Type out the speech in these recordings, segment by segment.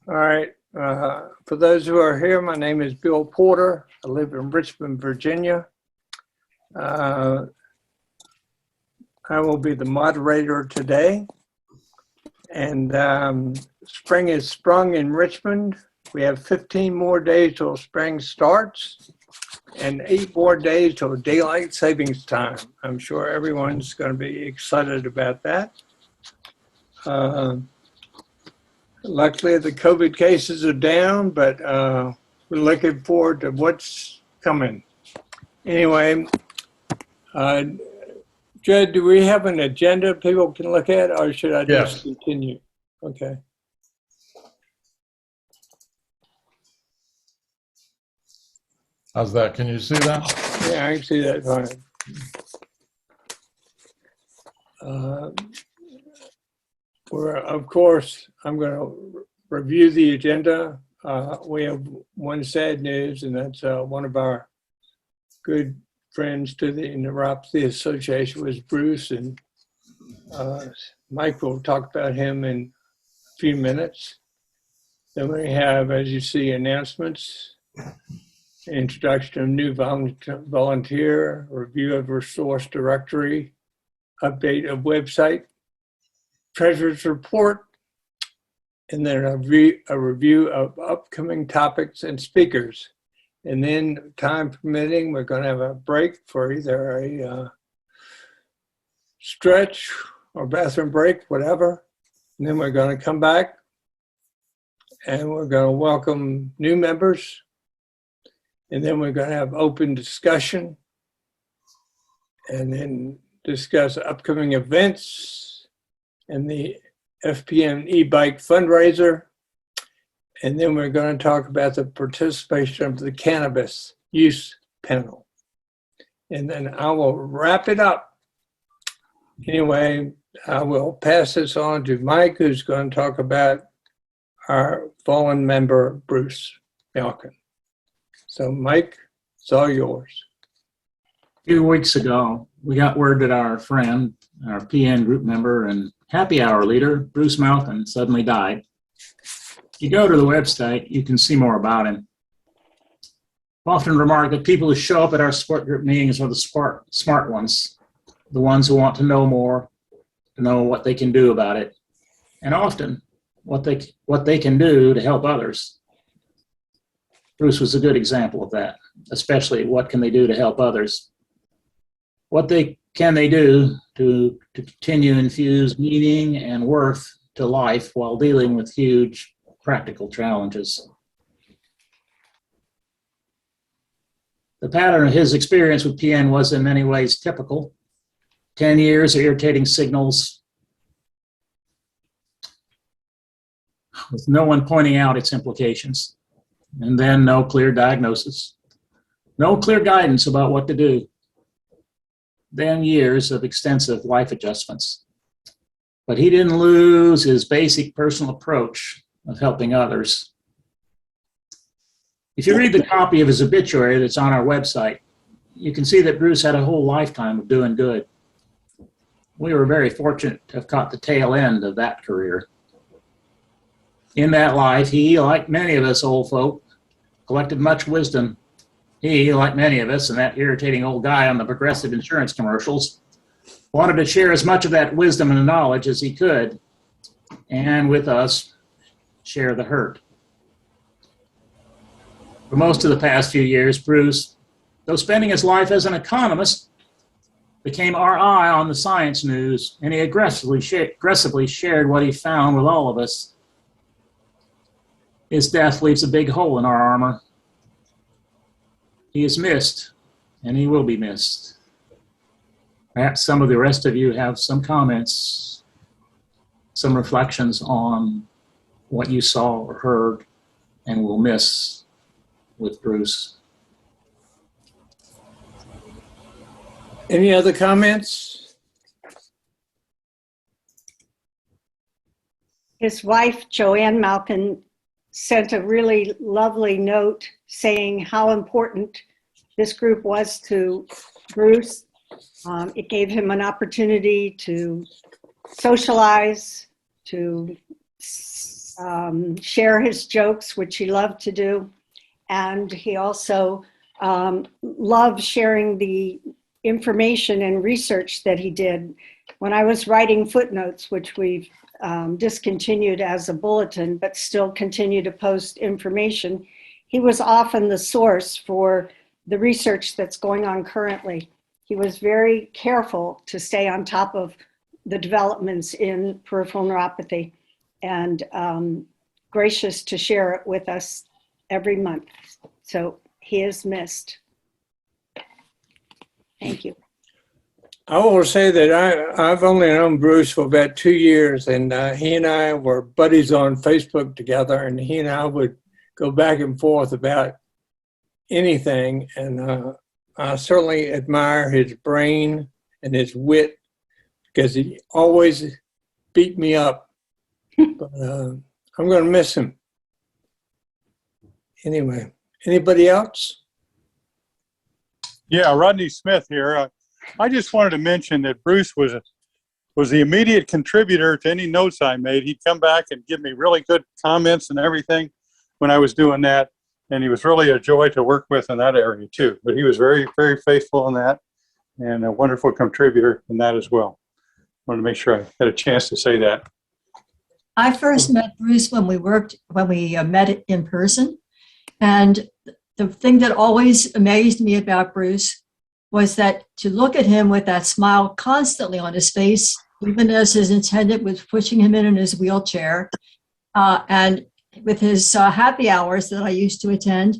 All right. For those who are here, my name is Bill Porter. I live in Richmond, Virginia. I will be the moderator today. And spring is sprung in Richmond. We have 15 more days till spring starts and 8 more days till daylight savings time. I'm sure everyone's going to be excited about that. Luckily, the COVID cases are down, but we're looking forward to what's coming. Anyway, Judd, do we have an agenda people can look at, or should I just continue? Okay. How's that? Can you see that? Yeah, I can see that fine. Of course, I'm going to review the agenda. We have one sad news, and that's one of our good friends to the Neuropathy Association was Bruce, and Mike will talk about him in a few minutes. Then we have, as you see, announcements, introduction of new volunteer, review of resource directory, update of website, treasurer's report, and then a review of upcoming topics and speakers. And then, time permitting, we're going to have a break for either a stretch or bathroom break, whatever. And then we're going to come back and we're going to welcome new members. And then we're going to have open discussion and then discuss upcoming events and the FPN e-bike fundraiser. And then we're going to talk about the participation of the cannabis use panel. And then I will wrap it up. Anyway, I will pass this on to Mike, who's going to talk about our fallen member, Bruce Malkin. So Mike, it's all yours. A few weeks ago, we got word that our friend, our PN group member and happy hour leader, Bruce Malkin, suddenly died. If you go to the website, you can see more about him. I often remark that people who show up at our support group meetings are the smart ones, the ones who want to know more, to know what they can do about it, and often what they can do to help others. Bruce was a good example of that, especially what can they do to help others. What can they do to continue to infuse meaning and worth to life while dealing with huge practical challenges. The pattern of his experience with PN was in many ways typical. 10 years of irritating signals with no one pointing out its implications, and then no clear diagnosis, no clear guidance about what to do, then years of extensive life adjustments. But he didn't lose his basic personal approach of helping others. If you read the copy of his obituary that's on our website, you can see that Bruce had a whole lifetime of doing good. We were very fortunate to have caught the tail end of that career. In that life, he, like many of us old folk, collected much wisdom. He, like many of us, and that irritating old guy on the Progressive insurance commercials, wanted to share as much of that wisdom and knowledge as he could, and with us, share the hurt. For most of the past few years, Bruce, though spending his life as an economist, became our eye on the science news, and he aggressively shared what he found with all of us. His death leaves a big hole in our armor. He is missed, and he will be missed. Perhaps some of the rest of you have some comments, some reflections on what you saw or heard and will miss with Bruce. Any other comments? His wife, Joanne Malkin, sent a really lovely note saying how important this group was to Bruce. It gave him an opportunity to socialize, to share his jokes, which he loved to do. And he also loved sharing the information and research that he did. When I was writing footnotes, which we've discontinued as a bulletin, but still continue to post information, he was often the source for the research that's going on currently. He was very careful to stay on top of the developments in peripheral neuropathy and gracious to share it with us every month. So he is missed. Thank you. I will say that I've only known Bruce for about 2 years, and he and I were buddies on Facebook together, and he and I would go back and forth about anything. And I certainly admire his brain and his wit, because he always beat me up. But I'm going to miss him. Anyway, anybody else? Yeah, Rodney Smith here. I just wanted to mention that Bruce was the immediate contributor to any notes I made. He'd come back and give me really good comments and everything when I was doing that. And he was really a joy to work with in that area too. But he was very, very faithful in that and a wonderful contributor in that as well. I wanted to make sure I had a chance to say that. I first met Bruce when we met in person. And the thing that always amazed me about Bruce was that to look at him with that smile constantly on his face, even as his attendant was pushing him in his wheelchair, and with his happy hours that I used to attend,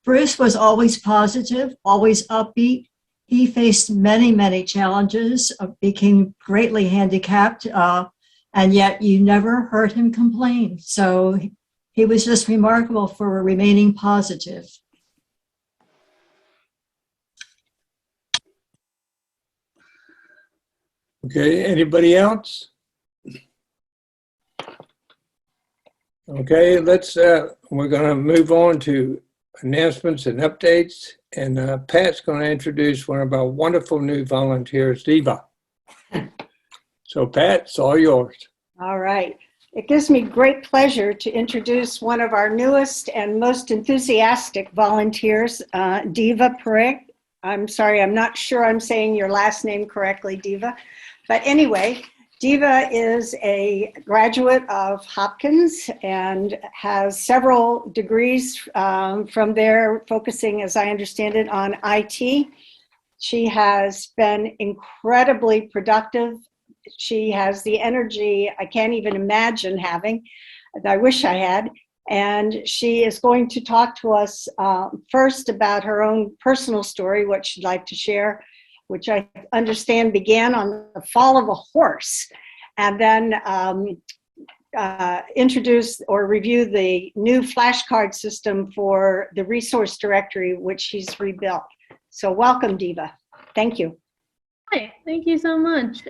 Bruce was always positive, always upbeat. He faced many, many challenges, became greatly handicapped, and yet you never heard him complain. So he was just remarkable for remaining positive. Okay, anybody else? Okay, we're going to move on to announcements and updates. And Pat's going to introduce one of our wonderful new volunteers, Diva. So Pat, it's all yours. All right. It gives me great pleasure to introduce one of our newest and most enthusiastic volunteers, Diva Pereg. I'm sorry, I'm not sure I'm saying your last name correctly, Diva. But anyway, Diva is a graduate of Hopkins and has several degrees from there, focusing, as I understand it, on IT. She has been incredibly productive. She has the energy I can't even imagine having, that I wish I had. And she is going to talk to us first about her own personal story, what she'd like to share, which I understand began on the fall of a horse, and then introduce or review the new flashcard system for the resource directory, which she's rebuilt. So welcome, Diva. Thank you. Hi, thank you so much.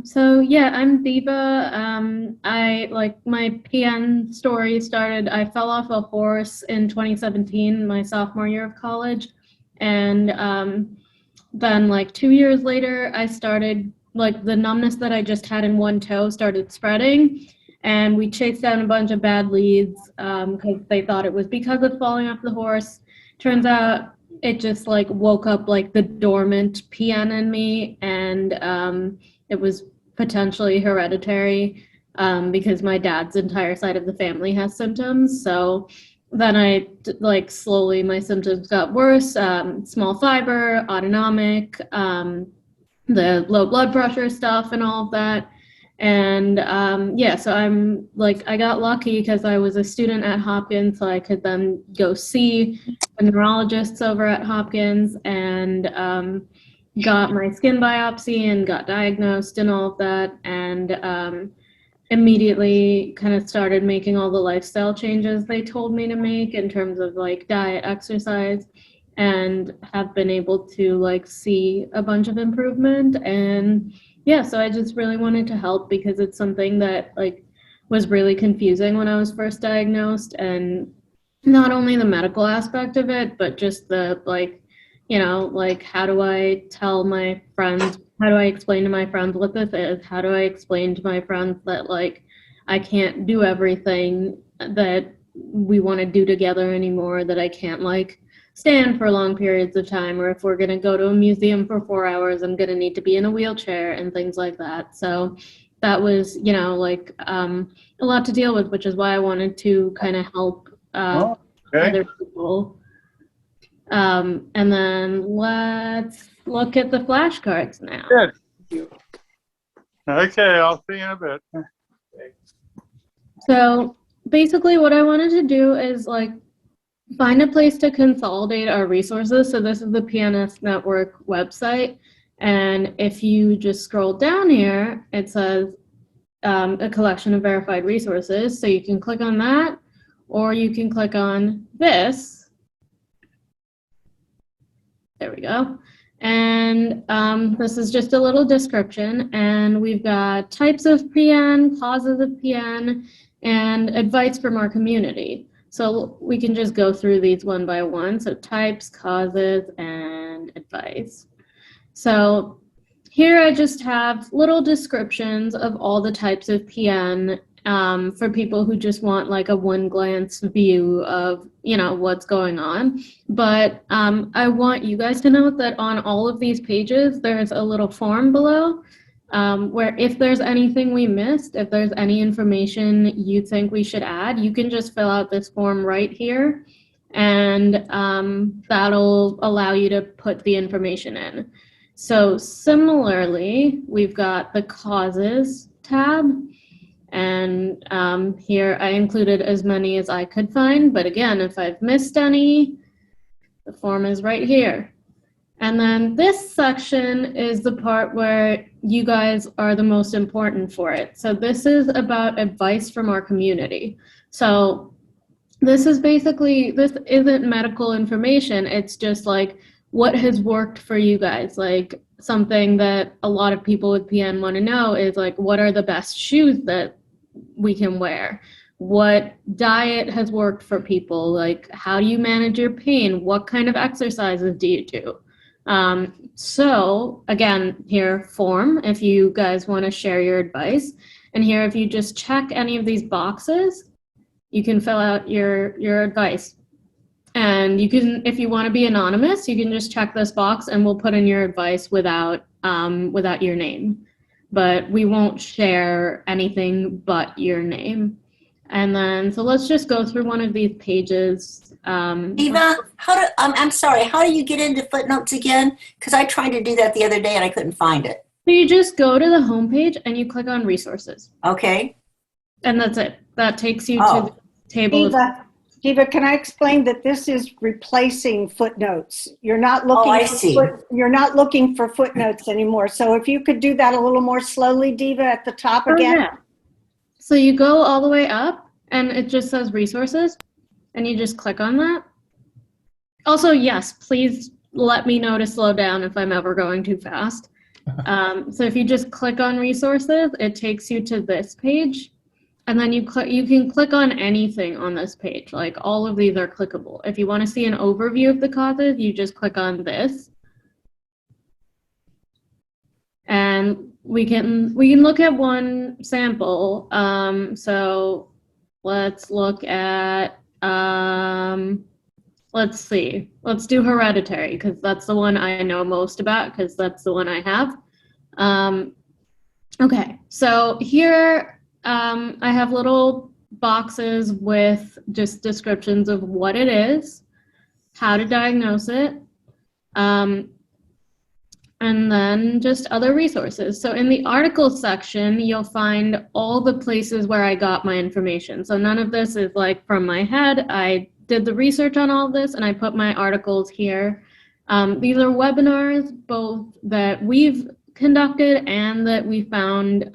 So yeah, I'm Diva. My PN story started, I fell off a horse in 2017, my sophomore year of college. And then 2 years later, I started, the numbness that I just had in one toe started spreading. And we chased down a bunch of bad leads because they thought it was because of falling off the horse. Turns out it just woke up the dormant PN in me, and it was potentially hereditary because my dad's entire side of the family has symptoms. So then slowly my symptoms got worse, small fiber, autonomic, the low blood pressure stuff and all of that. And so I'm I got lucky because I was a student at Hopkins, so I could then go see the neurologists over at Hopkins and got my skin biopsy and got diagnosed and all of that, and immediately kind of started making all the lifestyle changes they told me to make in terms of diet, exercise, and have been able to see a bunch of improvement. And yeah, so I just really wanted to help because it's something that was really confusing when I was first diagnosed, and not only the medical aspect of it, but just the how do I tell my friends, how do I explain to my friends what this is? How do I explain to my friends that I can't do everything that we want to do together anymore, that I can't like stand for long periods of time, or if we're going to go to a museum for 4 hours, I'm going to need to be in a wheelchair and things like that. So that was, you know, like a lot to deal with, which is why I wanted to kind of help Oh, okay. other people. And then let's look at the flashcards now. Good. Okay, I'll see you in a bit. So basically what I wanted to do is like find a place to consolidate our resources. So this is the PNS Network website. And if you just scroll down here, it says a collection of verified resources. So you can click on that, or you can click on this. There we go. And this is just a little description. And we've got types of PN, causes of PN, and advice from our community. So we can just go through these one by one. So types, causes, and advice. So here I just have little descriptions of all the types of PN for people who just want like a one glance view of, you know, what's going on. But I want you guys to know that on all of these pages, there's a little form below where if there's anything we missed, if there's any information you think we should add, you can just fill out this form right here, and that'll allow you to put the information in. So similarly, we've got the causes tab, and here I included as many as I could find, but again, if I've missed any, the form is right here. And then this section is the part where you guys are the most important for it. So this is about advice from our community. So this is basically, this isn't medical information. It's just like what has worked for you guys. Like something that a lot of people with PN want to know is like, what are the best shoes that we can wear? What diet has worked for people? Like, how do you manage your pain? What kind of exercises do you do? So again, here, form, if you guys want to share your advice. And here, if you just check any of these boxes, you can fill out your advice. And you can, if you want to be anonymous, you can just check this box and we'll put in your advice without your name. But we won't share anything but your name. And then, so let's just go through one of these pages. Eva, I'm sorry, how do you get into footnotes again? Because I tried to do that the other day and I couldn't find it. So you just go to the homepage and you click on resources. Okay. And that's it. That takes you to the table. Diva, can I explain that this is replacing footnotes? You're not looking. Oh, I see. You're not looking for footnotes anymore. So if you could do that a little more slowly, Diva, at the top again. Yeah. So you go all the way up and it just says resources and you just click on that. Also, yes, please let me know to slow down if I'm ever going too fast. So if you just click on resources, it takes you to this page. And then you can click on anything on this page. Like all of these are clickable. If you want to see an overview of the causes, you just click on this. And we can look at one sample. So let's look at, let's see. Let's do hereditary because that's the one I know most about because that's the one I have. Okay, so here, I have little boxes with just descriptions of what it is, how to diagnose it, and then just other resources. So in the articles section, you'll find all the places where I got my information. So none of this is like from my head. I did the research on all of this and I put my articles here. These are webinars, both that we've conducted and that we found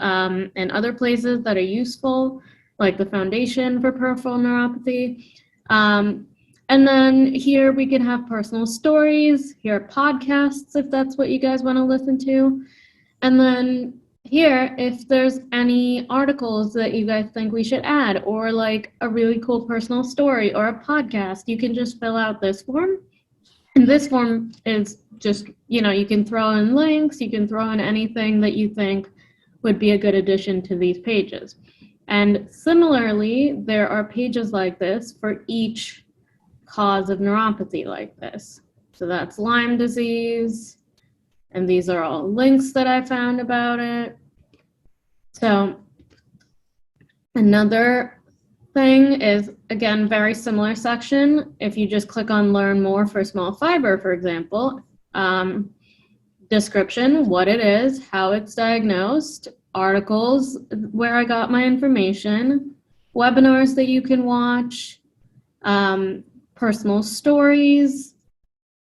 in other places that are useful, like the Foundation for Peripheral Neuropathy. And then here we can have personal stories, here are podcasts if that's what you guys want to listen to. And then here, if there's any articles that you guys think we should add, or like a really cool personal story or a podcast, you can just fill out this form. And this form is just, you know, you can throw in links, you can throw in anything that you think would be a good addition to these pages. And similarly, there are pages like this for each cause of neuropathy like this. So that's Lyme disease, and these are all links that I found about it. So another thing is, again, very similar section. If you just click on Learn More for small fiber, for example, description, what it is, how it's diagnosed, articles where I got my information, webinars that you can watch, personal stories,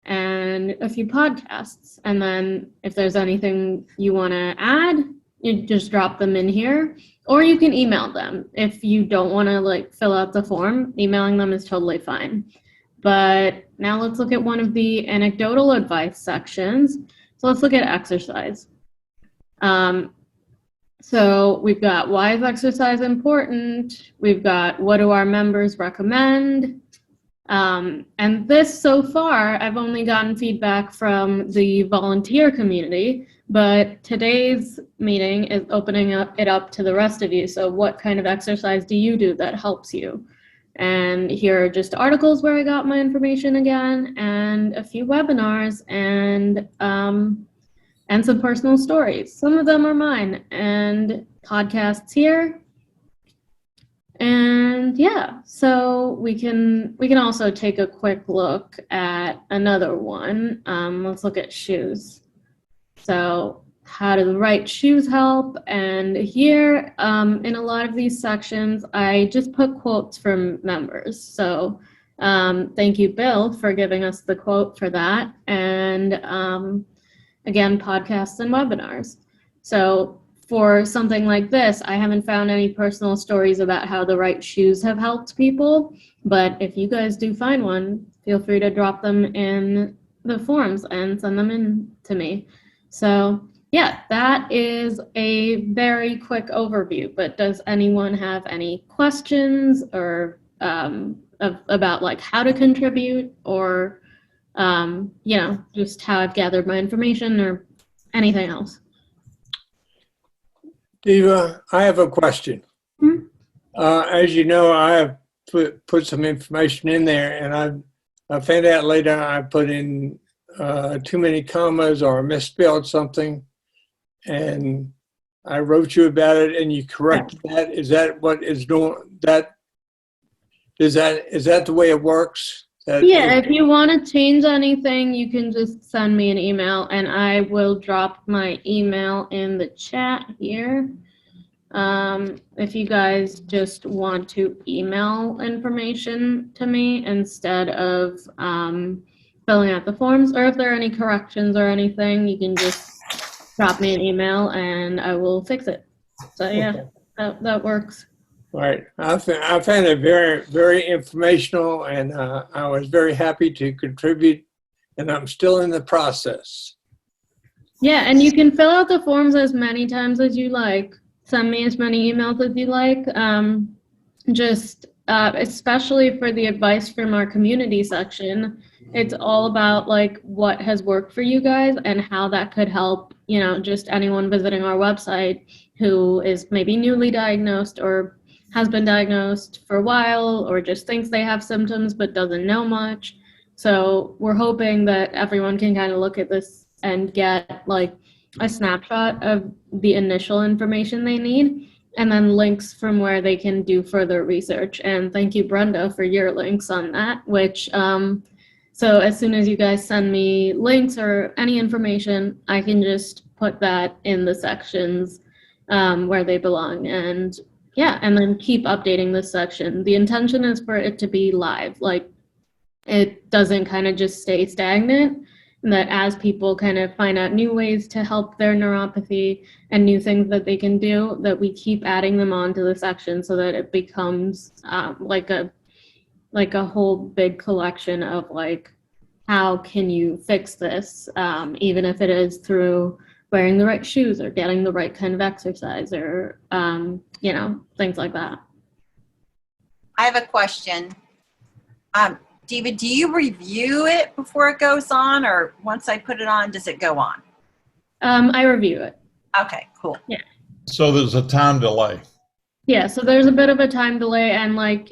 and a few podcasts. And then if there's anything you want to add, you just drop them in here, or you can email them. If you don't want to like fill out the form, emailing them is totally fine. But now let's look at one of the anecdotal advice sections. So let's look at exercise. So we've got, why is exercise important? We've got, what do our members recommend? And this, so far, I've only gotten feedback from the volunteer community, but today's meeting is opening it up to the rest of you. So what kind of exercise do you do that helps you? And here are just articles where I got my information again, and a few webinars, and some personal stories. Some of them are mine, and podcasts here. And yeah, so we can also take a quick look at another one. Let's look at shoes. So how do the right shoes help? And here, in a lot of these sections, I just put quotes from members. So thank you, Bill, for giving us the quote for that. And again, podcasts and webinars. So for something like this, I haven't found any personal stories about how the right shoes have helped people. But if you guys do find one, feel free to drop them in the forums and send them in to me. So yeah, that is a very quick overview, but does anyone have any questions or about like how to contribute, or you know, just how I've gathered my information or anything else? Diva, I have a question. Hmm? As you know, I have put some information in there, and I found out later I put in too many commas or misspelled something, and I wrote you about it, and you corrected that. Is that what is doing that? Is that the way it works? Yeah, if you want to change anything, you can just send me an email, and I will drop my email in the chat here. If you guys just want to email information to me instead of filling out the forms, or if there are any corrections or anything, you can just drop me an email and I will fix it. So yeah, that works. Right. I found it very, very informational, and I was very happy to contribute, and I'm still in the process. Yeah, and you can fill out the forms as many times as you like. Send me as many emails as you like. Especially for the advice from our community section, it's all about like what has worked for you guys and how that could help, you know, just anyone visiting our website who is maybe newly diagnosed or has been diagnosed for a while, or just thinks they have symptoms but doesn't know much. So we're hoping that everyone can kind of look at this and get like a snapshot of the initial information they need, and then links from where they can do further research. And thank you, Brenda, for your links on that, which, so as soon as you guys send me links or any information, I can just put that in the sections where they belong. And yeah, and then keep updating this section. The intention is for it to be live, like it doesn't kind of just stay stagnant, and that as people kind of find out new ways to help their neuropathy and new things that they can do, that we keep adding them onto the section so that it becomes like a whole big collection of like, how can you fix this, even if it is through wearing the right shoes or getting the right kind of exercise, or you know, things like that. I have a question. Diva, do you review it before it goes on, or once I put it on, does it go on? I review it. Okay, cool. So there's a time delay. Yeah, so there's a bit of a time delay, and like,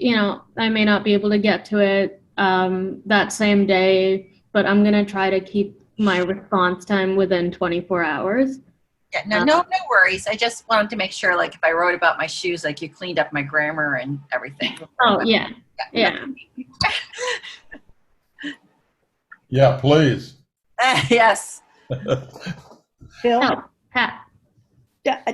I may not be able to get to it that same day, but I'm gonna try to keep my response time within 24 hours. Yeah, no worries. I just wanted to make sure, like, if I wrote about my shoes, like, you cleaned up my grammar and everything. Oh, yeah. Yeah. Yeah, please. Yes. Phil? Oh, Pat.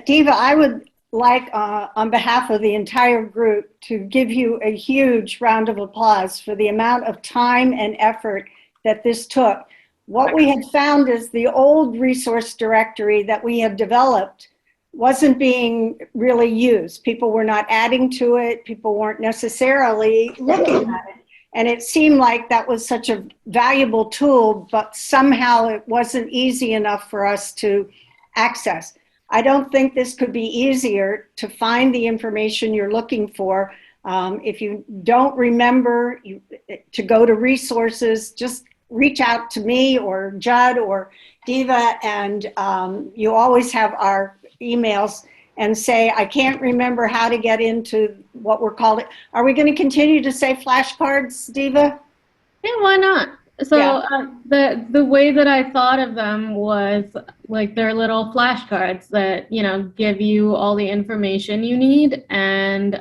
Diva, I would like, on behalf of the entire group, to give you a huge round of applause for the amount of time and effort that this took. What we had found is the old resource directory that we had developed wasn't being really used. People were not adding to it. People weren't necessarily looking at it. And it seemed like that was such a valuable tool, but somehow it wasn't easy enough for us to access. I don't think this could be easier to find the information you're looking for. If you don't remember to go to resources, just reach out to me or Judd or Diva, and you always have our emails, and say, I can't remember how to get into what we're calling. Are we going to continue to say flashcards, Diva? Yeah, why not? So Yeah. the way that I thought of them was like they're little flashcards that, give you all the information you need. And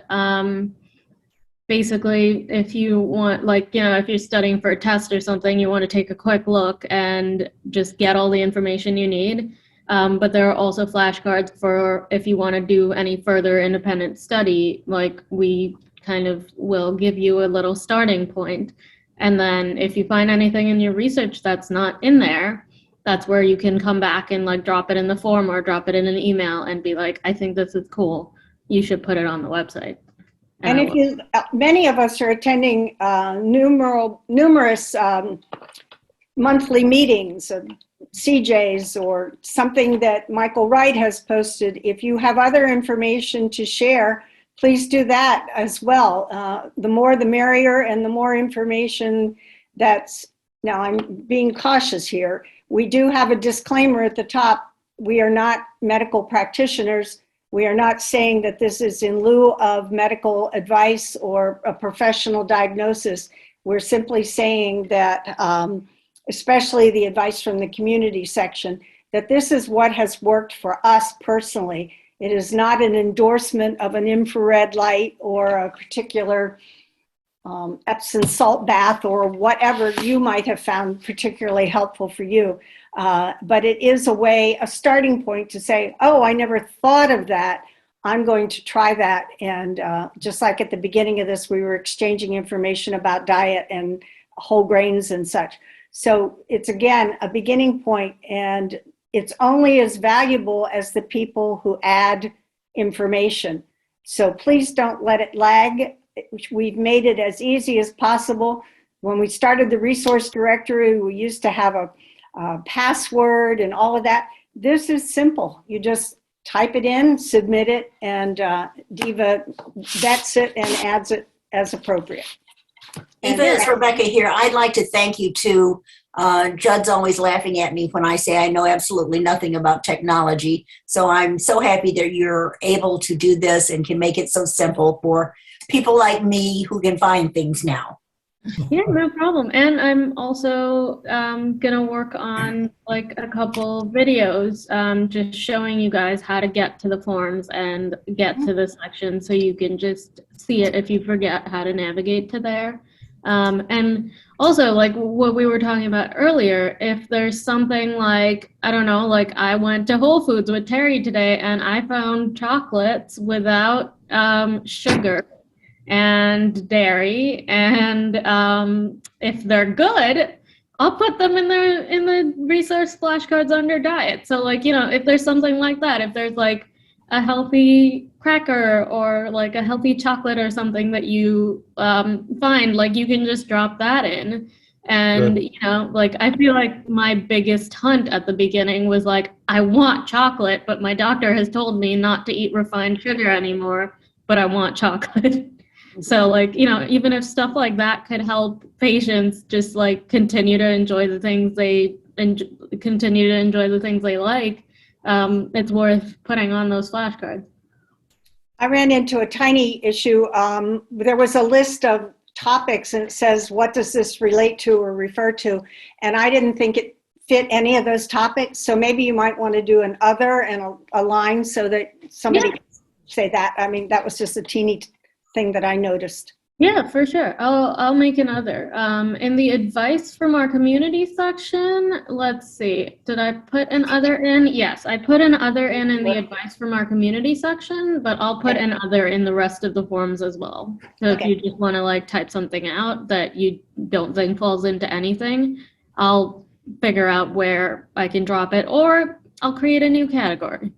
basically, if you want, like, if you're studying for a test or something, you want to take a quick look and just get all the information you need. But there are also flashcards for if you want to do any further independent study, like we kind of will give you a little starting point. And then if you find anything in your research that's not in there, that's where you can come back and like drop it in the form or drop it in an email and be like, I think this is cool. You should put it on the website. And if you, many of us are attending numerous monthly meetings, CJs, or something that Michael Wright has posted. If you have other information to share, please do that as well. The more the merrier, and the more information that's, now I'm being cautious here. We do have a disclaimer at the top. We are not medical practitioners. We are not saying that this is in lieu of medical advice or a professional diagnosis. We're simply saying that, especially the advice from the community section, that this is what has worked for us personally. It is not an endorsement of an infrared light or a particular Epsom salt bath or whatever you might have found particularly helpful for you. But it is a starting point to say, oh, I never thought of that. I'm going to try that. And just like at the beginning of this, we were exchanging information about diet and whole grains and such. So it's, again, a beginning point, and it's only as valuable as the people who add information. So please don't let it lag. We've made it as easy as possible. When we started the resource directory, we used to have a password and all of that. This is simple. You just type it in, submit it, and Diva vets it and adds it as appropriate. Eva, it's Rebecca here. I'd like to thank you too. Judd's always laughing at me when I say I know absolutely nothing about technology. So I'm so happy that you're able to do this and can make it so simple for people like me who can find things now. Yeah, no problem. And I'm also gonna work on like a couple videos just showing you guys how to get to the forms and get to the section, so you can just see it if you forget how to navigate to there. And also, like what we were talking about earlier, if there's something like, I don't know, like I went to Whole Foods with Terry today and I found chocolates without sugar and dairy, and if they're good, I'll put them in the resource flashcards under diet. So like, if there's something like that, if there's like a healthy cracker or like a healthy chocolate or something that you find, like you can just drop that in. And like I feel like my biggest hunt at the beginning was like, I want chocolate, but my doctor has told me not to eat refined sugar anymore, but I want chocolate. So like, even if stuff like that could help patients just like continue to enjoy the things they like, it's worth putting on those flashcards. I ran into a tiny issue. There was a list of topics and it says, what does this relate to or refer to? And I didn't think it fit any of those topics. So maybe you might want to do an other and a line so that somebody can say that. I mean, that was just a teeny thing that I noticed. Yeah, for sure. I'll make another. In the advice from our community section, let's see. Did I put an other in? Yes, I put an other in the advice from our community section, but I'll put an other in the rest of the forms as well. So if you just want to like type something out that you don't think falls into anything, I'll figure out where I can drop it, or I'll create a new category.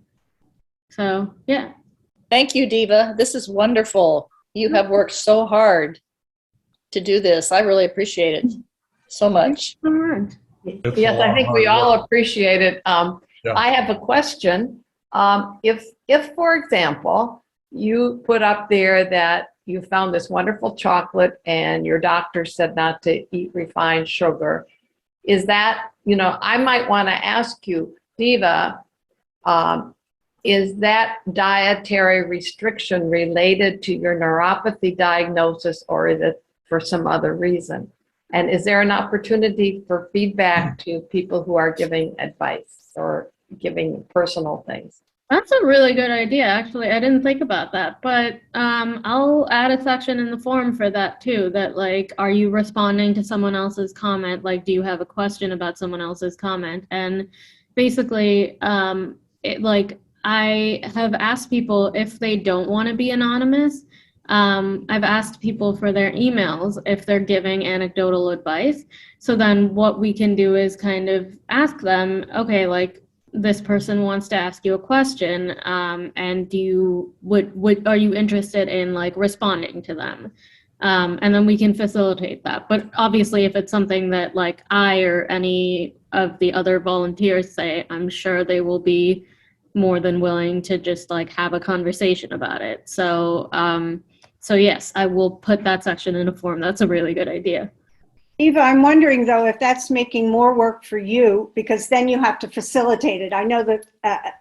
So yeah. Thank you, Diva. This is wonderful. You have worked so hard to do this. I really appreciate it so much. All right. It's a Yes, lot I of think hard we all work. appreciate it. Yeah. I have a question. If, for example, you put up there that you found this wonderful chocolate and your doctor said not to eat refined sugar, is that, I might want to ask you, Diva, is that dietary restriction related to your neuropathy diagnosis, or is it for some other reason? And is there an opportunity for feedback to people who are giving advice or giving personal things? That's a really good idea. Actually, I didn't think about that, but I'll add a section in the form for that too. That like, are you responding to someone else's comment? Like, do you have a question about someone else's comment? And basically, I have asked people if they don't want to be anonymous. I've asked people for their emails if they're giving anecdotal advice. So then what we can do is kind of ask them, okay, like this person wants to ask you a question, and are you interested in like responding to them? And then we can facilitate that. But obviously, if it's something that like I or any of the other volunteers say, I'm sure they will be more than willing to just like have a conversation about it. So yes, I will put that section in a form. That's a really good idea. Eva, I'm wondering though, if that's making more work for you, because then you have to facilitate it. I know that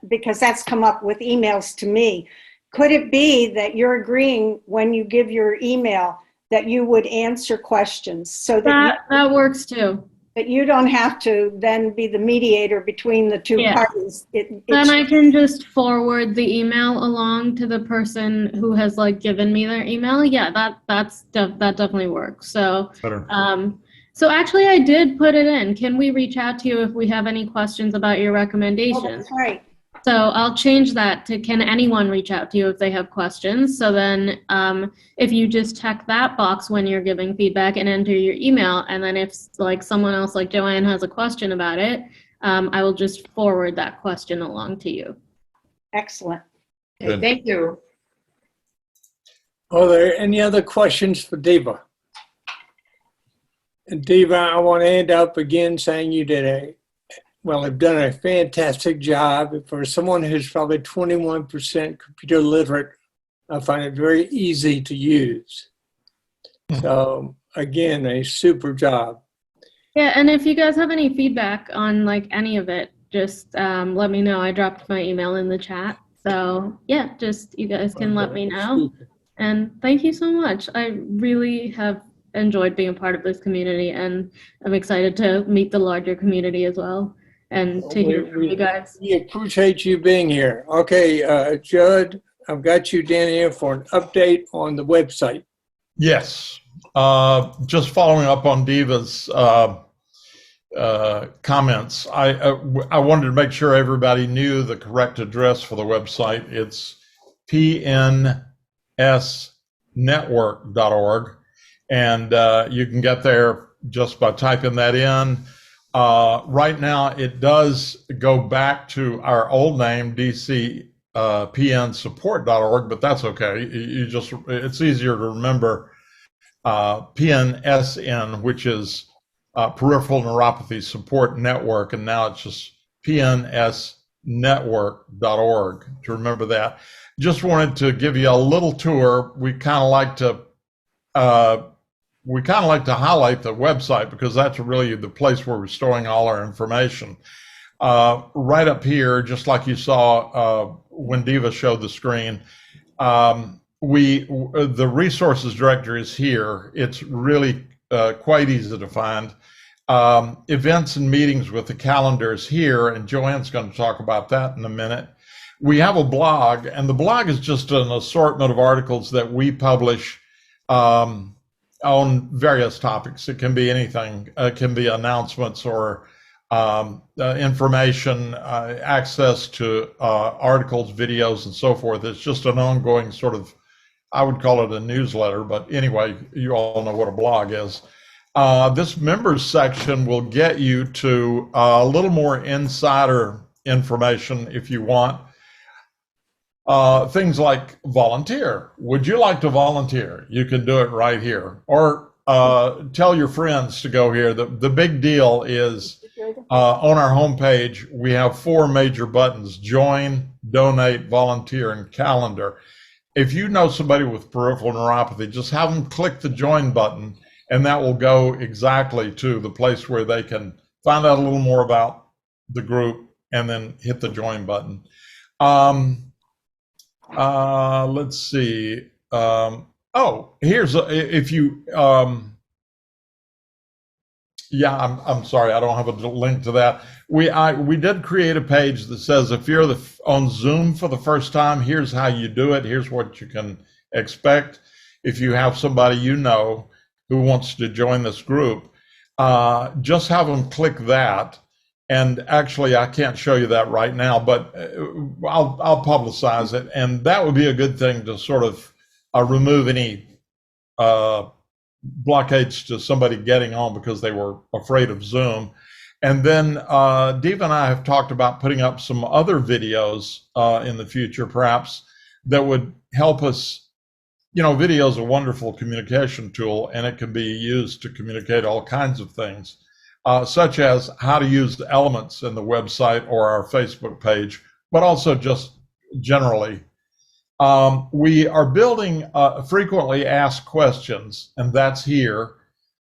because that's come up with emails to me. Could it be that you're agreeing when you give your email that you would answer questions so that that works too. That you don't have to then be the mediator between the two parties. Then I can just forward the email along to the person who has like given me their email. Yeah, that definitely works. So Better. so actually I did put it in. Can we reach out to you if we have any questions about your recommendations? Oh, that's right. So I'll change that to can anyone reach out to you if they have questions. So then if you just check that box when you're giving feedback and enter your email, and then if like someone else like Joanne has a question about it, I will just forward that question along to you. Excellent. Okay, thank you. Are there any other questions for Diva? And Diva, I want to end up again saying you did have done a fantastic job. For someone who's probably 21% computer literate, I find it very easy to use. So again, a super job. Yeah, and if you guys have any feedback on like any of it, just let me know. I dropped my email in the chat. So yeah, just you guys can let me know. And thank you so much. I really have enjoyed being a part of this community, and I'm excited to meet the larger community as well. And to hear from you guys. We appreciate you being here. Okay, Judd, I've got you down here for an update on the website. Yes. Just following up on Diva's comments, I wanted to make sure everybody knew the correct address for the website. It's PNSNetwork.org, and you can get there just by typing that in. Right now, it does go back to our old name, PNSupport.org, but that's okay. It's easier to remember PNSN, which is Peripheral Neuropathy Support Network, and now it's just PNSNetwork.org to remember that. Just wanted to give you a little tour. We kind of like to highlight the website because that's really the place where we're storing all our information. Right up here, just like you saw when Diva showed the screen, The resources directory is here. It's really quite easy to find. Events and meetings with the calendar is here, and Joanne's going to talk about that in a minute. We have a blog, and the blog is just an assortment of articles that we publish on various topics. It can be anything. It can be announcements or information, access to articles, videos, and so forth. It's just an ongoing sort of, I would call it a newsletter, but anyway, you all know what a blog is. This members section will get you to a little more insider information if you want. Things like volunteer. Would you like to volunteer? You can do it right here. Or tell your friends to go here. The big deal is on our homepage, we have 4 major buttons: join, donate, volunteer, and calendar. If you know somebody with peripheral neuropathy, just have them click the join button, and that will go exactly to the place where they can find out a little more about the group and then hit the join button. Let's see. Here's if you. Yeah, I'm sorry, I don't have a link to that. We did create a page that says if you're on Zoom for the first time, here's how you do it. Here's what you can expect. If you have somebody you know who wants to join this group, just have them click that. And actually, I can't show you that right now, but I'll publicize it. And that would be a good thing to sort of remove any blockades to somebody getting on because they were afraid of Zoom. And then Diva and I have talked about putting up some other videos in the future, perhaps, that would help us. You know, video is a wonderful communication tool, and it can be used to communicate all kinds of things, such as how to use the elements in the website or our Facebook page, but also just generally. We are building frequently asked questions, and that's here.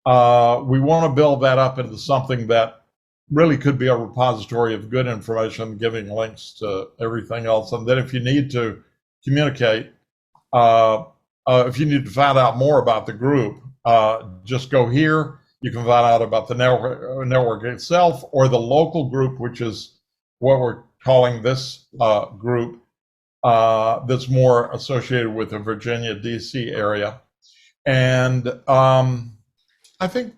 We want to build that up into something that really could be a repository of good information, giving links to everything else. And then if you need to communicate, if you need to find out more about the group, just go here. You can find out about the network itself or the local group, which is what we're calling this group that's more associated with the Virginia, DC area. And I think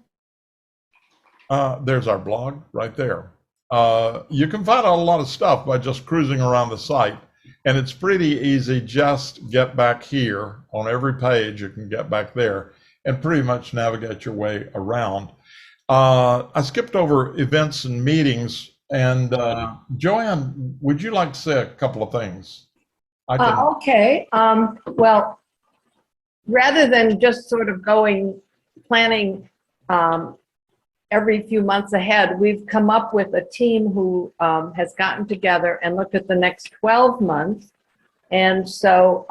there's our blog right there. You can find out a lot of stuff by just cruising around the site. And it's pretty easy. Just get back here on every page. You can get back there and pretty much navigate your way around. I skipped over events and meetings. And Joanne, would you like to say a couple of things? Okay. Well, rather than just sort of planning every few months ahead, we've come up with a team who has gotten together and looked at the next 12 months. And so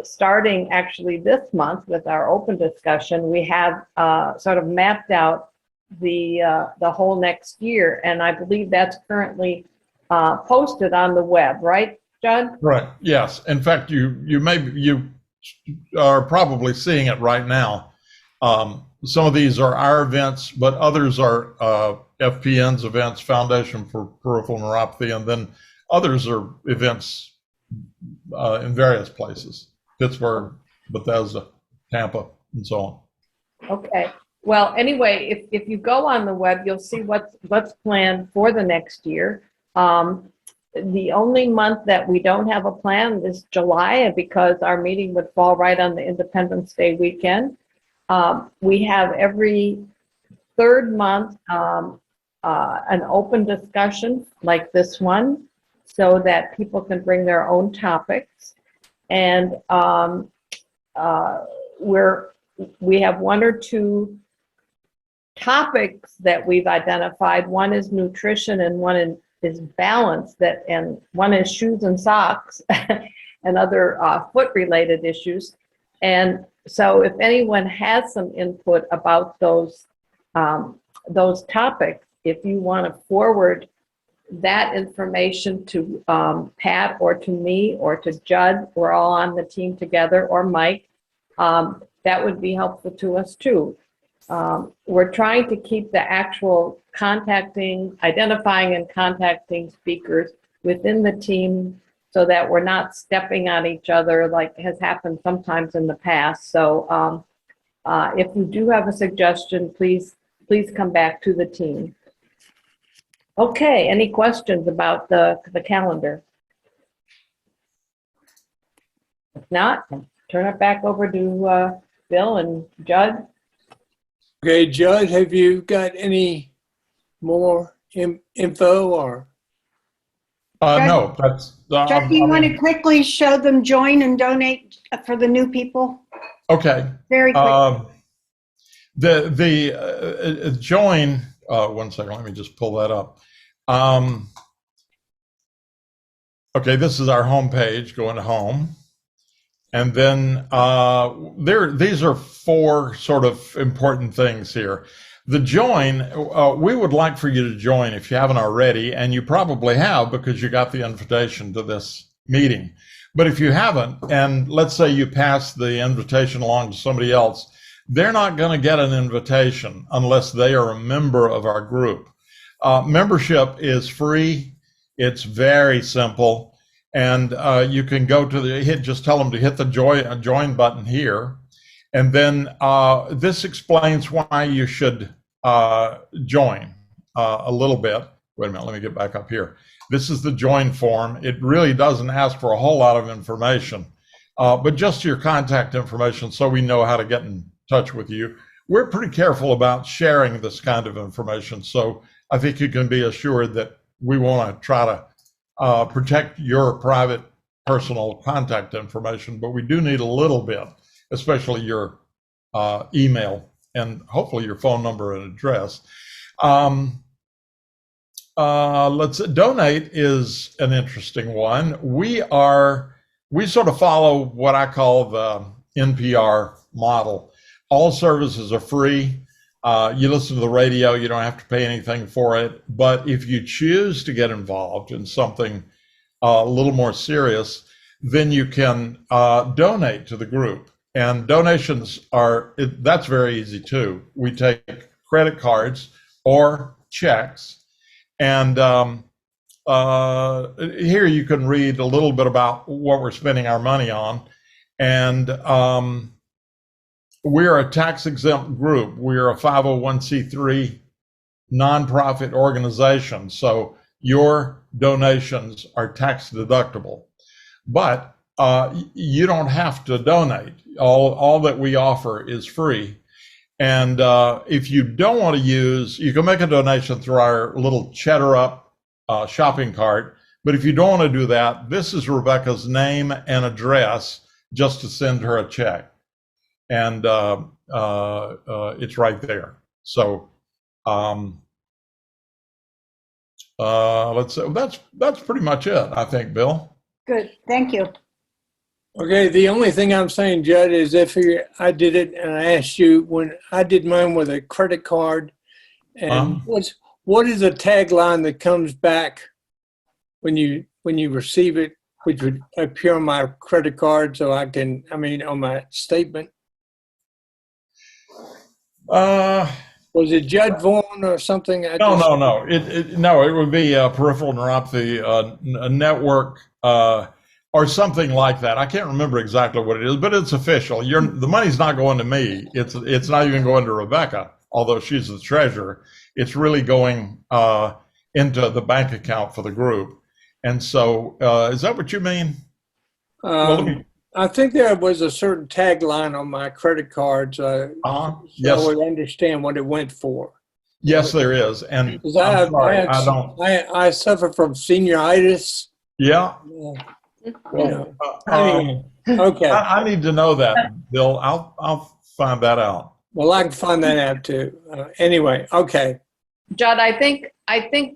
starting actually this month with our open discussion, we have sort of mapped out the whole next year. And I believe that's currently posted on the web, right, Judd? Right. Yes. In fact, you are probably seeing it right now. Some of these are our events, but others are FPN's events, Foundation for Peripheral Neuropathy, and then others are events in various places, Pittsburgh, Bethesda, Tampa, and so on. Okay. Well, anyway, if you go on the web, you'll see what's planned for the next year. The only month that we don't have a plan is July, because our meeting would fall right on the Independence Day weekend. We have every third month an open discussion like this one, so that people can bring their own topics. And we have 1 or 2 topics that we've identified. One is nutrition, and one is balance, and one is shoes and socks, and other foot-related issues. And so if anyone has some input about those topics, if you want to forward that information to Pat or to me or to Judd. We're all on the team together, or Mike. That would be helpful to us too. We're trying to keep the actual identifying and contacting speakers within the team so that we're not stepping on each other like has happened sometimes in the past. So if you do have a suggestion, please come back to the team. Okay, any questions about the calendar? If not, turn it back over to Bill and Judd. Okay, Judd, have you got any more info or? No, that's. Chuck, do you want to quickly show them join and donate for the new people? Okay. Very quick. The join. 1 second. Let me just pull that up. Okay, this is our home page. Go into home, and then these are 4 sort of important things here. The join, we would like for you to join if you haven't already, and you probably have because you got the invitation to this meeting. But if you haven't, and let's say you pass the invitation along to somebody else, they're not going to get an invitation unless they are a member of our group. Membership is free. It's very simple. And you can go to just tell them to hit the join button here. And then this explains why you should join a little bit. Wait a minute, let me get back up here. This is the join form. It really doesn't ask for a whole lot of information, but just your contact information so we know how to get in touch with you. We're pretty careful about sharing this kind of information, so I think you can be assured that we want to try to protect your private, personal contact information, but we do need a little bit, especially your email and hopefully your phone number and address. Let's donate is an interesting one. We sort of follow what I call the NPR model. All services are free. You listen to the radio, you don't have to pay anything for it. But if you choose to get involved in something a little more serious, then you can donate to the group. And donations that's very easy too. We take credit cards or checks. And here you can read a little bit about what we're spending our money on. And we're a tax-exempt group. We're a 501c3 nonprofit organization. So your donations are tax deductible. But you don't have to donate. All that we offer is free. And if you don't want to you can make a donation through our little Cheddar Up shopping cart. But if you don't want to do that, this is Rebecca's name and address just to send her a check. And it's right there. So let's say that's pretty much it, I think, Bill. Good, thank you. Okay, the only thing I'm saying, Judd, is if I did it and I asked you when I did mine with a credit card, and what is the tagline that comes back when you receive it, which would appear on my credit card so on my statement? Was it Judd Vaughn or something? No. It would be Peripheral Neuropathy Network or something like that. I can't remember exactly what it is, but it's official. The money's not going to me. It's not even going to Rebecca, although she's the treasurer. It's really going into the bank account for the group. And so, is that what you mean? I think there was a certain tagline on my credit cards, so yes. I would understand what it went for. Yes, there is. And I suffer from senioritis. Yeah. Okay. I need to know that, Bill. I'll find that out. Well, I can find that out too. Anyway, okay. Judd, I think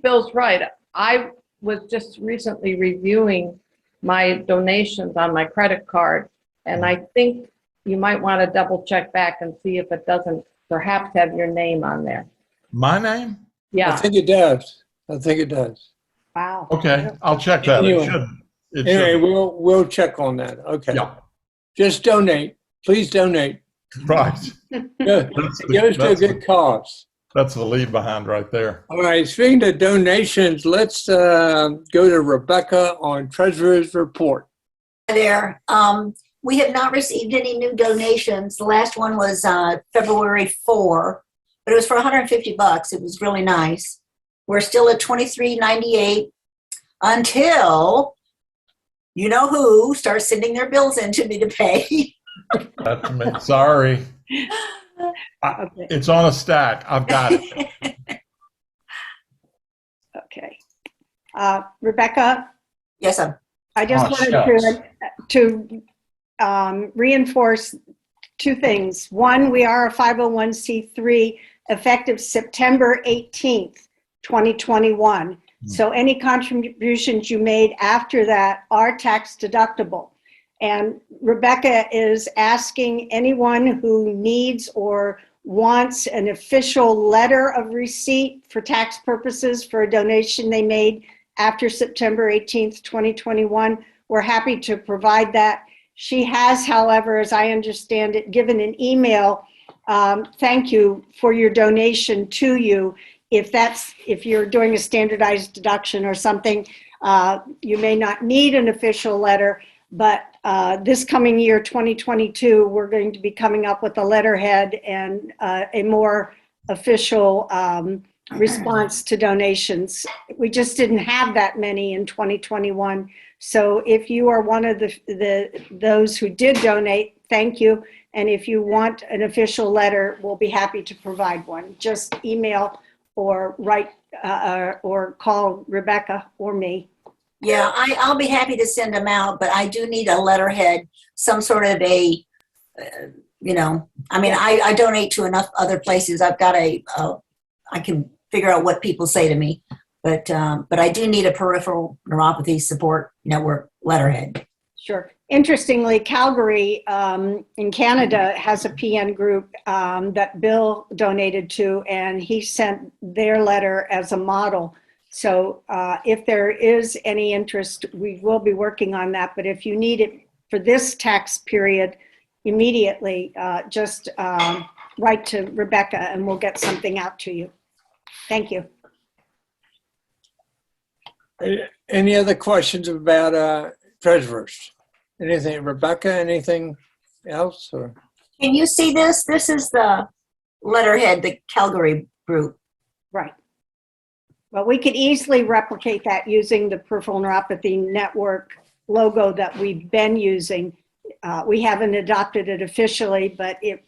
Bill's right. I was just recently reviewing my donations on my credit card, and I think you might want to double check back and see if it doesn't perhaps have your name on there. My name? Yeah. I think it does. Wow. Okay, I'll check that. It Anyway. shouldn't. It Anyway, shouldn't. we'll check on that. Okay. Yeah, Just donate. Please donate. right. It goes to a good cause. That's the lead behind right there. All right. Speaking of donations, let's go to Rebecca on Treasurer's Report. Hi there. We have not received any new donations. The last one was February 4, but it was for $150. It was really nice. We're still at $23.98 until you know who starts sending their bills in to me to pay. That's me. Sorry. Okay. It's on a stack. I've got it. Okay. Rebecca, Yes, I'm. I just Oh, wanted to reinforce two things. One, we are a 501c3 effective September 18th, 2021. So any contributions you made after that are tax deductible. And Rebecca is asking anyone who needs or wants an official letter of receipt for tax purposes for a donation they made after September 18th, 2021. We're happy to provide that. She has, however, as I understand it, given an email, thank you for your donation to you. If you're doing a standardized deduction or something, you may not need an official letter, but this coming year, 2022, we're going to be coming up with a letterhead and a more official response to donations. We just didn't have that many in 2021. So if you are one of those who did donate, thank you. And if you want an official letter, we'll be happy to provide one. Just email or write or call Rebecca or me. Yeah, I'll be happy to send them out, but I do need a letterhead, some sort of a, I donate to enough other places. I've got I can figure out what people say to me, but I do need a Peripheral Neuropathy Support Network letterhead. Sure. Interestingly, Calgary in Canada has a PN group that Bill donated to, and he sent their letter as a model. So if there is any interest, we will be working on that. But if you need it for this tax period immediately, just write to Rebecca and we'll get something out to you. Thank you. Any other questions about treasurers? Anything, Rebecca, anything else? Or? Can you see this? This is the letterhead, the Calgary group. Right. Well, we could easily replicate that using the Peripheral Neuropathy Network logo that we've been using. We haven't adopted it officially, but it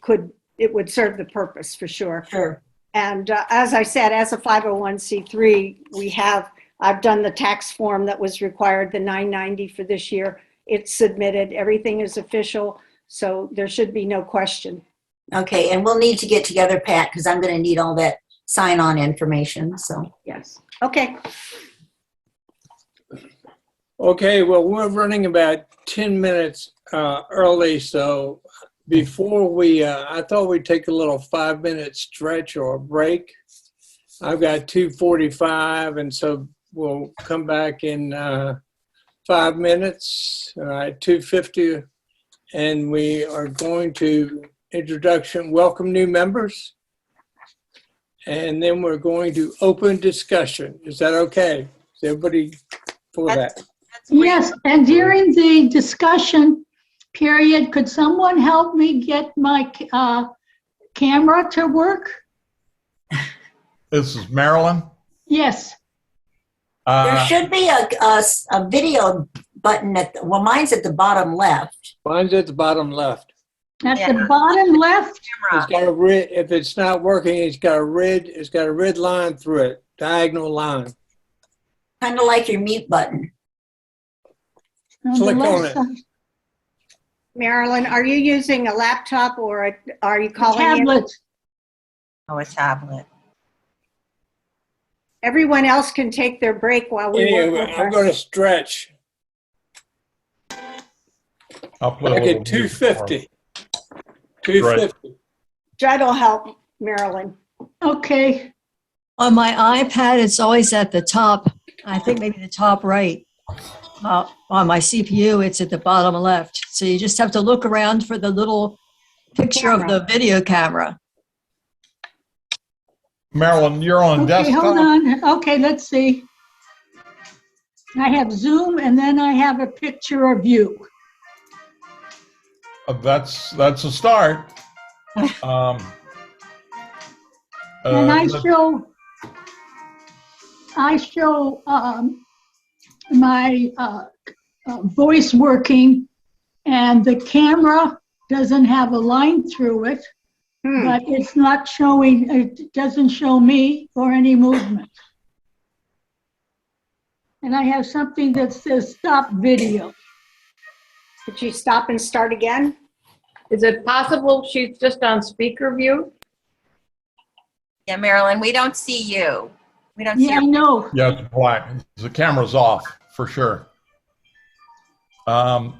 would serve the purpose for sure. Sure. And as I said, as a 501c3, I've done the tax form that was required, the 990 for this year. It's submitted, everything is official, so there should be no question. Okay, and we'll need to get together, Pat, because I'm going to need all that sign-on information, so. Yes, okay. Okay, well, we're running about 10 minutes early, so before I thought we'd take a little 5-minute stretch or a break. I've got 2:45, and so we'll come back in 5 minutes, 2:50, and we are going to welcome new members, and then we're going to open discussion. Is that okay? Is everybody for that? Yes, and during the discussion period, could someone help me get my camera to work? This is Marilyn. Yes. There should be a video button mine's at the bottom left. Mine's at the bottom left. At the bottom left? It's got a red, if it's not working, it's got a red line through it, diagonal line. Kind of like your mute button. Click on it. Marilyn, are you using a laptop or are you calling in? Tablet. Oh, a tablet. Everyone else can take their break while we work Anyway, with I'm us. going to stretch. I'll put a Back little at 2:50. 2:50. Judd will help Marilyn. Okay. On my iPad, it's always at the top. I think maybe the top right. On my CPU, it's at the bottom left. So you just have to look around for the little picture of the video camera. Marilyn, you're on Okay, desktop? hold on. Okay, let's see. I have Zoom and then I have a picture of you. That's a start. And I let's- show my voice working, and the camera doesn't have a line through it, but it's not showing, it doesn't show me or any movement. And I have something that says stop video. Could you stop and start again? Is it possible she's just on speaker view? Yeah, Marilyn, we don't see you. We don't see Yeah, I your know. Yeah, it's black. The camera's off for sure. You're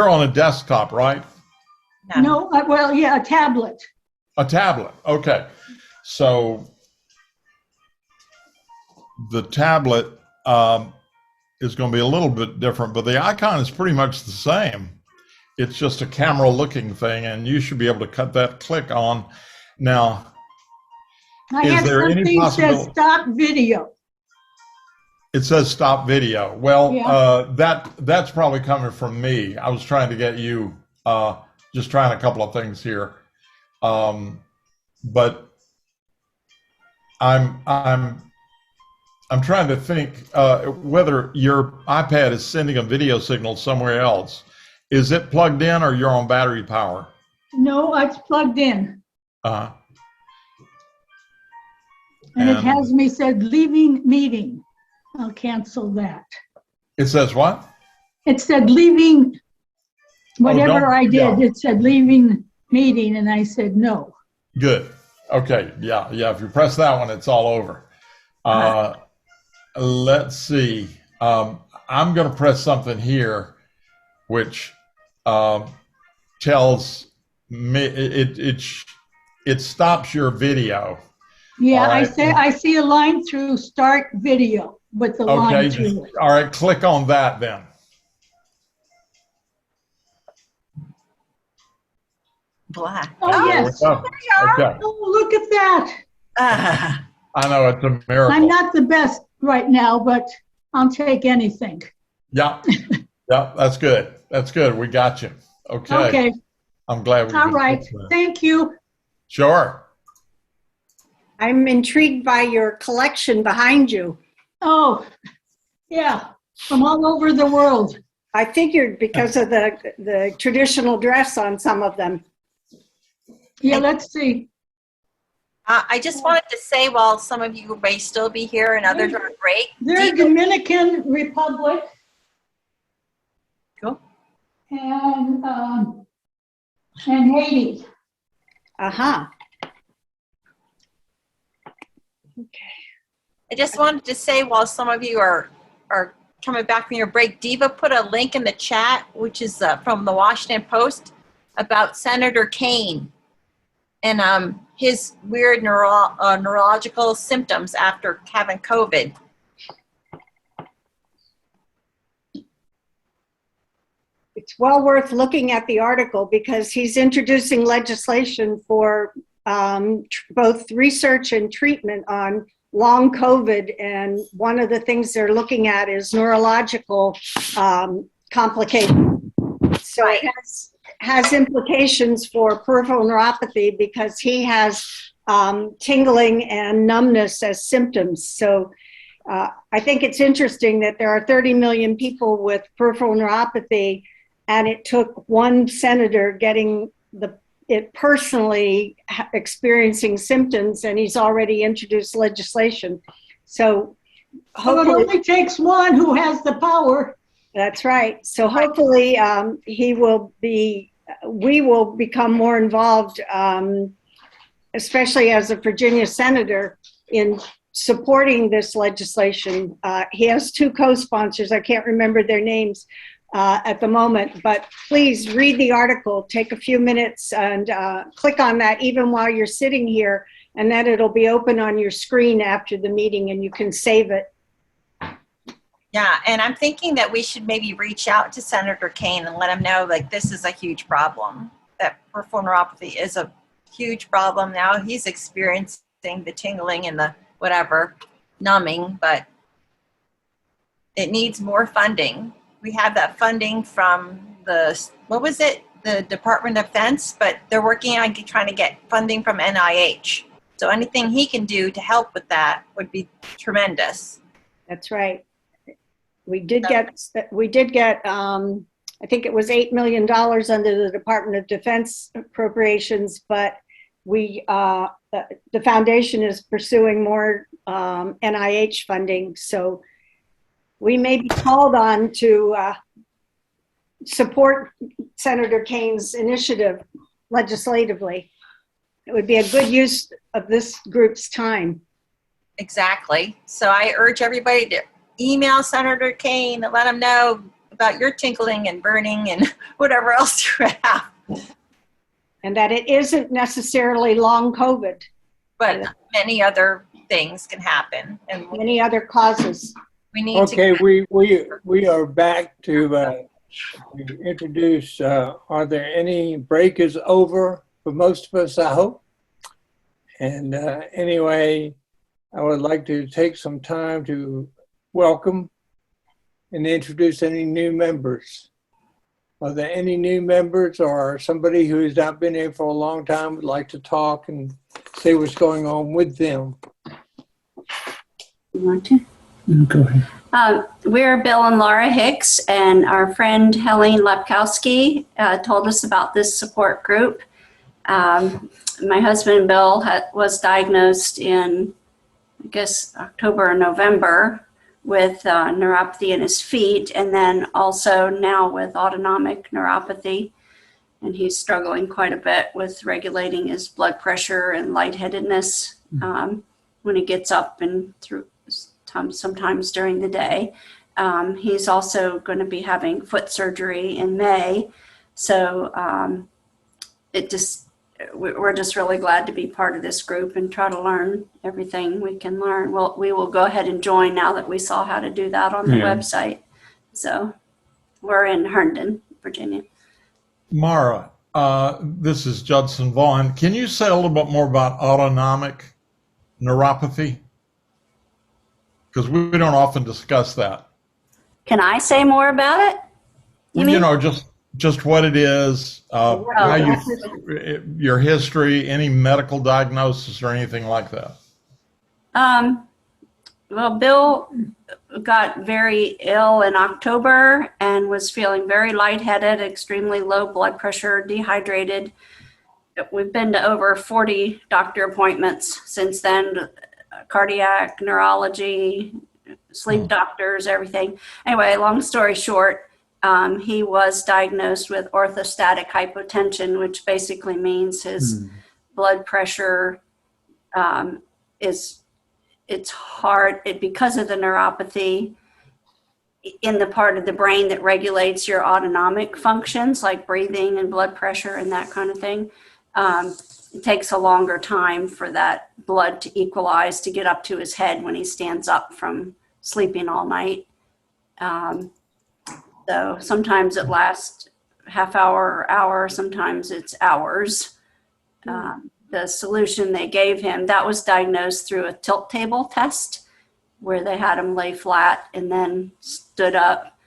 on a desktop, right? No, well, yeah, a tablet. A tablet. Okay. So the tablet is going to be a little bit different, but the icon is pretty much the same. It's just a camera looking thing, and you should be able to cut that click on. Now, I is have there any something that says possibility? stop video. It says stop video. Well, Yeah. that's probably coming from me. I was trying to get you, just trying a couple of things here. But I'm trying to think whether your iPad is sending a video signal somewhere else. Is it plugged in or you're on battery power? No, it's plugged in. Uh-huh. And it has me said leaving meeting. I'll cancel that. It says what? It said leaving, whatever don't- I did, yeah. it said leaving meeting, and I said no. Good. Okay. Yeah. If you press that one, it's all over. Let's see. I'm going to press something here, which tells me it stops your video. Yeah, All right. I see a line through start video with the line Okay. through it. All right. Click on that then. black. Oh, There we yes. go. Okay. Oh, look at that. I know it's a miracle. I'm not the best right now, but I'll take anything. Yeah. Yeah. That's good. That's good. We got you. Okay. Okay, I'm glad we all could right. fix that. Thank you. Sure. I'm intrigued by your collection behind you. Oh, yeah, from all over the world. I figured because of the traditional dress on some of them. Yeah, let's see. I just wanted to say, while some of you may still be here and others are on break, They're Dominican Republic. Cool. And Haiti. Uh-huh. I just wanted to say, while some of you are coming back from your break, Diva put a link in the chat, which is from the Washington Post, about Senator Kane and his weird neurological symptoms after having COVID. It's well worth looking at the article because he's introducing legislation for both research and treatment on long COVID. And one of the things they're looking at is neurological complications. So it has implications for peripheral neuropathy because he has tingling and numbness as symptoms. So I think it's interesting that there are 30 million people with peripheral neuropathy, and it took one senator getting it personally experiencing symptoms, and he's already introduced legislation. So So it only takes one who has the power. that's right. So hopefully we will become more involved, especially as a Virginia senator, in supporting this legislation. He has two co-sponsors. I can't remember their names at the moment, but please read the article, take a few minutes and click on that even while you're sitting here And then it'll be open on your screen after the meeting and you can save it. Yeah, and I'm thinking that we should maybe reach out to Senator Kane and let him know, like, this is a huge problem. That peripheral neuropathy is a huge problem now. He's experiencing the tingling and the whatever, numbing, but it needs more funding. We have that funding from the, what was it? The Department of Defense, but they're working on trying to get funding from NIH. So anything he can do to help with that would be tremendous. That's right. We did get, I think it was $8 million under the Department of Defense appropriations, but the foundation is pursuing more NIH funding. So we may be called on to support Senator Kane's initiative legislatively. It would be a good use of this group's time. Exactly. So I urge everybody to email Senator Kane and let him know about your tinkling and burning and whatever else you have. And that it isn't necessarily long COVID, But many other things can happen. And many other causes. we need Okay, to. we are back to introduce, are there any, break is over for most of us, I hope. And anyway, I would like to take some time to welcome and introduce any new members. Are there any new members or somebody who has not been here for a long time would like to talk and say what's going on with them? You want to? Go ahead. We're Bill and Laura Hicks, and our friend Helene Lepkowski told us about this support group. My husband Bill was diagnosed in, I guess, October or November with neuropathy in his feet, and then also now with autonomic neuropathy. And he's struggling quite a bit with regulating his blood pressure and lightheadedness when he gets up and through sometimes during the day. He's also going to be having foot surgery in May. So we're just really glad to be part of this group and try to learn everything we can learn. We will go ahead and join now that we saw how to do that on the website. So we're in Herndon, Virginia. Mara, this is Judson Vaughn. Can you say a little bit more about autonomic neuropathy? Because we don't often discuss that. Can I say more about it? You know, just what it is, how your history, any medical diagnosis or anything like that. Well, Bill got very ill in October and was feeling very lightheaded, extremely low blood pressure, dehydrated. We've been to over 40 doctor appointments since then, cardiac, neurology, sleep doctors, everything. Anyway, long story short, he was diagnosed with orthostatic hypotension, which basically means his blood pressure it's hard because of the neuropathy in the part of the brain that regulates your autonomic functions like breathing and blood pressure and that kind of thing. It takes a longer time for that blood to equalize to get up to his head when he stands up from sleeping all night. So sometimes it lasts half hour or hour, sometimes it's hours. The solution they gave him, that was diagnosed through a tilt table test where they had him lay flat and then stood up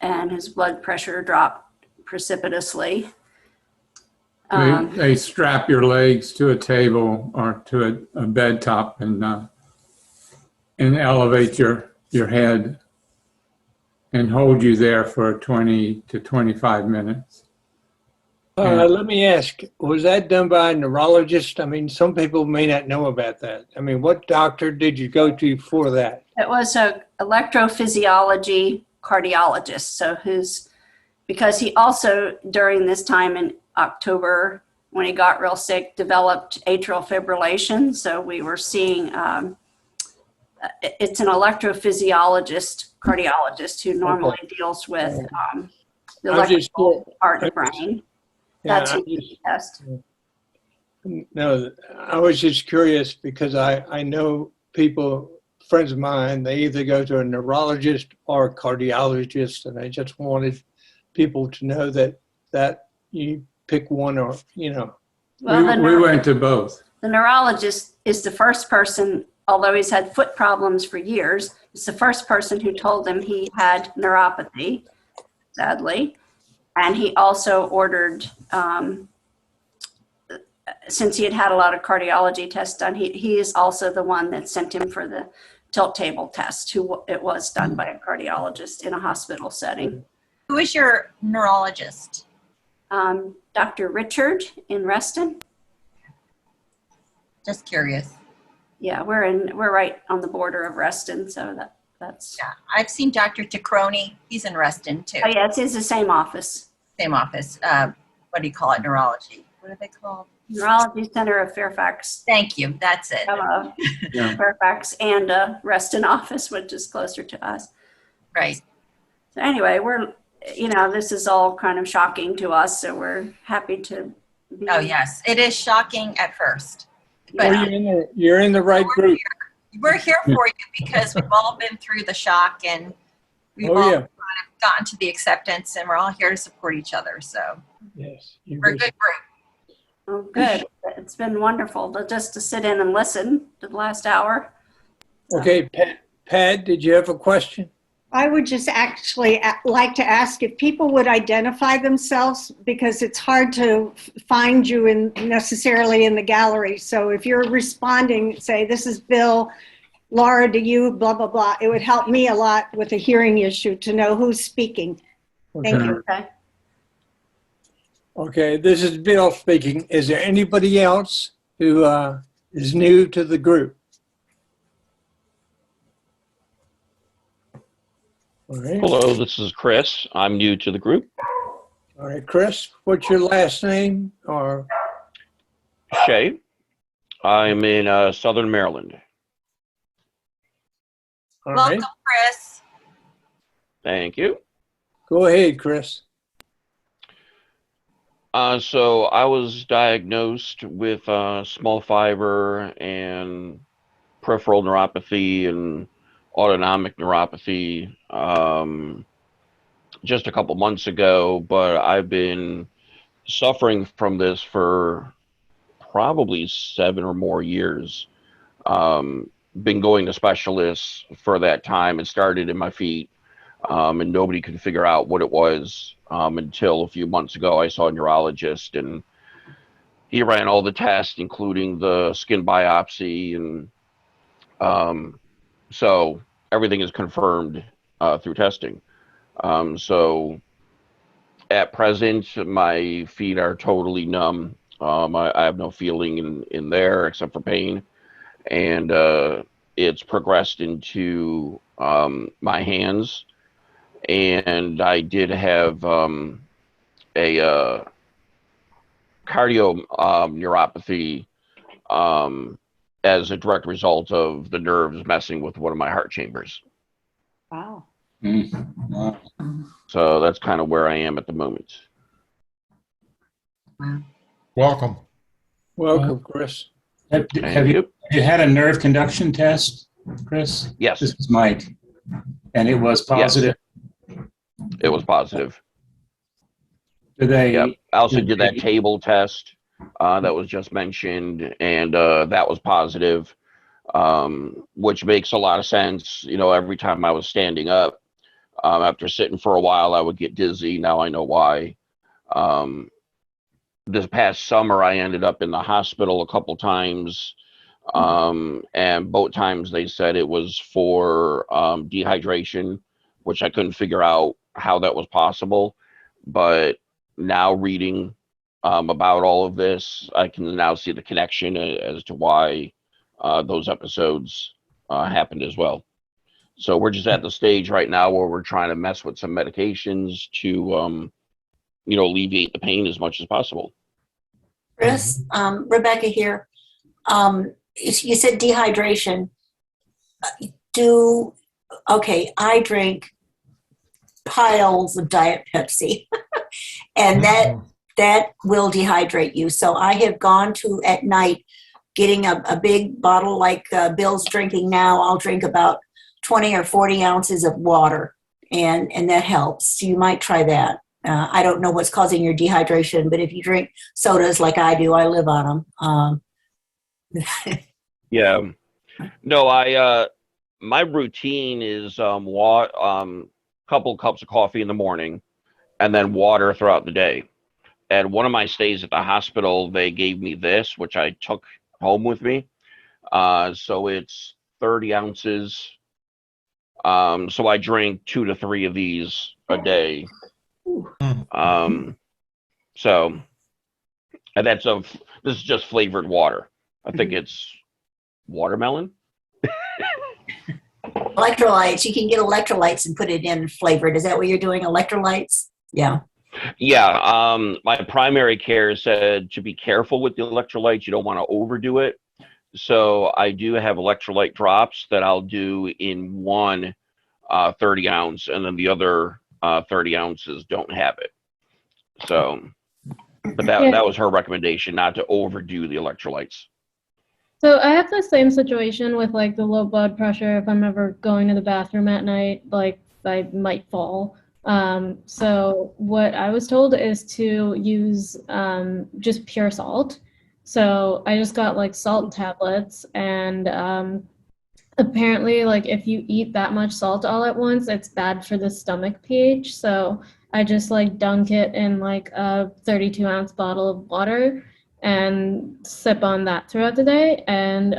and his blood pressure dropped precipitously. They strap your legs to a table or to a bed top and elevate your head and hold you there for 20 to 25 minutes. Let me ask, was that done by a neurologist? I mean, some people may not know about that. I mean, what doctor did you go to for that? It was an electrophysiology cardiologist. So because he also, during this time in October, when he got real sick, developed atrial fibrillation. So we were seeing, it's an electrophysiologist cardiologist who normally deals with the electrical part of the brain. That's who he test. No, I was just curious because I know people, friends of mine, they either go to a neurologist or a cardiologist, and I just wanted people to know that you pick one or, you know. Well, We went to both. the neurologist is the first person, although he's had foot problems for years, it's the first person who told him he had neuropathy, sadly. And he also ordered, since he had had a lot of cardiology tests done, he is also the one that sent him for the tilt table test, who it was done by a cardiologist in a hospital setting. Who is your neurologist? Dr. Richard in Reston. Just curious. Yeah, we're right on the border of Reston, so that's. Yeah, I've seen Dr. Tacroni. He's in Reston too. Oh yeah, it's the same office. Same office. What do you call it? Neurology. What are they called? Neurology Center of Fairfax. Thank you. That's it. Yeah. Fairfax and Reston office, which is closer to us. Right. So anyway, this is all kind of shocking to us, so we're happy to be. Oh yes, it is shocking at first. But Well, you're in the right group. we're here for you because we've all been through the shock and we've all Yeah. kind of gotten to the acceptance, and we're all here to support each other. So Yes. we're a good group. Oh, good. It's been wonderful just to sit in and listen to the last hour. Okay, Pat, did you have a question? I would just actually like to ask if people would identify themselves, because it's hard to find you necessarily in the gallery. So if you're responding, say, this is Bill, Laura, to you, blah, blah, blah. It would help me a lot with a hearing issue to know who's speaking. Thank you. Okay. Okay, this is Bill speaking. Is there anybody else who is new to the group? All right. Hello, this is Chris. I'm new to the group. All right, Chris, what's your last name? Or Shay. I'm in Southern Maryland. all Welcome, right, Chris. Thank you. go ahead, Chris. So I was diagnosed with small fiber and peripheral neuropathy and autonomic neuropathy just a couple months ago, but I've been suffering from this for probably 7 or more years. Been going to specialists for that time. It started in my feet, and nobody could figure out what it was until a few months ago. I saw a neurologist, and he ran all the tests, including the skin biopsy, and so everything is confirmed through testing. So at present, my feet are totally numb. I have no feeling in there except for pain. And it's progressed into my hands. And I did have a cardio neuropathy as a direct result of the nerves messing with one of my heart chambers. Wow. Wow. So that's kind of where I am at the moment. Welcome. Welcome, Chris. Have you had a nerve conduction test, Chris? Yes. This is Mike. And it was positive? It was positive. Did they? Yep. I also did that table test that was just mentioned, and that was positive, which makes a lot of sense. You know, every time I was standing up, after sitting for a while, I would get dizzy. Now I know why. This past summer, I ended up in the hospital a couple times, and both times they said it was for dehydration, which I couldn't figure out how that was possible. But now reading about all of this, I can now see the connection as to why those episodes happened as well. So we're just at the stage right now where we're trying to mess with some medications to, alleviate the pain as much as possible. Chris, Rebecca here. You said dehydration. I drink piles of Diet Pepsi, and that that will dehydrate you. So I have gone to at night getting a big bottle like Bill's drinking now. I'll drink about 20 or 40 ounces of water, and that helps. So you might try that. I don't know what's causing your dehydration, but if you drink sodas like I do, I live on them. Yeah. No, my routine is couple cups of coffee in the morning and then water throughout the day. And one of my stays at the hospital, they gave me this, which I took home with me. So it's 30 ounces. So I drink 2 to 3 of these a day. So, and this is just flavored water. I think it's watermelon. Electrolytes. You can get electrolytes and put it in flavored. Is that what you're doing? Electrolytes? Yeah. Yeah. My primary care said to be careful with the electrolytes. You don't want to overdo it. So I do have electrolyte drops that I'll do in one 30 ounce, and then the other 30 ounces don't have it. So, but that was her recommendation, not to overdo the electrolytes. So I have the same situation with like the low blood pressure. If I'm ever going to the bathroom at night, like I might fall. So what I was told is to use just pure salt. So I just got like salt tablets, and apparently like if you eat that much salt all at once, it's bad for the stomach pH. So I just like dunk it in like a 32-ounce bottle of water and sip on that throughout the day. And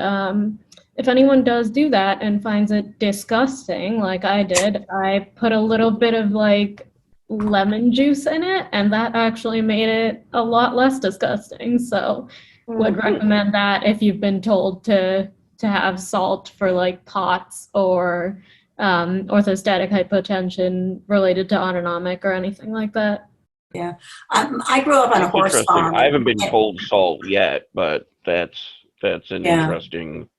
if anyone does do that and finds it disgusting, like I did, I put a little bit of like lemon juice in it, and that actually made it a lot less disgusting. So would recommend that if you've been told to have salt for like POTS or orthostatic hypotension related to autonomic or anything like that. Yeah. I grew up on a horse farm. I haven't been told salt yet, but that's an interesting.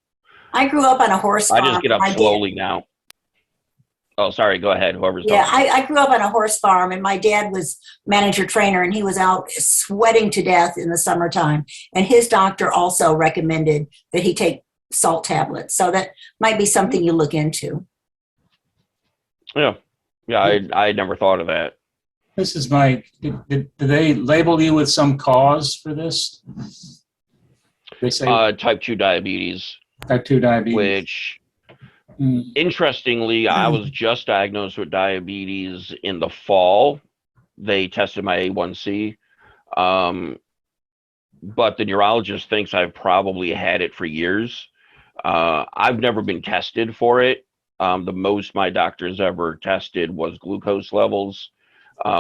I grew up on a horse farm. I just get up slowly now. Oh, sorry. Go ahead. Whoever's talking. I grew up on a horse farm, and my dad was manager trainer, and he was out sweating to death in the summertime. And his doctor also recommended that he take salt tablets. So that might be something you look into. Yeah. I never thought of that. This is did they label you with some cause for this? They say type 2 diabetes. Type 2 diabetes. Which, interestingly, I was just diagnosed with diabetes in the fall. They tested my A1C. But the neurologist thinks I've probably had it for years. I've never been tested for it. The most my doctors ever tested was glucose levels,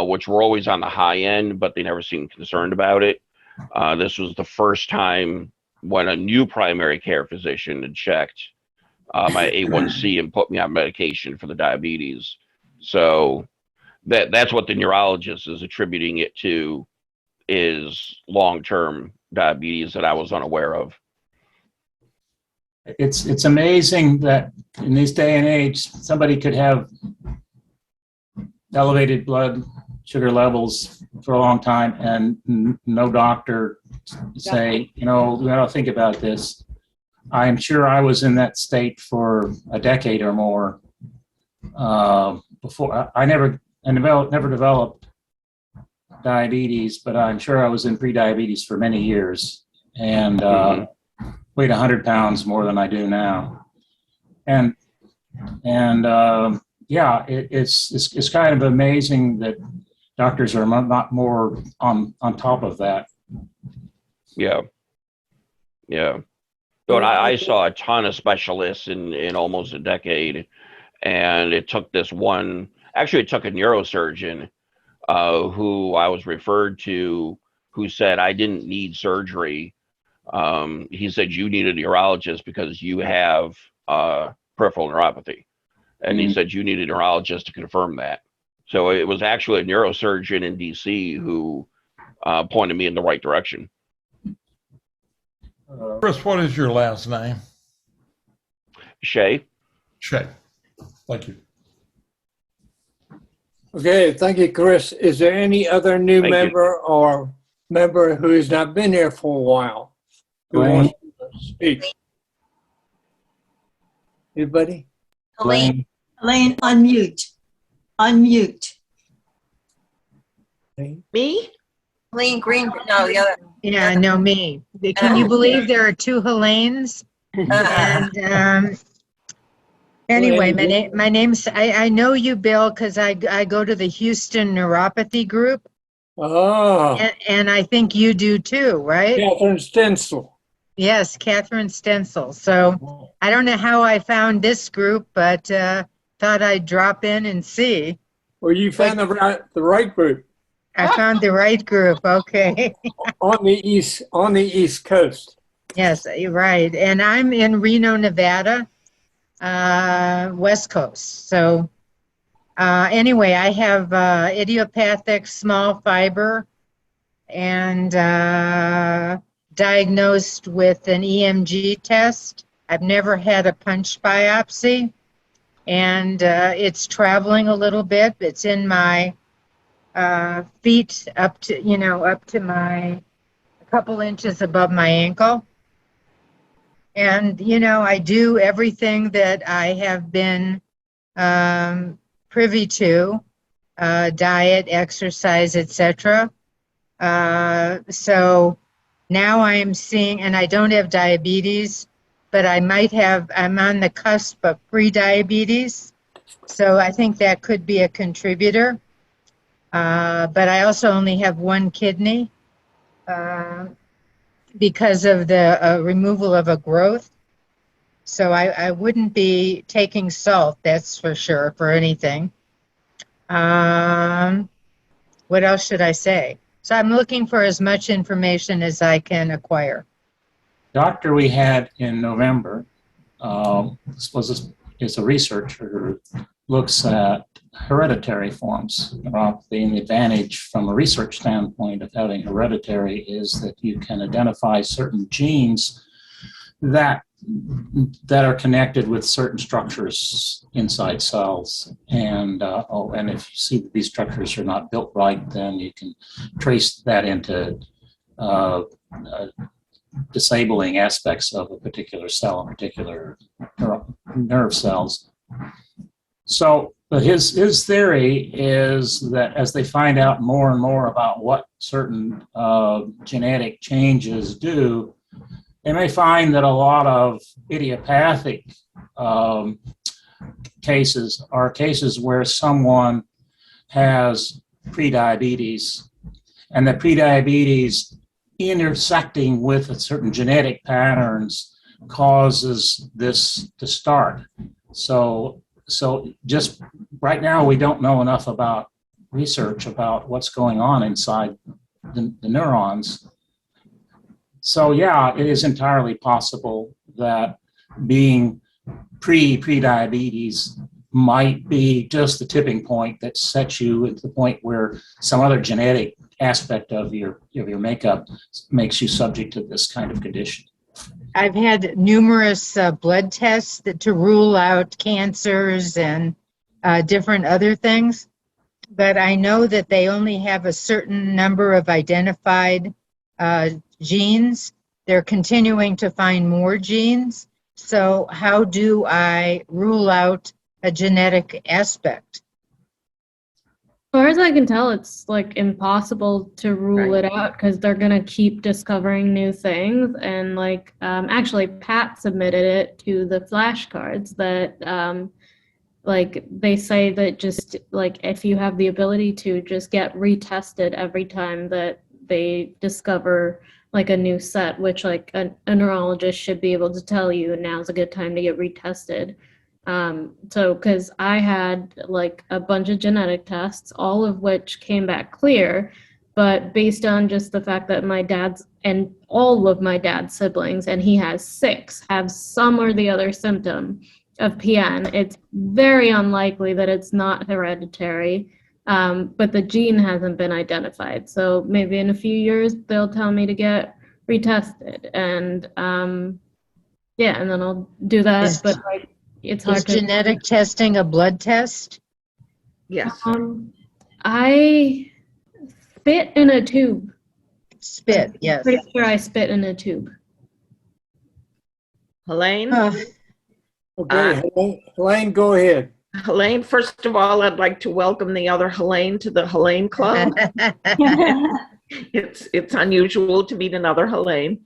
which were always on the high end, but they never seemed concerned about it. This was the first time when a new primary care physician had checked my A1C and put me on medication for the diabetes. So that's what the neurologist is attributing it to, is long-term diabetes that I was unaware of. It's amazing that in this day and age, somebody could have elevated blood sugar levels for a long time and no doctor say, we got to think about this. I'm sure I was in that state for a decade or more before. I never developed diabetes, but I'm sure I was in pre-diabetes for many years, and weighed 100 pounds more than I do now. And it's kind of amazing that doctors are not more on top of that. Yeah. But I saw a ton of specialists in almost a decade, and it took it took a neurosurgeon who I was referred to, who said I didn't need surgery. He said, you need a neurologist because you have peripheral neuropathy. And he said, you need a neurologist to confirm that. So it was actually a neurosurgeon in DC who pointed me in the right direction. Chris, what is your last name? Shay. Thank you. Okay, thank you, Chris. Is there any other new member or member who has not been here for a while who wants to speak. Anybody? Elaine. Elaine, unmute. Unmute. Me? Elaine Green, no, the other. Yeah, no, me. Can you believe there are two Helaines? And anyway, my name's, I know you, Bill, because I go to the Houston Neuropathy group. Oh. And I think you do too, right? Catherine Stencil. Yes, Catherine Stencil. So I don't know how I found this group, but thought I'd drop in and see. Well, you found the right group. I found the right group. Okay. on the East Coast. Yes, you're right. And I'm in Reno, Nevada, West Coast. So anyway, I have idiopathic small fiber and diagnosed with an EMG test. I've never had a punch biopsy, and it's traveling a little bit. It's in my feet up to my, a couple inches above my ankle. And, I do everything that I have been privy to, diet, exercise, etc. So now I'm seeing, and I don't have diabetes, but I'm on the cusp of pre-diabetes. So I think that could be a contributor. But I also only have one kidney because of the removal of a growth. So I wouldn't be taking salt, that's for sure, for anything. What else should I say? So I'm looking for as much information as I can acquire. Doctor we had in November is a researcher who looks at hereditary forms of neuropathy, and the advantage from a research standpoint of having hereditary is that you can identify certain genes that are connected with certain structures inside cells. And and if you see that these structures are not built right, then you can trace that into disabling aspects of a particular cell, in particular nerve cells. So, but his theory is that as they find out more and more about what certain genetic changes do, they may find that a lot of idiopathic cases are cases where someone has prediabetes, and the prediabetes intersecting with certain genetic patterns causes this to start. So just right now, we don't know enough about research about what's going on inside the neurons. So yeah, it is entirely possible that being pre-diabetes might be just the tipping point that sets you at the point where some other genetic aspect of your makeup makes you subject to this kind of condition. I've had numerous blood tests to rule out cancers and different other things, but I know that they only have a certain number of identified genes. They're continuing to find more genes. So how do I rule out a genetic aspect? As far as I can tell, it's like impossible to rule it out because they're gonna keep discovering new things. And like, actually, Pat submitted it to the flashcards that, like, they say that just like if you have the ability to just get retested every time that they discover like a new set, which like a neurologist should be able to tell you now's a good time to get retested. So, because I had like a bunch of genetic tests, all of which came back clear, but based on just the fact that my dad's and all of my dad's siblings, and he has 6, have some or the other symptom of PN, it's very unlikely that it's not hereditary, but the gene hasn't been identified. So maybe in a few years, they'll tell me to get retested, and yeah, and then I'll do that, but like, it's hard to. Is genetic testing a blood test? Yes. I fit in a tube. Spit, yes. Pretty sure I spit in a tube. Helene? Okay, Helene, go ahead. Helene, first of all, I'd like to welcome the other Helene to the Helene Club. It's unusual to meet another Helene.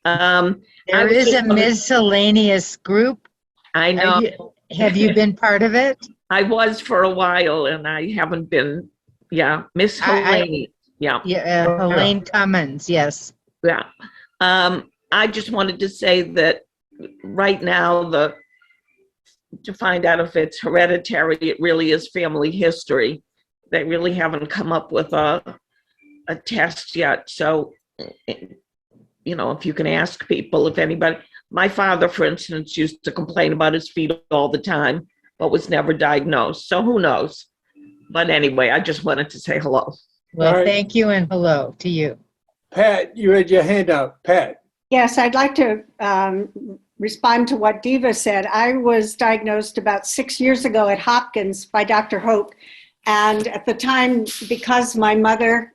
There is a miscellaneous group. I know. Have you been part of it? I was for a while, and I haven't been. Yeah, Miss Helene. Yeah. Helene Cummins, yes. Yeah. I just wanted to say that right now, to find out if it's hereditary, it really is family history. They really haven't come up with a test yet. So, you know, if you can ask people, if anybody, my father, for instance, used to complain about his feet all the time, but was never diagnosed. So who knows? But anyway, I just wanted to say hello. Well, Right. thank you and hello to you. Pat, you had your hand up. Pat. Yes, I'd like to respond to what Diva said. I was diagnosed about 6 years ago at Hopkins by Dr. Hope. And at the time, because my mother,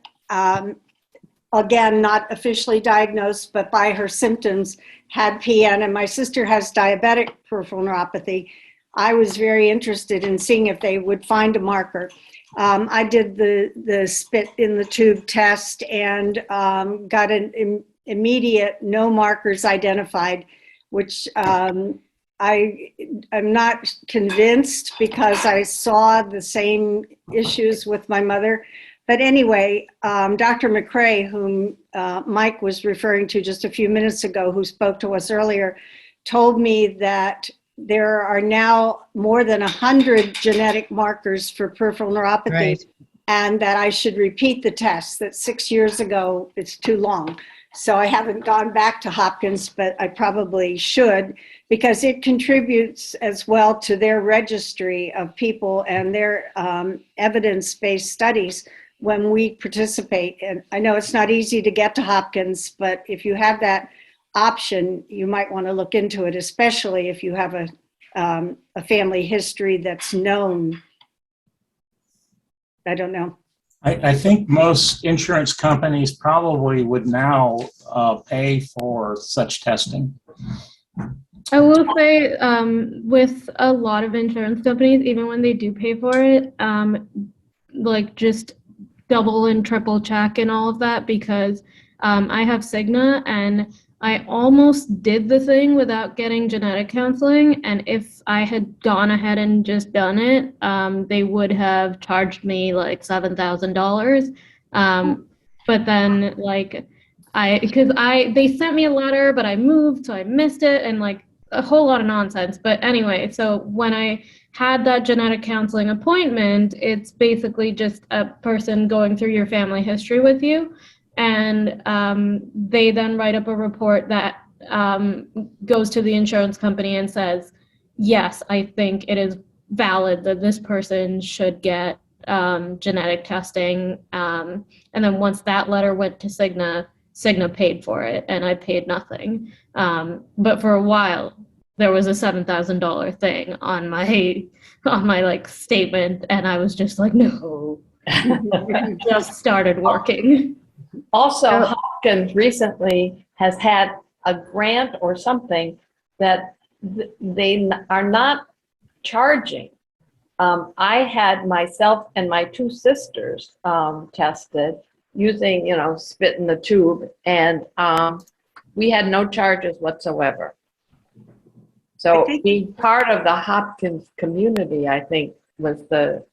again, not officially diagnosed, but by her symptoms, had PN, and my sister has diabetic peripheral neuropathy, I was very interested in seeing if they would find a marker. I did the spit in the tube test and got an immediate no markers identified, which I'm not convinced because I saw the same issues with my mother. But anyway, Dr. McCrae, whom Mike was referring to just a few minutes ago, who spoke to us earlier, told me that there are now more than 100 genetic markers for peripheral neuropathy, Right. and that I should repeat the test, that 6 years ago, it's too long. So I haven't gone back to Hopkins, but I probably should, because it contributes as well to their registry of people and their evidence-based studies when we participate. And I know it's not easy to get to Hopkins, but if you have that option, you might want to look into it, especially if you have a family history that's known. I don't know. I think most insurance companies probably would now pay for such testing. I will say, with a lot of insurance companies, even when they do pay for it, like just double and triple check and all of that, because I have Cigna and I almost did the thing without getting genetic counseling. And if I had gone ahead and just done it, they would have charged me like $7,000. But then like they sent me a letter, but I moved, so I missed it, and like a whole lot of nonsense. But anyway, so when I had that genetic counseling appointment, it's basically just a person going through your family history with you. And they then write up a report that goes to the insurance company and says, yes, I think it is valid that this person should get genetic testing. And then once that letter went to Cigna, Cigna paid for it and I paid nothing. But for a while, there was a $7,000 thing on my like statement, and I was just like, no, it just started working. Also, Hopkins recently has had a grant or something that they are not charging. I had myself and my two sisters tested using, spit in the tube, and we had no charges whatsoever. So being part of the Hopkins community, I think, was the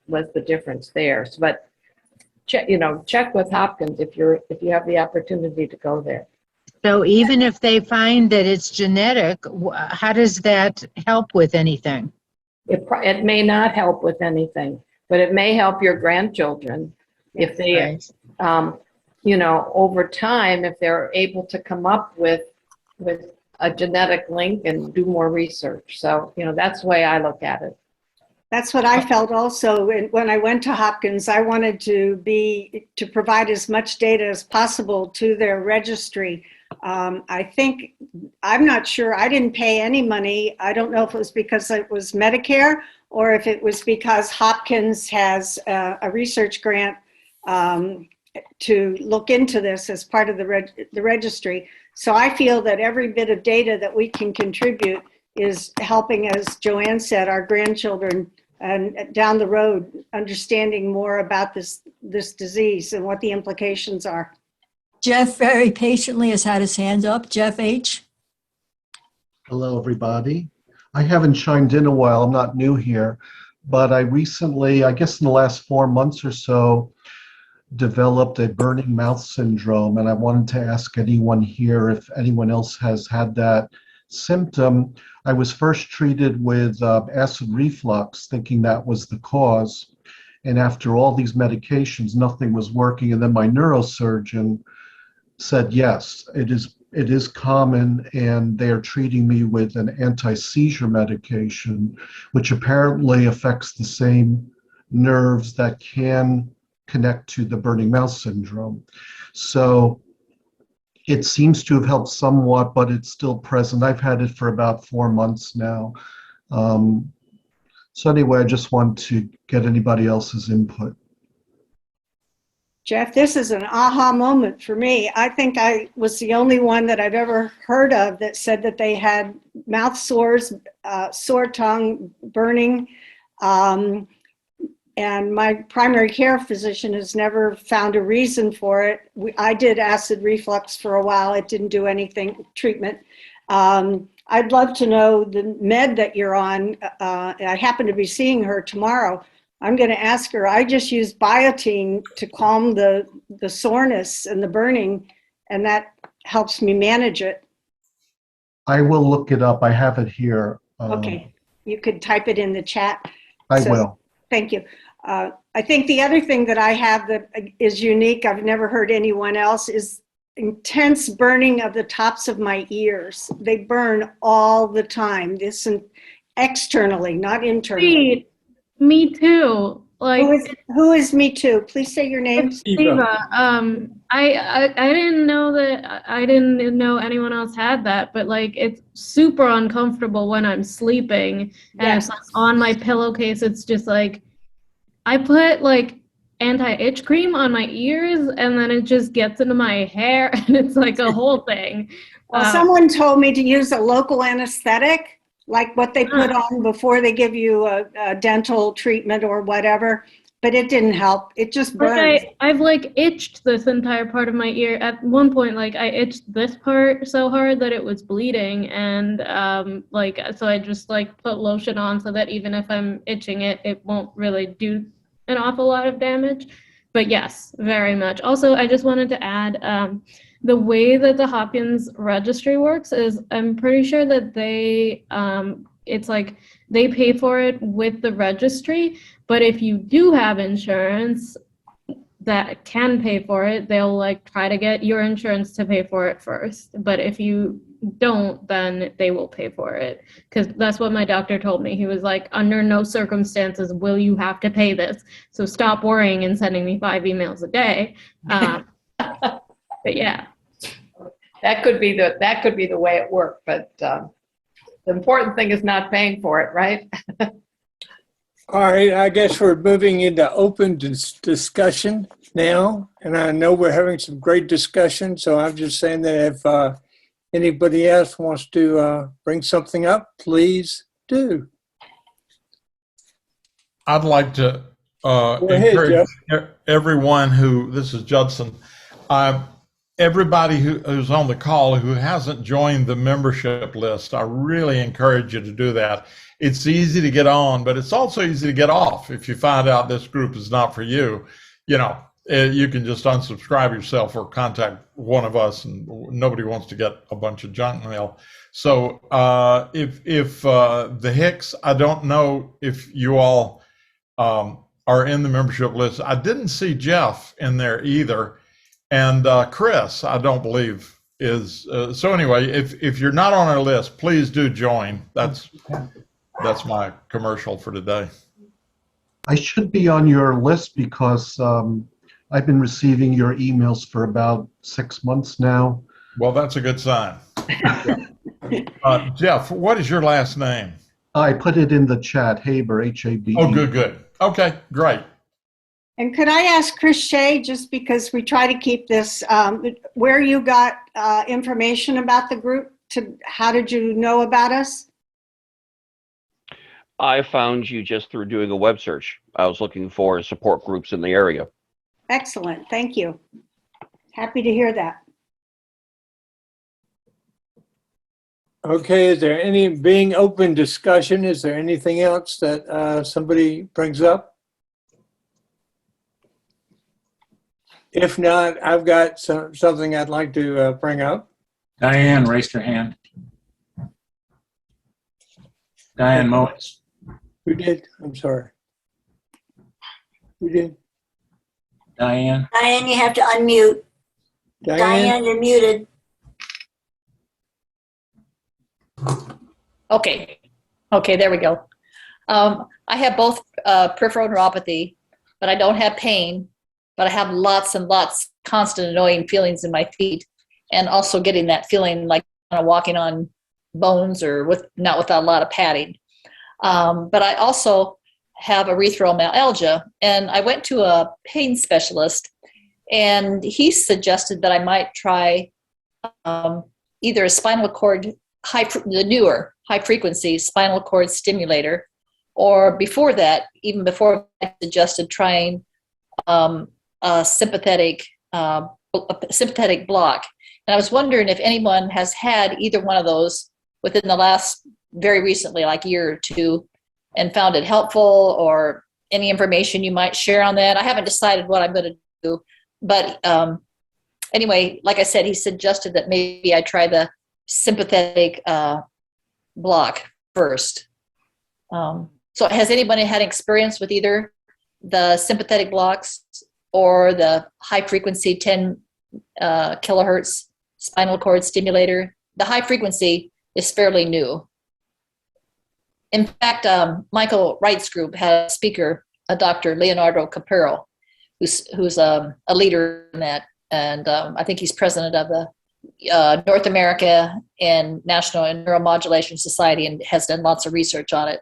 difference there. So, but check with Hopkins if you have the opportunity to go there. So even if they find that it's genetic, how does that help with anything? It may not help with anything, but it may help your grandchildren if they, over time, if they're able to come up with a genetic link and do more research. So, that's the way I look at it. That's what I felt also when I went to Hopkins. I wanted to provide as much data as possible to their registry. I'm not sure, I didn't pay any money. I don't know if it was because it was Medicare or if it was because Hopkins has a research grant to look into this as part of the registry. So I feel that every bit of data that we can contribute is helping, as Joanne said, our grandchildren and down the road understanding more about this disease and what the implications are. Jeff very patiently has had his hand up. Jeff H. Hello, everybody. I haven't chimed in a while. I'm not new here, but I recently, I guess in the last 4 months or so, developed a burning mouth syndrome, and I wanted to ask anyone here if anyone else has had that symptom. I was first treated with acid reflux, thinking that was the cause, and after all these medications, nothing was working, and then my neurosurgeon said, yes, it is common, and they are treating me with an anti-seizure medication, which apparently affects the same nerves that can connect to the burning mouth syndrome. So it seems to have helped somewhat, but it's still present. I've had it for about 4 months now. So anyway, I just want to get anybody else's input. Jeff, this is an aha moment for me. I think I was the only one that I've ever heard of that said that they had mouth sores, sore tongue, burning. And my primary care physician has never found a reason for it. I did acid reflux for a while. It didn't do anything, treatment. I'd love to know the med that you're on. I happen to be seeing her tomorrow. I'm going to ask her. I just use biotin to calm the soreness and the burning, and that helps me manage it. I will look it up. I have it here. Okay. You could type it in the chat. I will. Thank you. I think the other thing that I have that is unique, I've never heard anyone else, is intense burning of the tops of my ears. They burn all the time. This is externally, not internally. Me too. Like, who is me too? Please say your name. Eva. I didn't know that. I didn't know anyone else had that, but like, it's super uncomfortable when I'm sleeping, and it's like on my pillowcase. It's just like, I put like anti-itch cream on my ears, and then it just gets into my hair, and it's like a whole thing. Well, someone told me to use a local anesthetic, like what they put on before they give you a dental treatment or whatever, but it didn't help. It just burns. I've like itched this entire part of my ear. At one point, like I itched this part so hard that it was bleeding, and so I just like put lotion on so that even if I'm itching it, it won't really do an awful lot of damage. But yes, very much. Also, I just wanted to add, the way that the Hopkins registry works is I'm pretty sure that they, it's like they pay for it with the registry, but if you do have insurance that can pay for it, they'll like try to get your insurance to pay for it first. But if you don't, then they will pay for it. Because that's what my doctor told me. He was like, under no circumstances will you have to pay this. So stop worrying and sending me 5 emails a day. But yeah. That could be the way it worked, but the important thing is not paying for it, right? All right, I guess we're moving into open discussion now, and I know we're having some great discussion, so I'm just saying that if anybody else wants to bring something up, please do. I'd like to Go ahead, encourage everyone who, this is Judson, everybody who's on the call who hasn't joined the membership list, I really encourage you to do that. It's easy to get on, but it's also easy to get off. If you find out this group is not for you, you can just unsubscribe yourself or contact one of us, and nobody wants to get a bunch of junk mail. So if the Hicks, I don't know if you all are in the membership list. I didn't see Jeff in there either. And Chris, I don't believe is. So anyway, if you're not on our list, please do join. That's my commercial for today. I should be on your list because I've been receiving your emails for about 6 months now. Well, that's a good sign. Jeff, what is your last name? I put it in the chat, Haber, H-A-B-E. Oh, good. Okay, great. And could I ask Chris Shea, just because we try to keep this, where you got information about the group? How did you know about us? I found you just through doing a web search. I was looking for support groups in the area. Excellent, thank you. Happy to hear that. Okay, is there any, being open discussion, is there anything else that somebody brings up? If not, I've got something I'd like to bring up. Diane raised her hand. Diane Mowitz. Who did? I'm sorry. Who did? Diane. Diane, you have to unmute. Diane, you're muted. Okay. Okay, there we go. I have both peripheral neuropathy, but I don't have pain, but I have lots and lots constant annoying feelings in my feet, and also getting that feeling like kind of walking on bones or not without a lot of padding. But I also have erythromelalgia, and I went to a pain specialist, and he suggested that I might try either a spinal cord, the newer high frequency spinal cord stimulator, or before that, even before I suggested trying a sympathetic block. And I was wondering if anyone has had either one of those within the last, very recently, like year or two, and found it helpful, or any information you might share on that. I haven't decided what I'm going to do, but anyway, like I said, he suggested that maybe I try the sympathetic block first. So has anybody had experience with either the sympathetic blocks or the high frequency 10 kilohertz spinal cord stimulator? The high frequency is fairly new. In fact, Michael Wright's group had a speaker, a Dr. Leonardo Capero, who's a leader in that. And I think he's president of the North America and National Neuromodulation Society, and has done lots of research on it.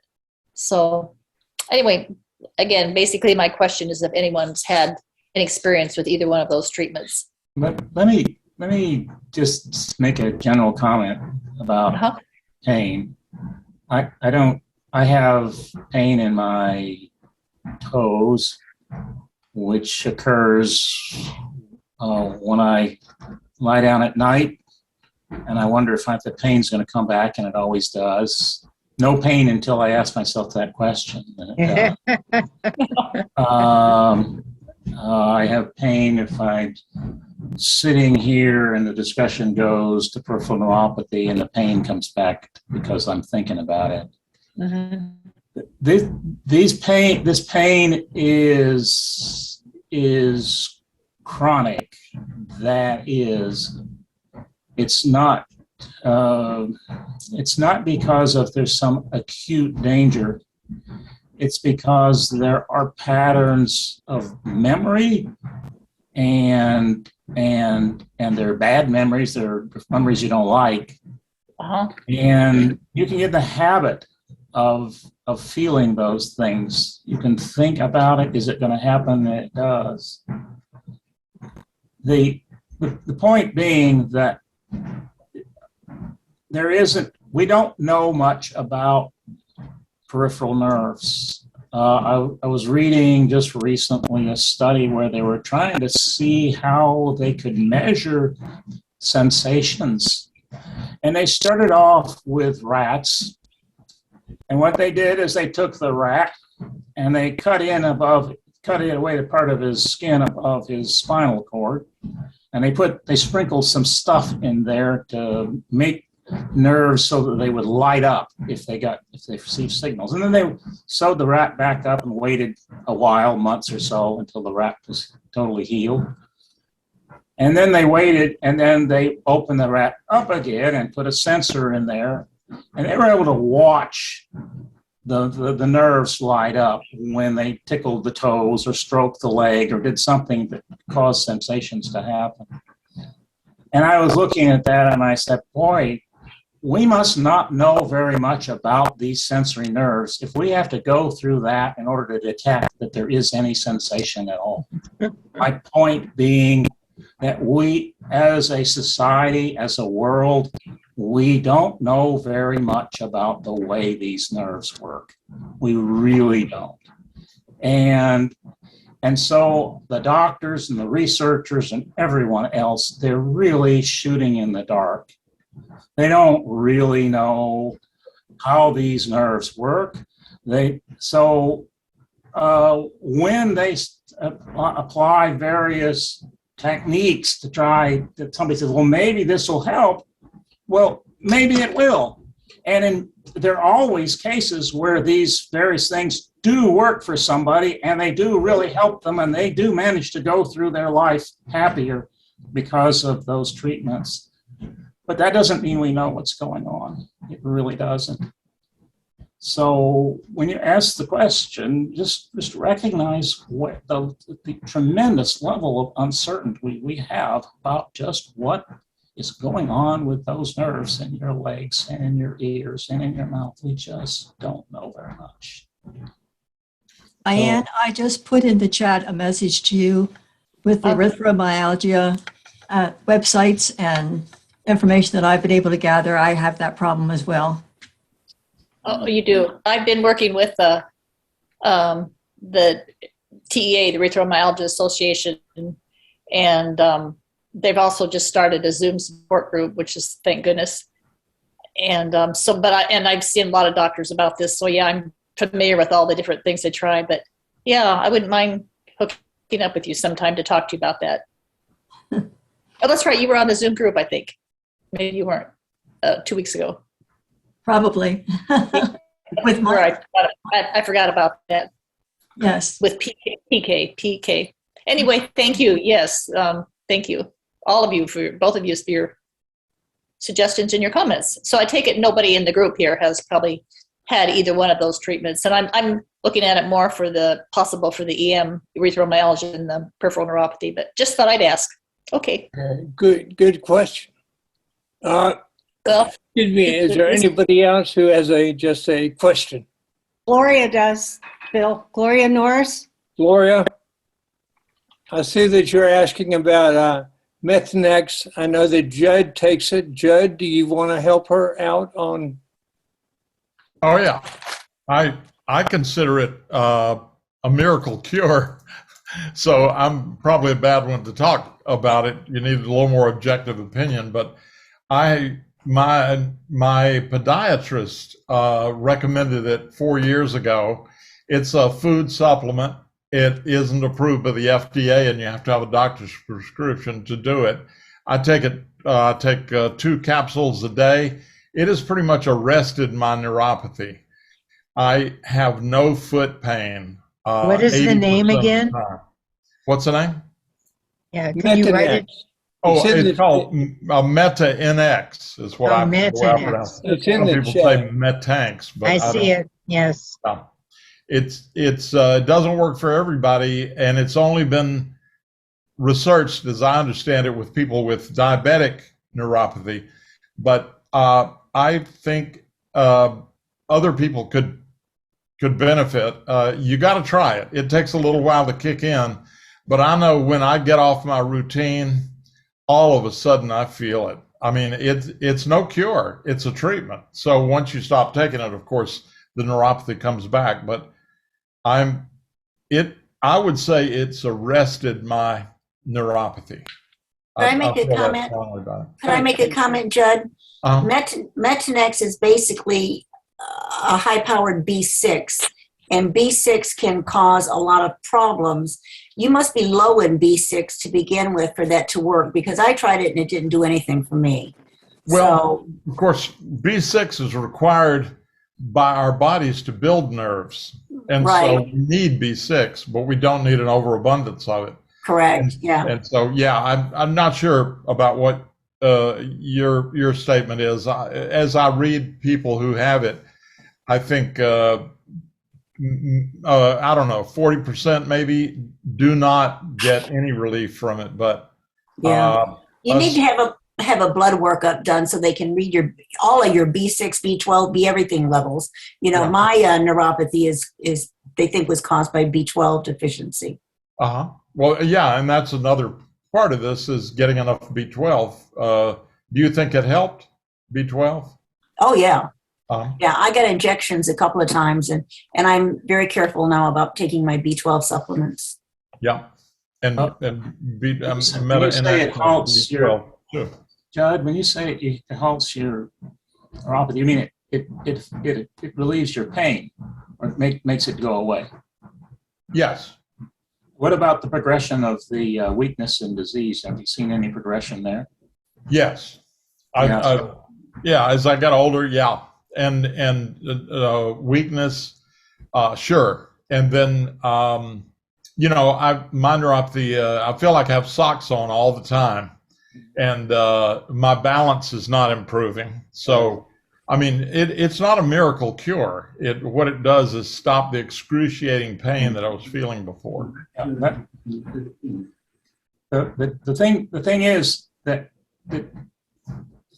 So anyway, again, basically my question is if anyone's had an experience with either one of those treatments. Let me just make a general comment about pain. I have pain in my toes, which occurs when I lie down at night, and I wonder if the pain's going to come back, and it always does. No pain until I ask myself that question. I have pain if I'm sitting here and the discussion goes to peripheral neuropathy, and the pain comes back because I'm thinking about it. Mm-hmm. This pain is chronic. That is, it's not because there's some acute danger. It's because there are patterns of memory, and they're bad memories. They're memories you don't like, and you can get in the habit of feeling those things. You can think about it. Is it going to happen? It does. The point being that we don't know much about peripheral nerves. I was reading just recently a study where they were trying to see how they could measure sensations. And they started off with rats. And what they did is they took the rat and they cut away the part of his skin above his spinal cord. And they sprinkled some stuff in there to make nerves so that they would light up if they received signals. And then they sewed the rat back up and waited a while, months or so, until the rat was totally healed. And then they waited, and then they opened the rat up again and put a sensor in there, and they were able to watch the nerves light up when they tickled the toes or stroked the leg or did something that caused sensations to happen. And I was looking at that and I said, boy, we must not know very much about these sensory nerves if we have to go through that in order to detect that there is any sensation at all. My point being that we, as a society, as a world, we don't know very much about the way these nerves work. We really don't. And so the doctors and the researchers and everyone else, they're really shooting in the dark. They don't really know how these nerves work. When they apply various techniques to try, that somebody says, well, maybe this will help. Well, maybe it will. And there are always cases where these various things do work for somebody and they do really help them and they do manage to go through their life happier because of those treatments. But that doesn't mean we know what's going on. It really doesn't. So when you ask the question, just recognize what the tremendous level of uncertainty we have about just what is going on with those nerves in your legs and in your ears and in your mouth. We just don't know very much. Diane, I just put in the chat a message to you with the erythromyalgia websites and information that I've been able to gather. I have that problem as well. Oh, you do. I've been working with the TEA, the Erythromyalgia Association, and they've also just started a Zoom support group, which is thank goodness. And I've seen a lot of doctors about this, so yeah, I'm familiar with all the different things they try. But yeah, I wouldn't mind hooking up with you sometime to talk to you about that. Oh, that's right. You were on the Zoom group, I think. Maybe you weren't 2 weeks ago. Probably. With I forgot about that. Yes. With PK. Anyway, thank you. Yes, thank you, all of you, both of you, for your suggestions and your comments. So I take it nobody in the group here has probably had either one of those treatments, and I'm looking at it more for the EM, erythromyalgia, and the peripheral neuropathy. But just thought I'd ask. Okay. Good question. Well, excuse me, is there anybody else who has just a question? Gloria does, Bill. Gloria Norris. Gloria, I see that you're asking about Methanex. I know that Judd takes it. Judd, do you want to help her out on? Oh yeah, I consider it a miracle cure. So I'm probably a bad one to talk about it. You need a little more objective opinion, but my podiatrist recommended it 4 years ago. It's a food supplement. It isn't approved by the FDA, and you have to have a doctor's prescription to do it. I take it. I take 2 capsules a day. It has pretty much arrested my neuropathy. I have no foot pain. What is the name again? What's the name? Yeah, can you write it? Oh, it's called Meta NX is what I Meta-NX. It's in the people chat. say Metanx, but I see it. Yes. It doesn't work for everybody, and it's only been researched, as I understand it, with people with diabetic neuropathy. But I think other people could benefit. You got to try it. It takes a little while to kick in, but I know when I get off my routine, all of a sudden I feel it. I mean, it's no cure. It's a treatment. So once you stop taking it, of course, the neuropathy comes back. But I would say it's arrested my neuropathy. Could I make a comment? Could I make a comment, Judd? Methanex is basically a high-powered B6, and B6 can cause a lot of problems. You must be low in B6 to begin with for that to work, because I tried it and it didn't do anything for me. Well, of course, B6 is required by our bodies to build nerves. And so we need B6, but we don't need an overabundance of it. Correct, yeah. And so, yeah, I'm not sure about what your statement is. As I read people who have it, I think, I don't know, 40% maybe do not get any relief from it. But you need to have have a blood workup done so they can read all of your B6, B12, B everything levels. My neuropathy is they think was caused by B12 deficiency. Uh-huh. Well, yeah, and that's another part of this is getting enough B12. Do you think it helped, B12? Oh, yeah. Yeah, I got injections a couple of times, and I'm very careful now about taking my B12 supplements. Yeah. And when you say it halts your, Judd, when you say it halts your neuropathy, you mean it relieves your pain or makes it go away? Yes. What about the progression of the weakness and disease? Have you seen any progression there? Yes. As I got older, yeah. And weakness, sure. And then, my neuropathy, I feel like I have socks on all the time. And my balance is not improving. So, I mean, it's not a miracle cure. What it does is stop the excruciating pain that I was feeling before. The thing is that the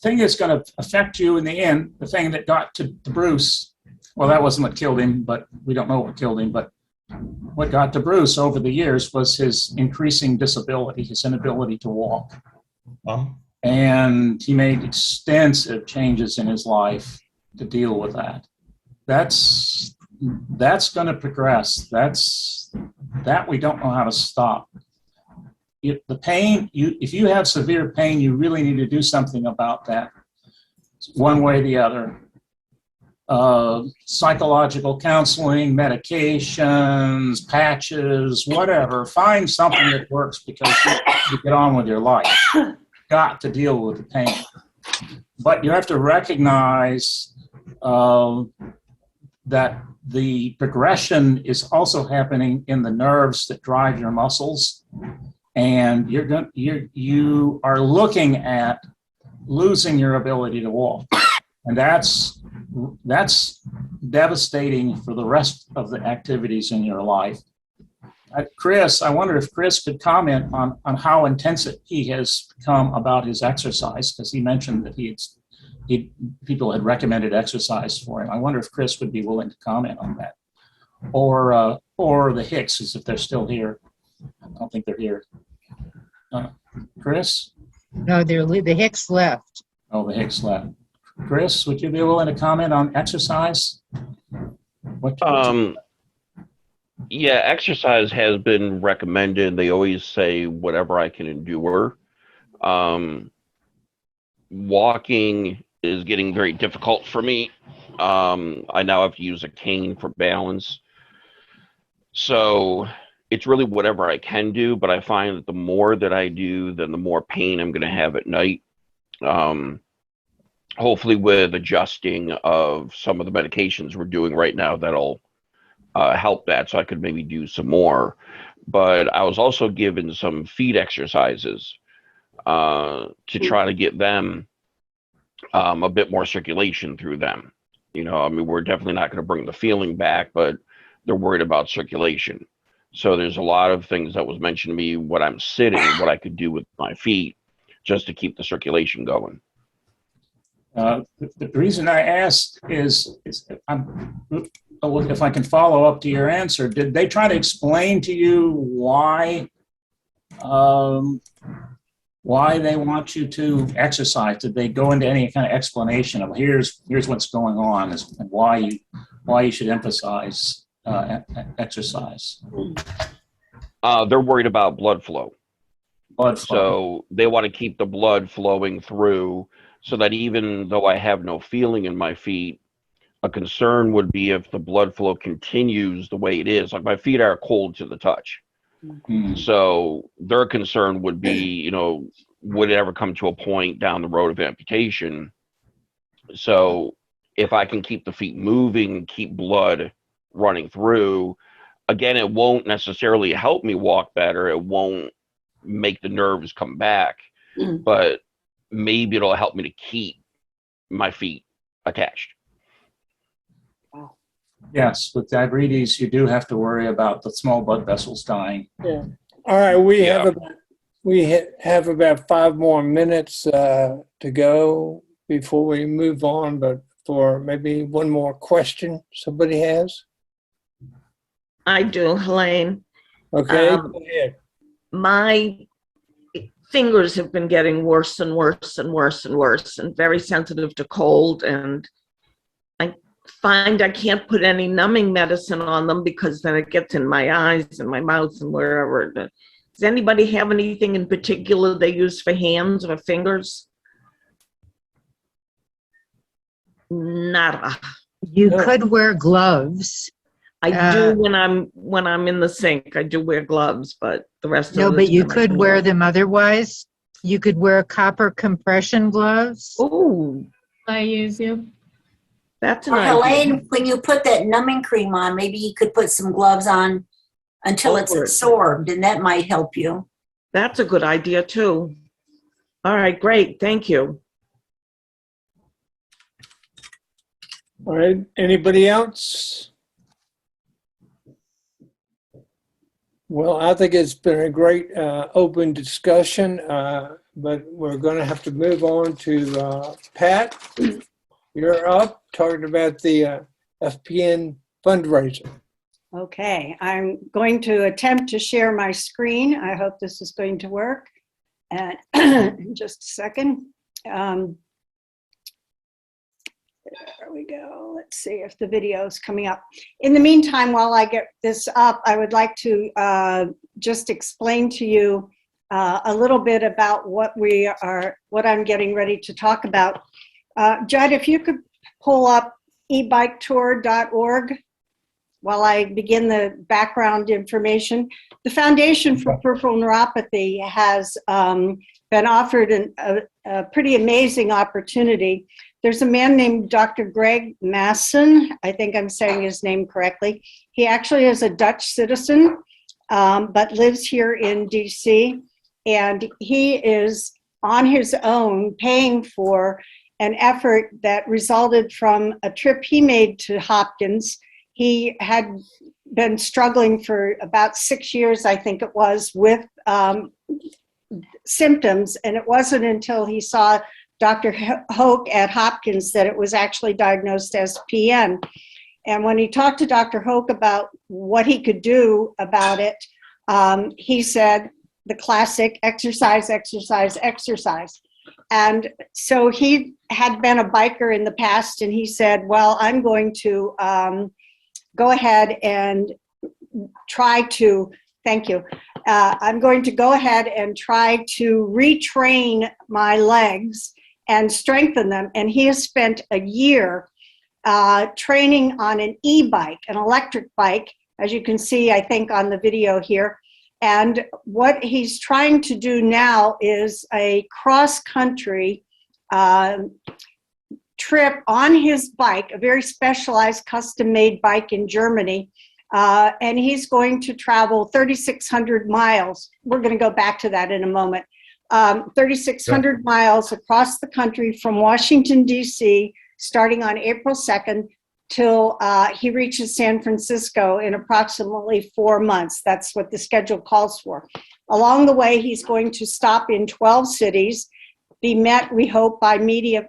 thing that's going to affect you in the end, the thing that got to Bruce, well, that wasn't what killed him, but we don't know what killed him. But what got to Bruce over the years was his increasing disability, his inability to walk. And he made extensive changes in his life to deal with that. That's going to progress. That we don't know how to stop. If the pain, if you have severe pain, you really need to do something about that, one way or the other. Psychological counseling, medications, patches, whatever. Find something that works because you get on with your life. Got to deal with the pain. But you have to recognize that the progression is also happening in the nerves that drive your muscles. And you are looking at losing your ability to walk. And that's devastating for the rest of the activities in your life. Chris, I wonder if Chris could comment on how intensive he has become about his exercise, because he mentioned that people had recommended exercise for him. I wonder if Chris would be willing to comment on that, or the Hickses if they're still here. I don't think they're here. Chris? No, the Hicks left. Oh, the Hicks left. Chris, would you be willing to comment on exercise? Yeah, exercise has been recommended. They always say whatever I can endure. Walking is getting very difficult for me. I now have to use a cane for balance. So it's really whatever I can do, but I find that the more that I do, then the more pain I'm going to have at night. Hopefully with adjusting of some of the medications we're doing right now, that'll help that, so I could maybe do some more. But I was also given some feet exercises to try to get them a bit more circulation through them. I mean, we're definitely not going to bring the feeling back, but they're worried about circulation. So there's a lot of things that was mentioned to me when I'm sitting, what I could do with my feet just to keep the circulation going. The reason I asked is if I can follow up to your answer, did they try to explain to you why they want you to exercise? Did they go into any kind of explanation of here's what's going on and why you should emphasize exercise? They're worried about blood flow. So they want to keep the blood flowing through, so that even though I have no feeling in my feet, a concern would be if the blood flow continues the way it is. Like my feet are cold to the touch. Mm-hmm. So their concern would be, would it ever come to a point down the road of amputation? So if I can keep the feet moving, keep blood running through, again, it won't necessarily help me walk better. It won't make the nerves come back, but maybe it'll help me to keep my feet attached. Yes, with diabetes, you do have to worry about the small blood vessels dying. Yeah. All right, we have about have about 5 more minutes to go before we move on, but for maybe one more question somebody has. I do, Helene. Okay, go ahead. My fingers have been getting worse and worse and worse and worse, and very sensitive to cold. And I find I can't put any numbing medicine on them because then it gets in my eyes and my mouth and wherever. Does anybody have anything in particular they use for hands or fingers? Nada. You could wear gloves. I do when I'm in the sink. I do wear gloves, but the rest of No, the but you time I could can wear them otherwise. You could wear copper compression gloves. Oh, I use you. That's Or Helene, when you put that numbing cream on, maybe you could put some gloves on until it's Over it. absorbed, and that might help you. That's a good idea too. All right, great. Thank you. All right, anybody else? Well, I think it's been a great open discussion, but we're going to have to move on to Pat. You're up talking about the FPN fundraiser. Okay, I'm going to attempt to share my screen. I hope this is going to work. And just a second. There we go. Let's see if the video is coming up. In the meantime, while I get this up, I would like to just explain to you a little bit about what I'm getting ready to talk about. Judd, if you could pull up ebiketour.org while I begin the background information. The Foundation for Peripheral Neuropathy has been offered a pretty amazing opportunity. There's a man named Dr. Greg Masson. I think I'm saying his name correctly. He actually is a Dutch citizen, but lives here in DC. And he is on his own paying for an effort that resulted from a trip he made to Hopkins. He had been struggling for about 6 years, I think it was, with symptoms. And it wasn't until he saw Dr. Hoke at Hopkins that it was actually diagnosed as PN. And when he talked to Dr. Hoke about what he could do about it, he said the classic exercise, exercise, exercise. And so he had been a biker in the past, and he said, well, I'm going to go ahead and try to, thank you, I'm going to go ahead and try to retrain my legs and strengthen them. And he has spent a year training on an e-bike, an electric bike, as you can see, I think, on the video here. And what he's trying to do now is a cross-country trip on his bike, a very specialized custom-made bike in Germany. And he's going to travel 3,600 miles. We're going to go back to that in a moment. 3,600 miles across the country from Washington, D.C., starting on April 2nd till he reaches San Francisco in approximately 4 months. That's what the schedule calls for. Along the way, he's going to stop in 12 cities, be met, we hope, by media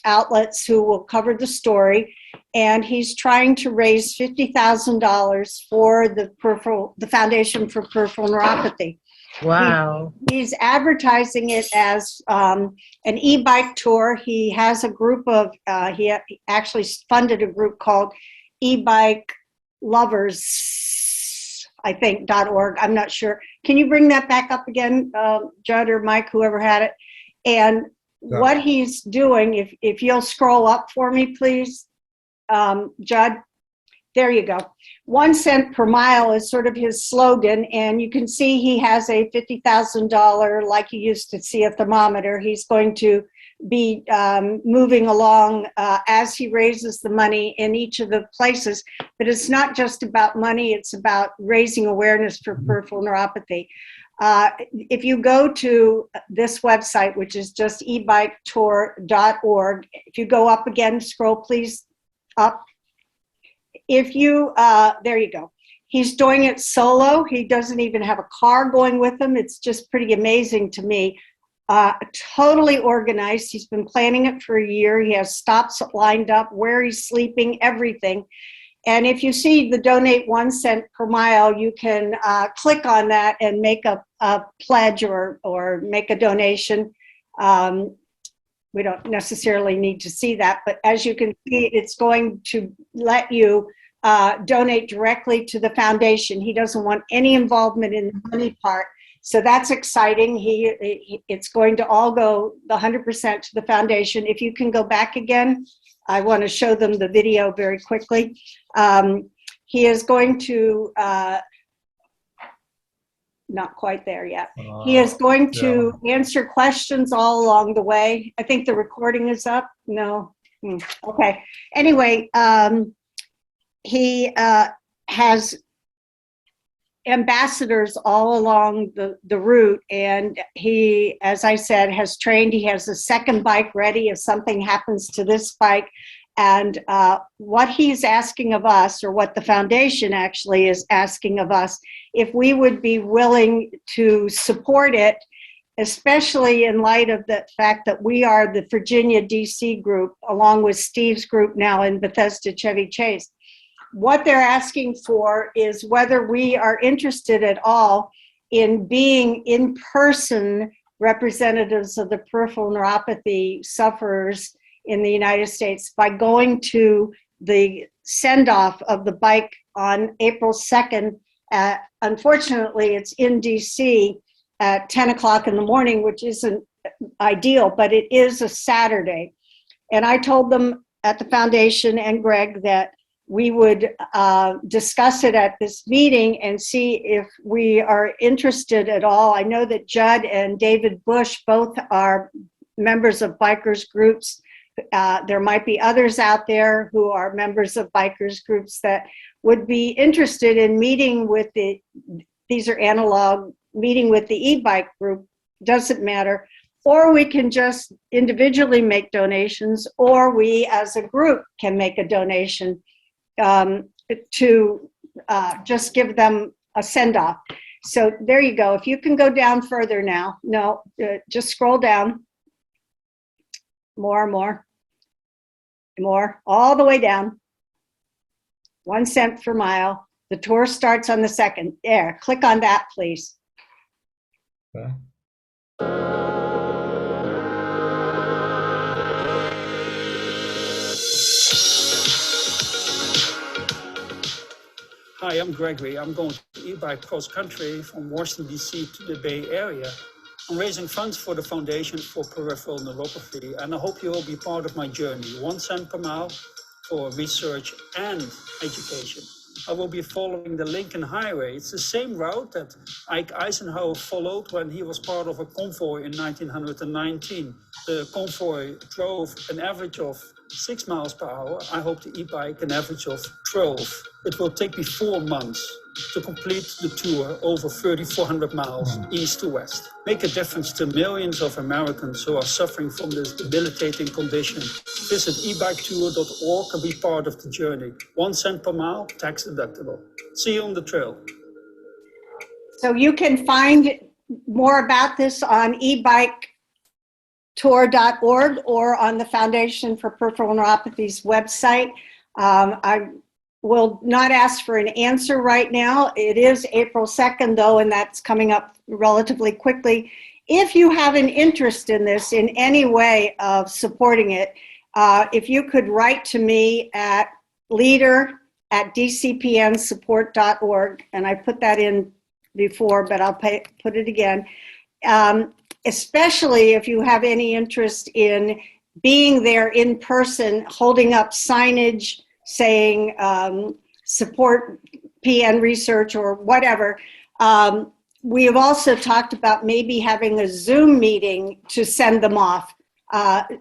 outlets who will cover the story. And he's trying to raise $50,000 for the Foundation for Peripheral Neuropathy. Wow. He's advertising it as an e-bike tour. He has a group of, he actually funded a group called e-bike lovers, I think, .org. I'm not sure. Can you bring that back up again, Judd or Mike, whoever had it? And what he's doing, if you'll scroll up for me, please, Judd. There you go. 1 cent per mile is sort of his slogan, and you can see he has a $50,000, like you used to see a thermometer. He's going to be moving along as he raises the money in each of the places. But it's not just about money, it's about raising awareness for peripheral neuropathy. If you go to this website, which is just ebiketour.org, if you go up again, scroll please up. If you, there you go. He's doing it solo. He doesn't even have a car going with him. It's just pretty amazing to me. Totally organized. He's been planning it for a year. He has stops lined up, where he's sleeping, everything. And if you see the donate 1 cent per mile, you can click on that and make a pledge or make a donation. We don't necessarily need to see that, but as you can see, it's going to let you donate directly to the foundation. He doesn't want any involvement in the money part. So that's exciting. It's going to all go the 100% to the foundation. If you can go back again, I want to show them the video very quickly. He is going to, not quite there yet. He is going to answer questions all along the way. I think the recording is up. No. Okay. Anyway, he has ambassadors all along the route, and he, as I said, has trained. He has a second bike ready if something happens to this bike. And what he's asking of us, or what the foundation actually is asking of us, if we would be willing to support it, especially in light of the fact that we are the Virginia DC group, along with Steve's group now in Bethesda Chevy Chase. What they're asking for is whether we are interested at all in being in-person representatives of the peripheral neuropathy sufferers in the United States by going to the send-off of the bike on April 2nd. Unfortunately, it's in DC at 10 o'clock in the morning, which isn't ideal, but it is a Saturday. And I told them at the foundation and Greg that we would discuss it at this meeting and see if we are interested at all. I know that Judd and David Bush both are members of bikers groups. There might be others out there who are members of bikers groups that would be interested in meeting with these are analog, meeting with the e-bike group, doesn't matter. Or we can just individually make donations, or we as a group can make a donation to just give them a send-off. So there you go. If you can go down further now. No, just scroll down. More, all the way down. 1 cent per mile. The tour starts on the 2nd. There, click on that, please. Okay. Hi, I'm Gregory. I'm going to e-bike cross country from Washington, D.C. to the Bay Area. I'm raising funds for the Foundation for Peripheral Neuropathy, and I hope you will be part of my journey. 1 cent per mile for research and education. I will be following the Lincoln Highway. It's the same route that Ike Eisenhower followed when he was part of a convoy in 1919. The convoy drove an average of 6 miles per hour. I hope the e-bike an average of 12. It will take me 4 months to complete the tour over 3,400 miles east to west. Make a difference to millions of Americans who are suffering from this debilitating condition. Visit ebiketour.org and be part of the journey. 1 cent per mile, tax deductible. See you on the trail. So you can find more about this on ebiketour.org or on the Foundation for Peripheral Neuropathy's website. I will not ask for an answer right now. It is April 2nd, though, and that's coming up relatively quickly. If you have an interest in this in any way of supporting it, if you could write to me at leader@dcpnsupport.org, and I put that in before, but I'll put it again. Especially if you have any interest in being there in person, holding up signage saying support PN research or whatever. We have also talked about maybe having a Zoom meeting to send them off.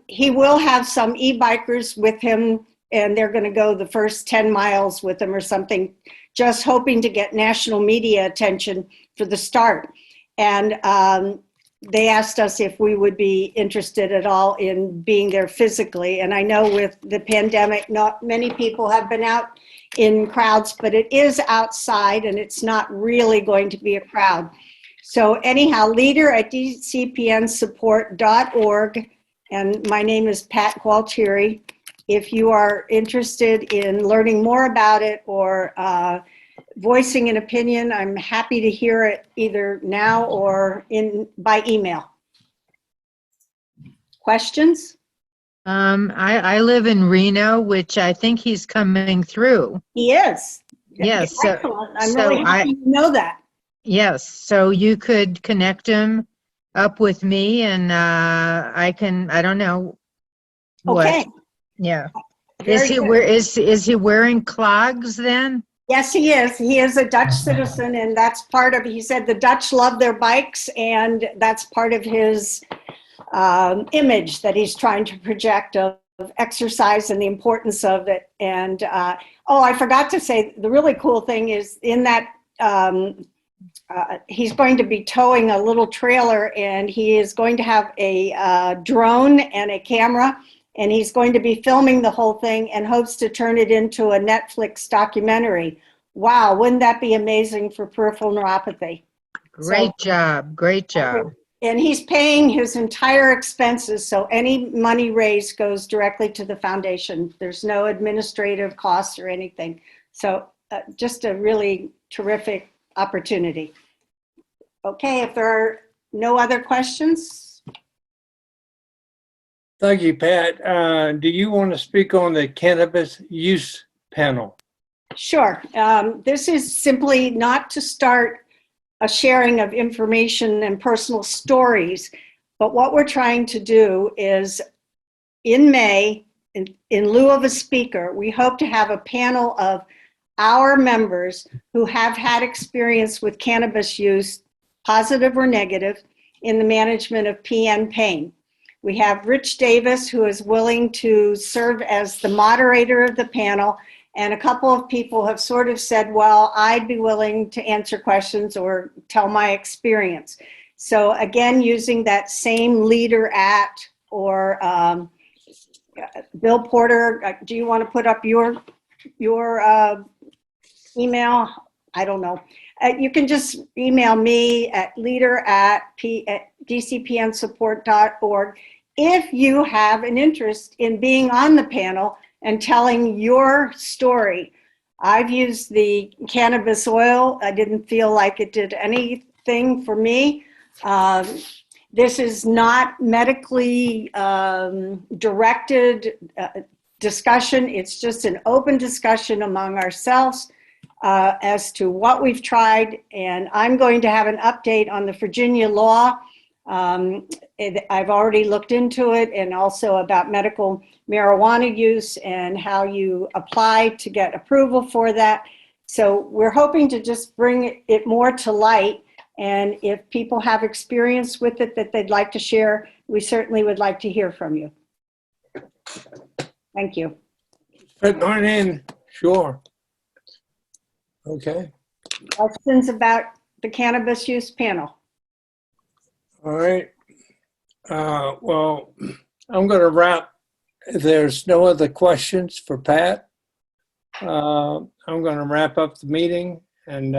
He will have some e-bikers with him, and they're going to go the first 10 miles with him or something, just hoping to get national media attention for the start. And they asked us if we would be interested at all in being there physically. And I know with the pandemic, not many people have been out in crowds, but it is outside and it's not really going to be a crowd. So anyhow, leader@dcpnsupport.org. And my name is Pat Gualtieri. If you are interested in learning more about it or voicing an opinion, I'm happy to hear it either now or by email. Questions? I live in Reno, which I think he's coming through. He is. Yes. So, excellent. I'm really happy to know that. Yes. So you could connect him up with me and I don't know what. Okay. Yeah. Very good. Is he wearing clogs then? Yes, he is. He is a Dutch citizen, and that's part of, he said the Dutch love their bikes, and that's part of his image that he's trying to project of exercise and the importance of it. And, oh, I forgot to say, the really cool thing is in that he's going to be towing a little trailer, and he is going to have a drone and a camera, and he's going to be filming the whole thing and hopes to turn it into a Netflix documentary. Wow, wouldn't that be amazing for peripheral neuropathy? Great job, great job. And he's paying his entire expenses, so any money raised goes directly to the foundation. There's no administrative costs or anything. So just a really terrific opportunity. Okay, if there are no other questions. Thank you, Pat. Do you want to speak on the cannabis use panel? Sure. This is simply not to start a sharing of information and personal stories, but what we're trying to do is in May, in lieu of a speaker, we hope to have a panel of our members who have had experience with cannabis use, positive or negative, in the management of PN pain. We have Rich Davis, who is willing to serve as the moderator of the panel, and a couple of people have sort of said, well, I'd be willing to answer questions or tell my experience. So again, using that same leader at, or Bill Porter, do you want to put up your email? I don't know. You can just email me at leader@dcpnsupport.org if you have an interest in being on the panel and telling your story. I've used the cannabis oil. I didn't feel like it did anything for me. This is not medically directed discussion. It's just an open discussion among ourselves as to what we've tried. And I'm going to have an update on the Virginia law. I've already looked into it, and also about medical marijuana use and how you apply to get approval for that. So we're hoping to just bring it more to light. And if people have experience with it that they'd like to share, we certainly would like to hear from you. Thank you. Fit mine in, sure. Okay. Questions about the cannabis use panel? All right. Well, I'm going to wrap. If there's no other questions for Pat, I'm going to wrap up the meeting. And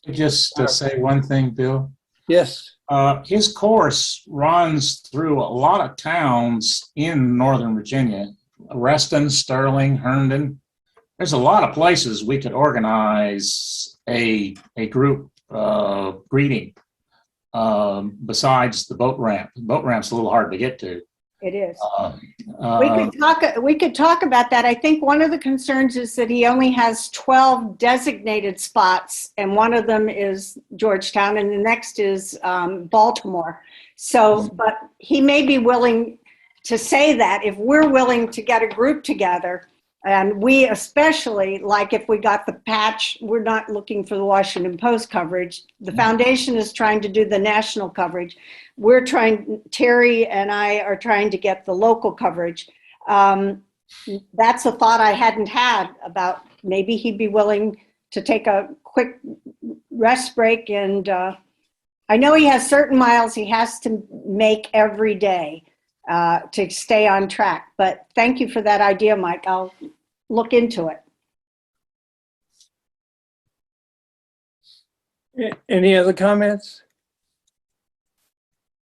just to say one thing, Bill. Yes. His course runs through a lot of towns in Northern Virginia. Reston, Sterling, Herndon. There's a lot of places we could organize a group greeting besides the boat ramp. The boat ramp's a little hard to get to. It is. We could talk about that. I think one of the concerns is that he only has 12 designated spots, and one of them is Georgetown, and the next is Baltimore. So, but he may be willing to say that if we're willing to get a group together, and we especially, like if we got the patch, we're not looking for the Washington Post coverage. The foundation is trying to do the national coverage. We're trying, Terry and I are trying to get the local coverage. That's a thought I hadn't had about maybe he'd be willing to take a quick rest break. And I I know he has certain miles he has to make every day to stay on track. But thank you for that idea, Mike. I'll look into it. Any other comments?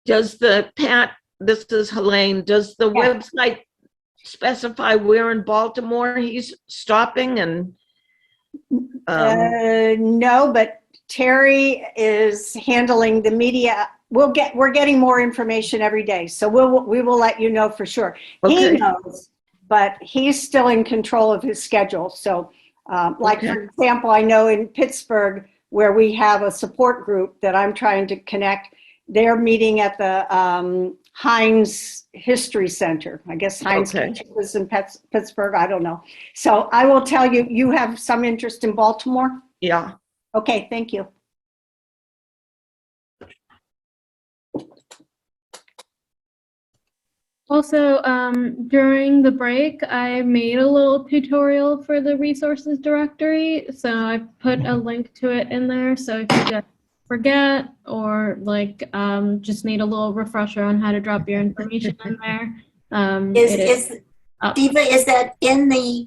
Does this is Helene, does the website specify where in Baltimore he's stopping and? No, but Terry is handling the media. We're getting more information every day, so we will let you know for sure. Okay. He knows, but he's still in control of his schedule. So, like for example, I know in Pittsburgh where we have a support group that I'm trying to connect. They're meeting at the Heinz History Center. I guess Heinz is in Pittsburgh. I don't know. So I will tell you, you have some interest in Baltimore? Yeah. Okay, thank you. Also, during the break, I made a little tutorial for the resources directory. So I put a link to it in there. So if you just forget or like just need a little refresher on how to drop your information in there. Diva, is that in the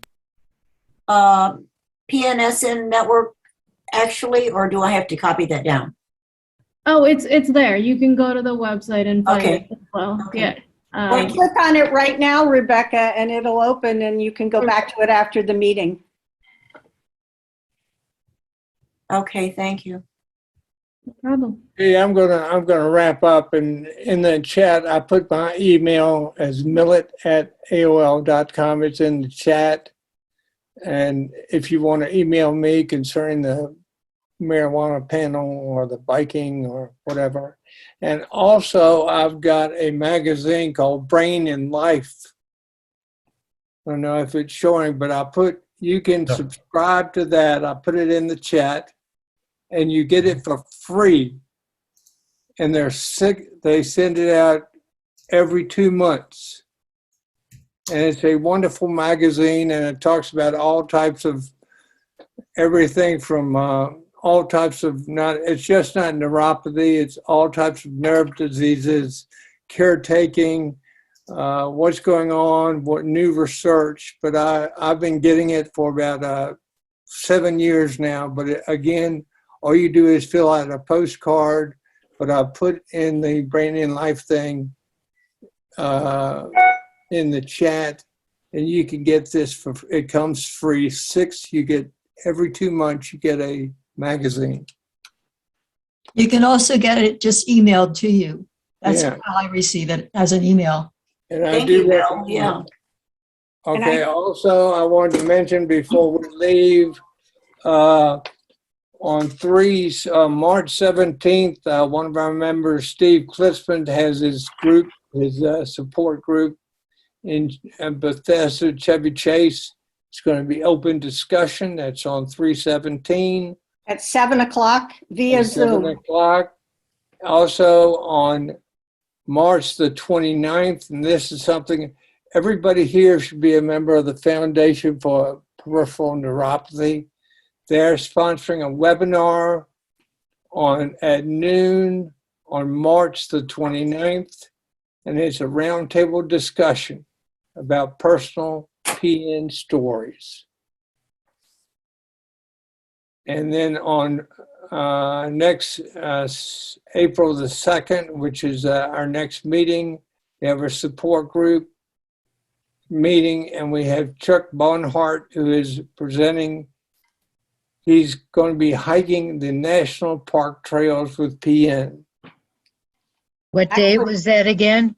PNSN network actually, or do I have to copy that down? Oh, it's there. You can go to the website and find it as well. Yeah. Click on it right now, Rebecca, and it'll open and you can go back to it after the meeting. Okay, thank you. No problem. Hey, I'm gonna wrap up, and in the chat I put my email as millet@aol.com. It's in the chat, and if you want to email me concerning the marijuana panel or the biking or whatever. And also I've got a magazine called Brain and Life. I don't know if it's showing, but you can subscribe to that. I put it in the chat and you get it for free. And they send it out every 2 months. And it's a wonderful magazine, and it talks about all types of everything from all types of it's just not neuropathy, it's all types of nerve diseases, caretaking, what's going on, what new research. But I've been getting it for about 7 years now. But again, all you do is fill out a postcard, but I put in the Brain and Life thing in the chat, and you can get this it comes free. You get every 2 months, you get a magazine. You can also get it just emailed to you. That's Yeah. how I receive it, as an email. And I Thank do you, Bill. recommend Yeah. it. Okay, also I wanted to mention before we leave, on March 17th, one of our members, Steve Klitzman, has his group, his support group in Bethesda, Chevy Chase. It's going to be open discussion. That's on 3/17. At 7 o'clock via Zoom. 7 o'clock. Also on March the 29th, and this is something everybody here should be a member of the Foundation for Peripheral Neuropathy. They're sponsoring a webinar at noon on March the 29th, and it's a roundtable discussion about personal PN stories. And then on next April the 2nd, which is our next meeting, we have a support group meeting, and we have Chuck Bonhart, who is presenting. He's going to be hiking the national park trails with PN. What date was that again?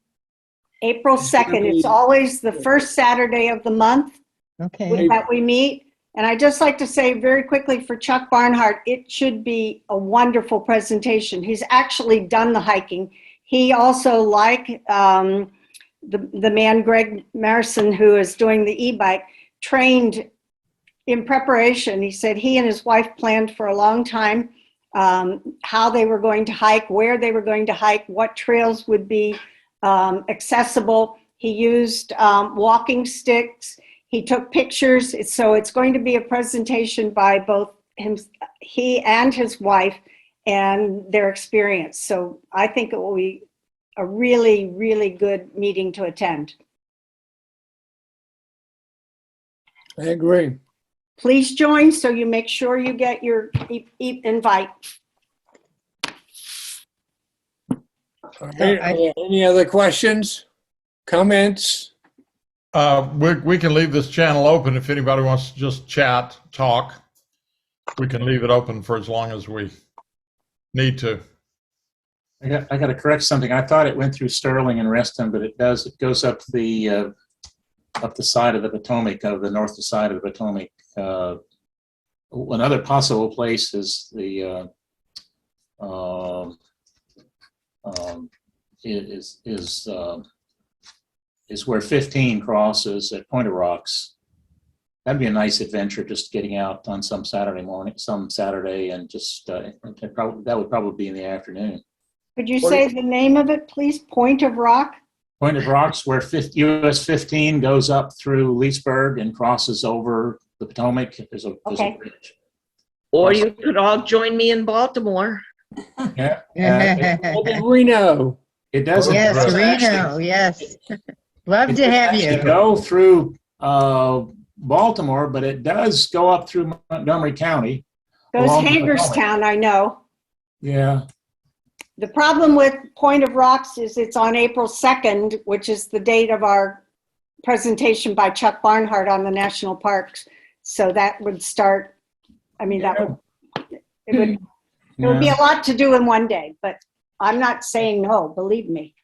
April 2nd. It's always the first Saturday of the month that we meet. And I'd just like to say very quickly for Chuck Barnhart, it should be a wonderful presentation. He's actually done the hiking. He also, like the man Greg Marison, who is doing the e-bike, trained in preparation. He said he and his wife planned for a long time how they were going to hike, where they were going to hike, what trails would be accessible. He used walking sticks. He took pictures. So it's going to be a presentation by both he and his wife, and their experience. So I think it will be a really, really good meeting to attend. I agree. Please join so you make sure you get your invite. All right. Are there any other questions, comments? We can leave this channel open if anybody wants to just chat, talk. We can leave it open for as long as we need to. I got to correct something. I thought it went through Sterling and Reston, but it does. It goes up the side of the Potomac, of the north side of the Potomac. Another possible place is the is where 15 crosses at Point of Rocks. That'd be a nice adventure, just getting out on some Saturday, and just that would probably be in the afternoon. Could you say the name of it, please? Point of Rock? Point of Rocks, where US 15 goes up through Leesburg and crosses over the Potomac. There's a bridge. Or you could all join me in Baltimore. Yeah. Reno. It doesn't. Yes, Reno, yes. Love to have you. Go through Baltimore, but it does go up through Montgomery County. Goes Hagerstown, I know. Yeah. The problem with Point of Rocks is it's on April 2nd, which is the date of our presentation by Chuck Barnhart on the national parks. So that would start, I mean, it would be a lot to do in one day, but I'm not saying no, believe me.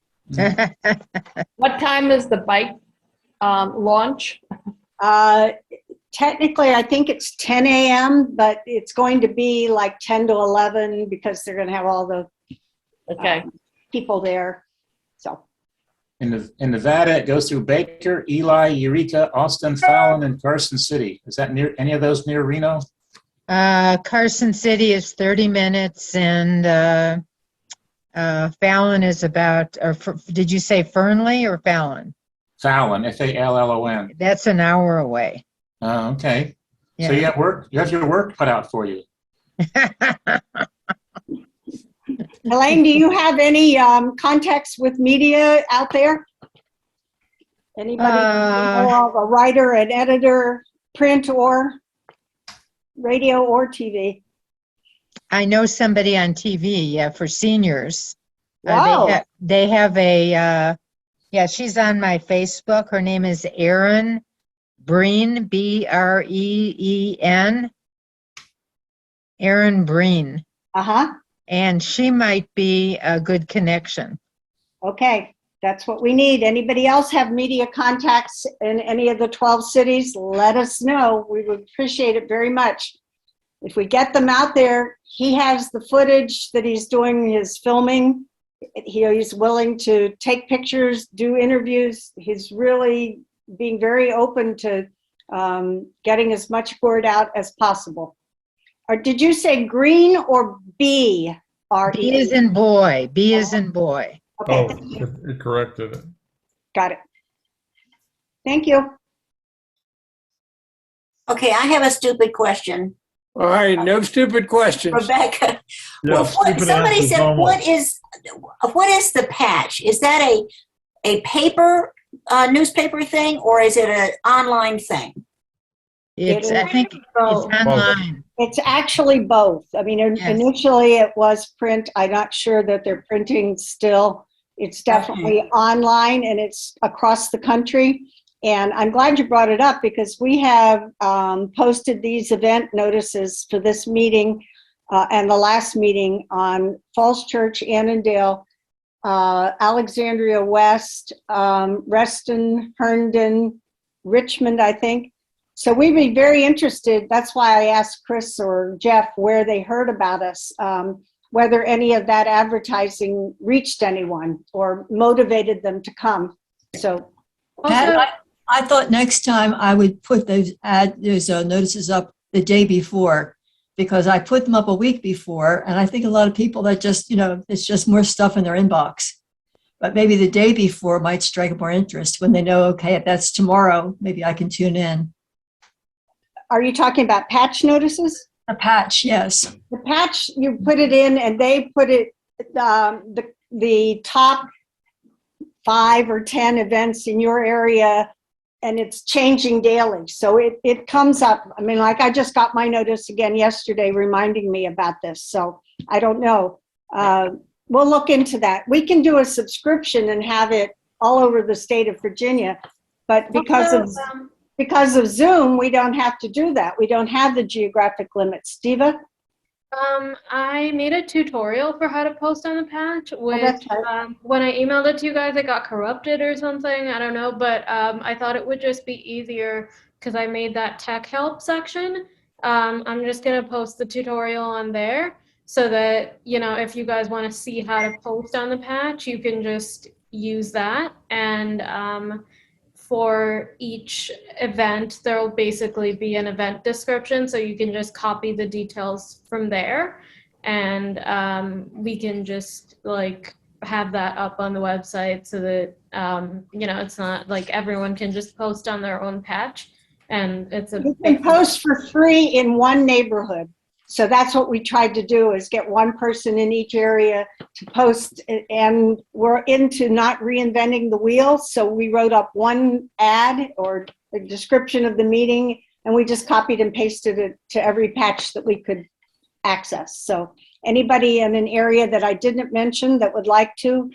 What time is the bike launch? Technically, I think it's 10 a.m., but it's going to be like 10 to 11 because they're going to have all the people there. So In Nevada, it goes through Baker, Ely, Eureka, Austin, Fallon, and Carson City. Is that near any of those near Reno? Carson City is 30 minutes, and Fallon is about, did you say Fernley or Fallon? Fallon, Fallon. That's an hour away. Okay. Yeah. So you have your work cut out for you. Elaine, do you have any contacts with media out there? Anybody know of a writer, an editor, print or radio or TV? I know somebody on TV, yeah, for seniors. Wow. They have a, she's on my Facebook. Her name is Erin Breen, Breen. Erin Breen. Uh-huh. And she might be a good connection. Okay, that's what we need. Anybody else have media contacts in any of the 12 cities? Let us know. We would appreciate it very much. If we get them out there, he has the footage that he's doing his filming. He's willing to take pictures, do interviews. He's really being very open to getting as much word out as possible. Or did you say green or B? B is in boy. B is in boy. Okay. Oh, it corrected it. Got it. Thank you. Okay, I have a stupid question. All right, no stupid questions. Rebecca, Yeah, somebody said, what is the patch? Is that a paper newspaper thing, or is it an online thing? I think it's online. It's actually both. I mean, initially it was print. I'm not sure that they're printing still. It's definitely online, and it's across the country. And I'm glad you brought it up because we have posted these event notices for this meeting and the last meeting on Falls Church, Annandale, Alexandria West, Reston, Herndon, Richmond, I think. So we'd be very interested. That's why I asked Chris or Jeff where they heard about us, whether any of that advertising reached anyone or motivated them to come. So I thought next time I would put those notices up the day before, because I put them up a week before, and I think a lot of people that just, it's just more stuff in their inbox. But maybe the day before might strike more interest when they know, okay, if that's tomorrow, maybe I can tune in. Are you talking about patch notices? A patch, yes. The patch, you put it in and they put it, the top 5 or 10 events in your area, and it's changing daily. So it comes up. I mean, like I just got my notice again yesterday reminding me about this. So I don't know. We'll look into that. We can do a subscription and have it all over the state of Virginia, but because of Zoom, we don't have to do that. We don't have the geographic limits. Diva? I made a tutorial for how to post on the patch, which that's right. when I emailed it to you guys, it got corrupted or something. I don't know, but I thought it would just be easier because I made that tech help section. I'm just gonna post the tutorial on there so that, you know, if you guys want to see how to post on the patch, you can just use that. And for each event, there will basically be an event description, so you can just copy the details from there, and we can just like have that up on the website so that you know, it's not like everyone can just post on their own patch, and it's a You can post for free in one neighborhood. So that's what we tried to do, is get one person in each area to post, and we're into not reinventing the wheel. So we wrote up one ad or a description of the meeting, and we just copied and pasted it to every patch that we could access. So anybody in an area that I didn't mention that would like to,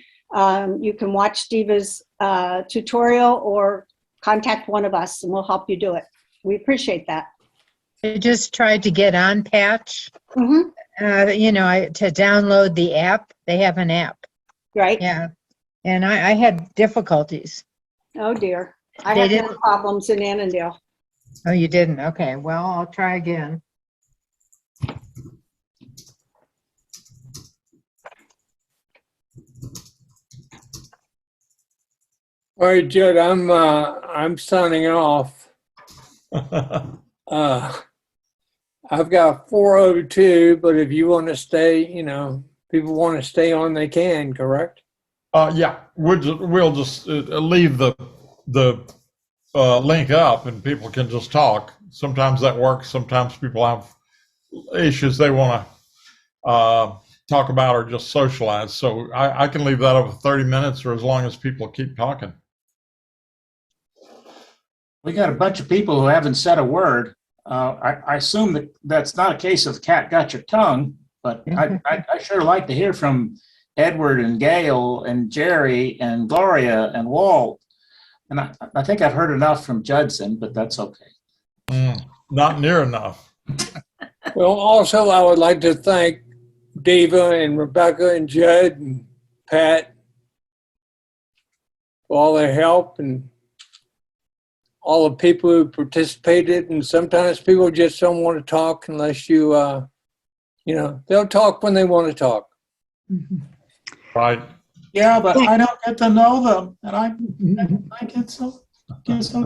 you can watch Diva's tutorial or contact one of us and we'll help you do it. We appreciate that. I just tried to get on Patch, Mm-hmm. you know, to download the app. They have an app. Right. Yeah. And I had difficulties. Oh dear. I They have no didn't- problems in Annandale. Oh, you didn't? Okay. Well, I'll try again. All right, Judd, I'm signing off. I've got 4:02, but if you want to stay, you know, people want to stay on, they can, correct? Yeah, we'll just leave the link up and people can just talk. Sometimes that works. Sometimes people have issues they want to talk about or just socialize. So I can leave that up for 30 minutes or as long as people keep talking. We got a bunch of people who haven't said a word. I assume that that's not a case of cat got your tongue, but I sure like to hear from Edward and Gail and Jerry and Gloria and Walt. And I think I've heard enough from Judson, but that's okay. Not near enough. Well, also, I would like to thank Diva and Rebecca and Judd and Pat for all their help and all the people who participated. And sometimes people just don't want to talk unless you, you know, they'll talk when they want to talk. Right. Yeah, but I don't get to know them, and I get so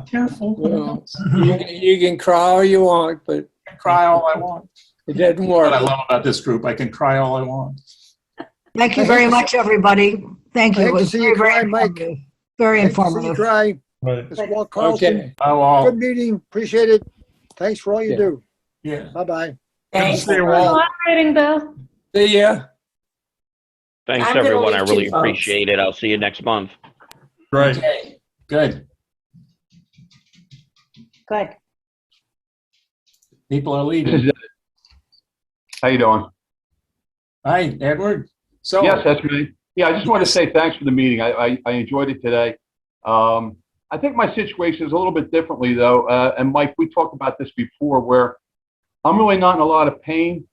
careful. Well, you can cry all you want, but I can cry all I want. it doesn't work. What I love about this group, I can cry all I want. Thank you very much, everybody. Thank you. It was very informative. Very informative. Right. Ms. Walt Carlson, Okay. good meeting. Appreciate it. Thanks for all you do. Yeah. Bye-bye. Thanks. See you, Walt. moderating, Bill. See ya. Thanks, I'm gonna everyone. I leave really too, folks. appreciate it. I'll see you next month. Great. Okay, good. Good. People are leaving. How you doing? Hi, Edward. So Yes, that's me. Yeah, I just want to say thanks for the meeting. I enjoyed it today. I think my situation is a little bit differently, though. And Mike, we talked about this before, where I'm really not in a lot of pain,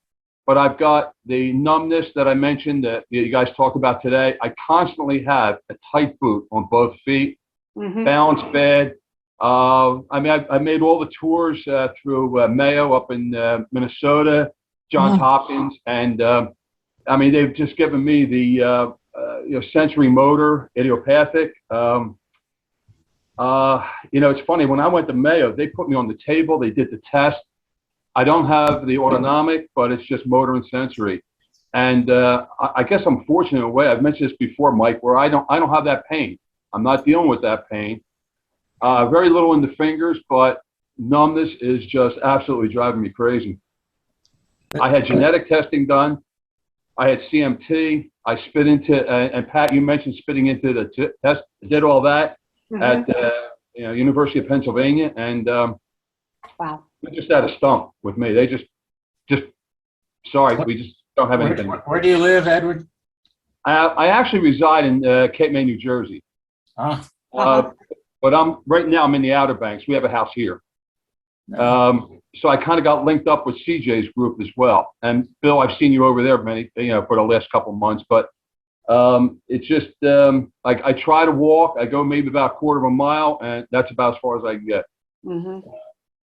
but I've got the numbness that I mentioned that you guys talked about today. I constantly have a tight boot on both feet, balance bad. I mean, I made all the tours through Mayo up in Minnesota, Johns Hopkins, and I mean, they've just given me the sensory motor idiopathic. It's funny, when I went to Mayo, they put me on the table, they did the test. I don't have the autonomic, but it's just motor and sensory. And I guess I'm fortunate in a way. I've mentioned this before, Mike, where I don't have that pain. I'm not dealing with that pain. Very little in the fingers, but numbness is just absolutely driving me crazy. I had genetic testing done. I had CMT. I spit into, and Pat, you mentioned spitting into the test. Did all that at University of Pennsylvania, and Wow. we just had a stump with me. They just sorry, we just don't have anything. Where do you live, Edward? I actually reside in Cape May, New Jersey. But right now I'm in the Outer Banks. We have a house here. So I kind of got linked up with CJ's group as well. And Bill, I've seen you over there for the last couple of months, but it's just like I try to walk. I go maybe about a quarter of a mile, and that's about as far as I can get.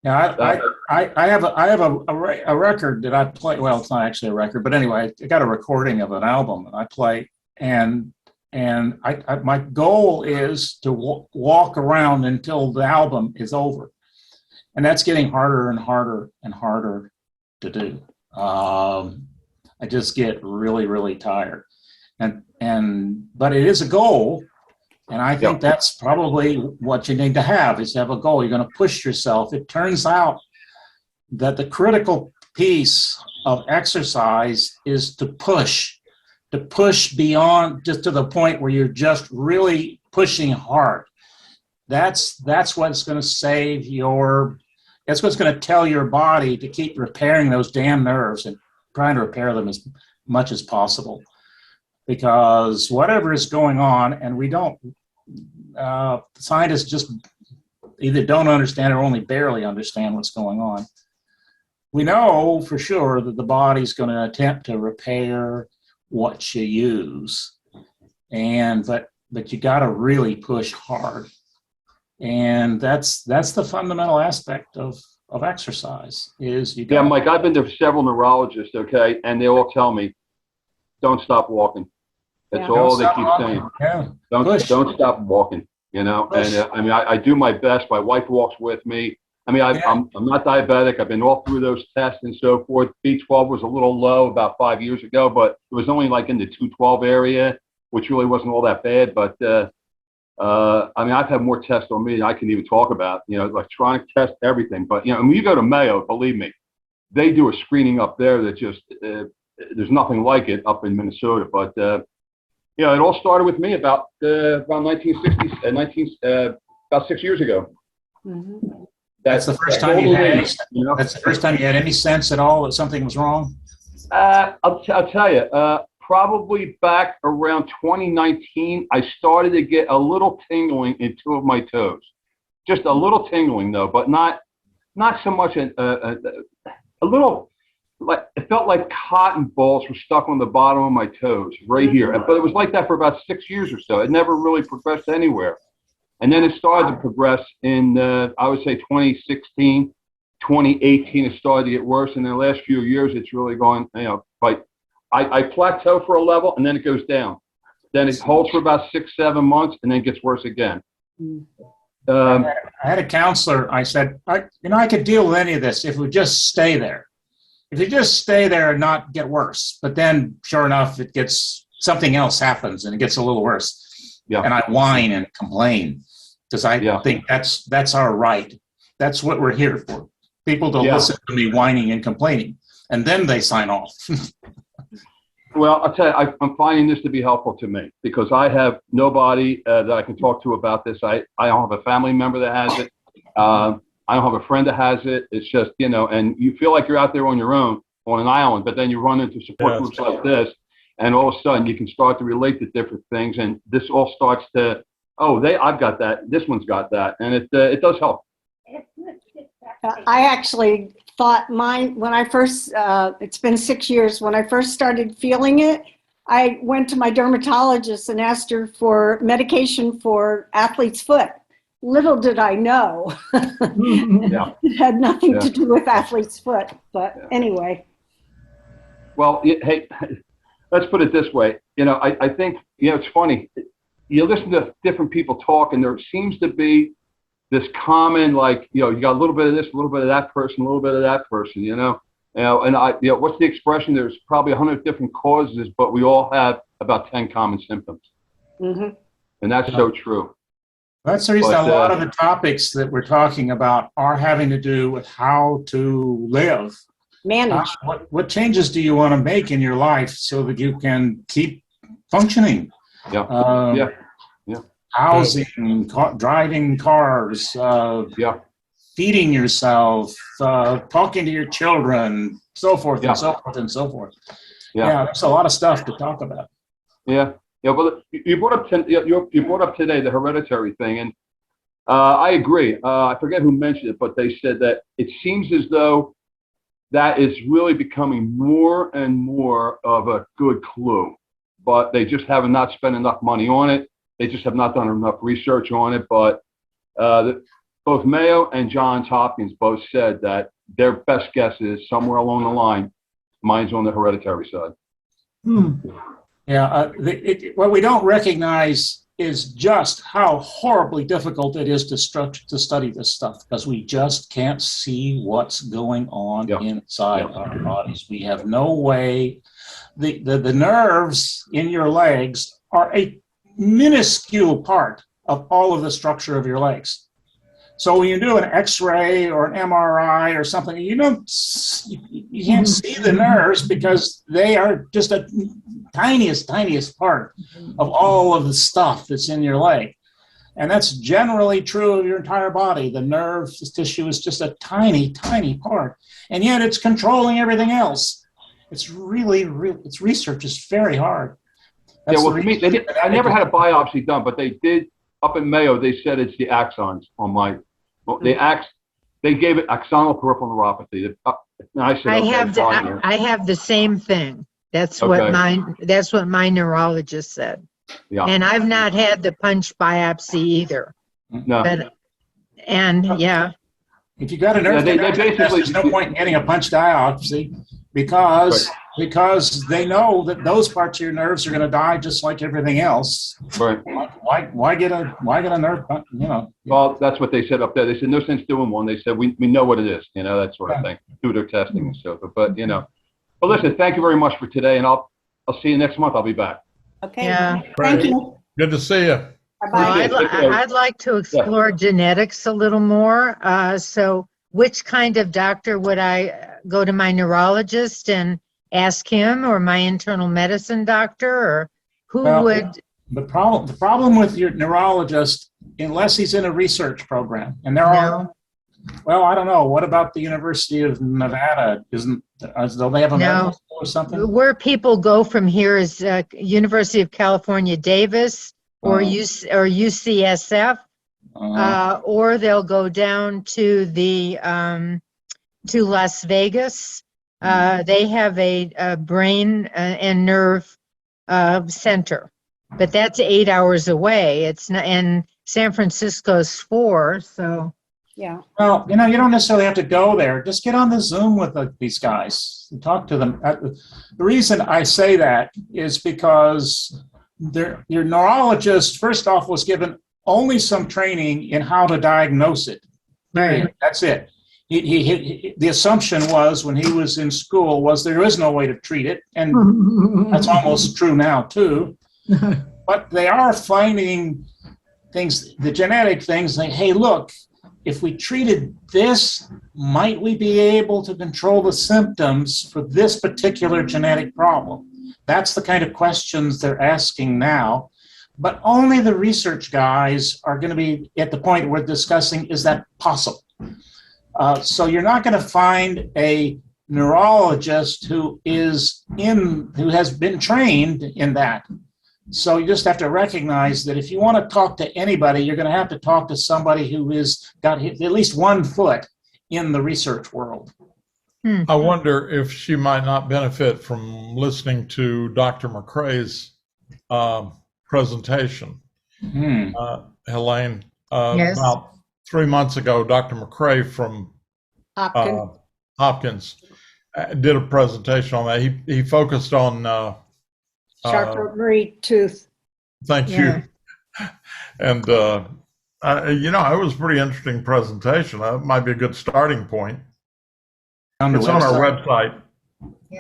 Yeah, I have a record that I play. Well, it's not actually a record, but anyway, I got a recording of an album that I play, and my goal is to walk around until the album is over, and that's getting harder and harder and harder to do. I just get really, really tired, but it is a goal. And I think that's probably what you need to have, is to have a goal. You're going to push yourself. It turns out that the critical piece of exercise is to push beyond, just to the point where you're just really pushing hard. That's what's going to that's what's going to tell your body to keep repairing those damn nerves and trying to repair them as much as possible. Because whatever is going on, and we don't, scientists just either don't understand or only barely understand what's going on. We know for sure that the body's going to attempt to repair what you use, but you got to really push hard, and that's the fundamental aspect of exercise. Is you got. Yeah, Mike, I've been to several neurologists, okay, and they all tell me, don't stop walking. That's all they keep saying. Yeah. Don't stop walking. And I mean, I do my best. My wife walks with me. I mean, I'm not diabetic. I've been all through those tests and so forth. B12 was a little low about 5 years ago, but it was only like in the 212 area, which really wasn't all that bad. But I mean, I've had more tests on me than I can even talk about. Electronic test, everything. But when you go to Mayo, believe me, they do a screening up there that just there's nothing like it up in Minnesota. But it all started with me about 1960s, about 6 years ago. Mm-hmm. That's the first time you had. That's the first time you had any sense at all that something was wrong. I'll tell you. Probably back around 2019, I started to get a little tingling in two of my toes. Just a little tingling though, but not so much a little. Like it felt like cotton balls were stuck on the bottom of my toes right here. But it was like that for about 6 years or so. It never really progressed anywhere. And then it started to progress in, I would say 2016, 2018, it started to get worse. And in the last few years, it's really gone, like I plateau for a level and then it goes down. Then it holds for about 6-7 months and then gets worse again. I had a counselor. I said, I could deal with any of this if it would just stay there. If you just stay there and not get worse, but then sure enough, something else happens and it gets a little worse. Yeah. And I whine and complain because I think that's our right. That's what we're here for. People to listen to me whining and complaining, and then they sign off. Well, I'll tell you, I'm finding this to be helpful to me because I have nobody that I can talk to about this. I don't have a family member that has it. I don't have a friend that has it. It's just, and you feel like you're out there on your own on an island, but then you run into support groups like this, and all of a sudden you can start to relate to different things, and this all starts to, I've got that, this one's got that, and it does help. I actually thought when I first, it's been 6 years, when I first started feeling it, I went to my dermatologist and asked her for medication for athlete's foot. Little did I know it had nothing to do with athlete's foot, but anyway. Well, hey, let's put it this way. I think, it's funny. You listen to different people talk and there seems to be this common, you got a little bit of this, a little bit of that person, a little bit of that person, and what's the expression? There's probably 100 different causes, but we all have about 10 common symptoms. Mm-hmm. And that's so true. That's the reason a lot of the topics that we're talking about are having to do with how to live manage. What changes do you want to make in your life so that you can keep functioning? Yeah. Housing, driving cars, feeding yourself, talking to your children, so forth and so forth and so forth. Yeah, there's a lot of stuff to talk about. Yeah. Well, you brought up you brought up today the hereditary thing, and I agree. I forget who mentioned it, but they said that it seems as though that is really becoming more and more of a good clue, but they just have not spent enough money on it. They just have not done enough research on it. But both Mayo and Johns Hopkins both said that their best guess is somewhere along the line, mine's on the hereditary side. Yeah, what we don't recognize is just how horribly difficult it is to study this stuff, because we just can't see what's going on inside our bodies. We have no way. The nerves in your legs are a minuscule part of all of the structure of your legs. So when you do an X-ray or an MRI or something, you can't see the nerves because they are just a tiniest part of all of the stuff that's in your leg. And that's generally true of your entire body. The nerve tissue is just a tiny part, and yet it's controlling everything else. It's its research is very hard. That's well, for me, I never had a biopsy done, but they did up in Mayo. They said it's the axons on my. They gave it axonal peripheral neuropathy. I have the same thing. That's what my neurologist said. Yeah. And I've not had the punch biopsy either. No. If you got a nerve conduction test, there's no point in getting a punch biopsy because they know that those parts of your nerves are going to die just like everything else. Right. Why get a nerve? Well, that's what they said up there. They said no sense doing one. They said we know what it is. That sort of thing. Do their testing and stuff. But But listen, thank you very much for today, and I'll see you next month. I'll be back. Okay. Yeah. Thank you. Good to see you. Well, I'd like to explore genetics a little more. So which kind of doctor would I go to? My neurologist and ask him, or my internal medicine doctor, or who would? The problem with your neurologist, unless he's in a research program, and there are, well, I don't know. What about the University of Nevada? Don't they have a medical school or something? Where people go from here is University of California, Davis, or UCSF, or they'll go down to to Las Vegas. They have a brain and nerve center, but that's 8 hours away. It's not, and San Francisco's 4, so. Yeah. Well, you don't necessarily have to go there. Just get on the Zoom with these guys and talk to them. The reason I say that is because your neurologist, first off, was given only some training in how to diagnose it. Right. That's it. The assumption was when he was in school was there is no way to treat it, and that's almost true now too. But they are finding things, the genetic things. Like, hey, look, if we treated this, might we be able to control the symptoms for this particular genetic problem? That's the kind of questions they're asking now. But only the research guys are going to be at the point we're discussing, is that possible? So you're not going to find a neurologist who has been trained in that. So you just have to recognize that if you want to talk to anybody, you're going to have to talk to somebody who has got at least 1 foot in the research world. I wonder if she might not benefit from listening to Dr. McCrae's presentation. Helene, Yes. about 3 months ago, Dr. McCrae from Hopkins did a presentation on that. He focused on Charcot-Marie tooth. Thank you. And it was a pretty interesting presentation. That might be a good starting point. It's on our website.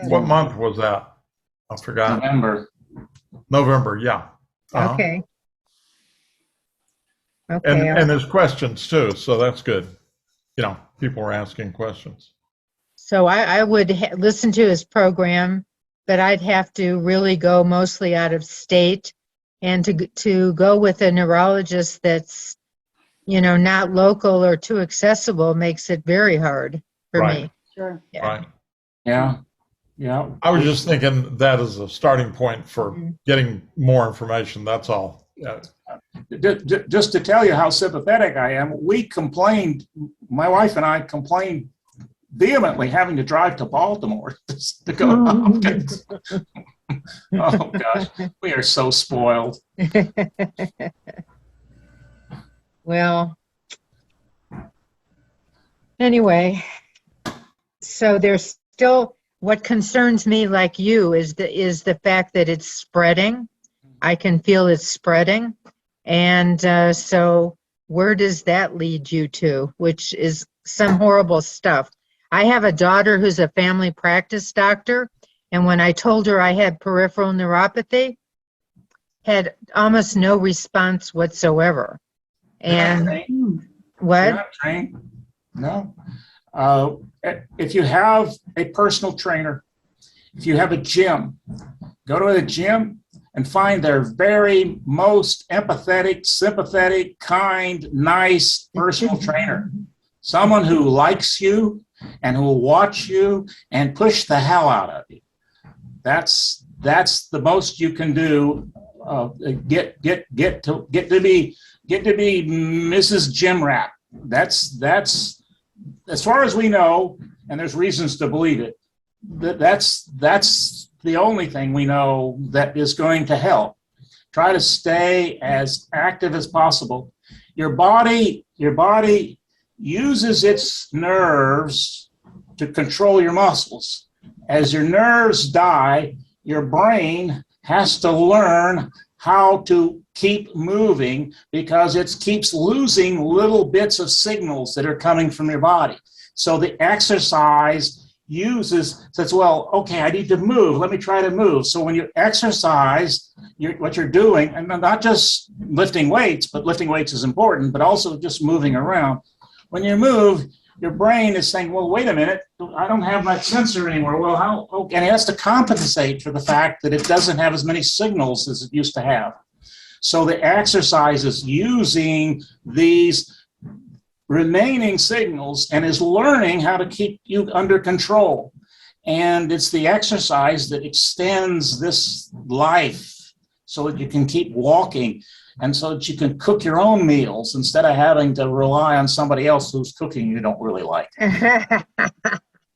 What month was that? I forgot. November, yeah. Okay. And there's questions too, so that's good. People are asking questions. So I would listen to his program, but I'd have to really go mostly out of state, and to go with a neurologist that's, not local or too accessible makes it very hard for me. Sure. Yeah. Right. Yeah. Yeah. I was just thinking that as a starting point for getting more information. That's all. Yeah. Just to tell you how sympathetic I am, we complained, my wife and I complained vehemently having to drive to Baltimore to go to Hopkins. Oh gosh, we are so spoiled. Well, anyway, so there's still, what concerns me, like you, is the fact that it's spreading. I can feel it spreading. And so where does that lead you to, which is some horrible stuff. I have a daughter who's a family practice doctor, and when I told her I had peripheral neuropathy, had almost no response whatsoever. And what? You're not trained? No. If you have a personal trainer, if you have a gym, go to the gym and find their very most empathetic, sympathetic, kind, nice personal trainer. Someone who likes you and who will watch you and push the hell out of you. That's the most you can do. Get to be Mrs. Gym Rat. That's as far as we know, and there's reasons to believe it. That's the only thing we know that is going to help. Try to stay as active as possible. Your body uses its nerves to control your muscles. As your nerves die, your brain has to learn how to keep moving because it keeps losing little bits of signals that are coming from your body. So the exercise says, well, okay, I need to move. Let me try to move. So when you exercise, what you're doing, and not just lifting weights, but lifting weights is important, but also just moving around. When you move, your brain is saying, well, wait a minute, I don't have my sensor anymore. Well, how? Okay. And it has to compensate for the fact that it doesn't have as many signals as it used to have. So the exercise is using these remaining signals and is learning how to keep you under control. And it's the exercise that extends this life so that you can keep walking and so that you can cook your own meals instead of having to rely on somebody else who's cooking you don't really like.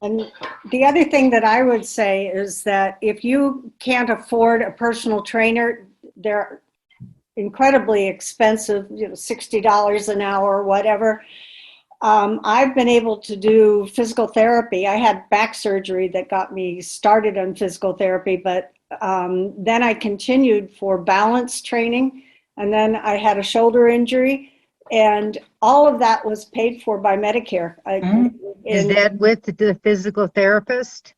And the other thing that I would say is that if you can't afford a personal trainer, they're incredibly expensive, $60 an hour or whatever. I've been able to do physical therapy. I had back surgery that got me started on physical therapy, but then I continued for balance training, and then I had a shoulder injury, and all of that was paid for by Medicare. Is that with the physical therapist?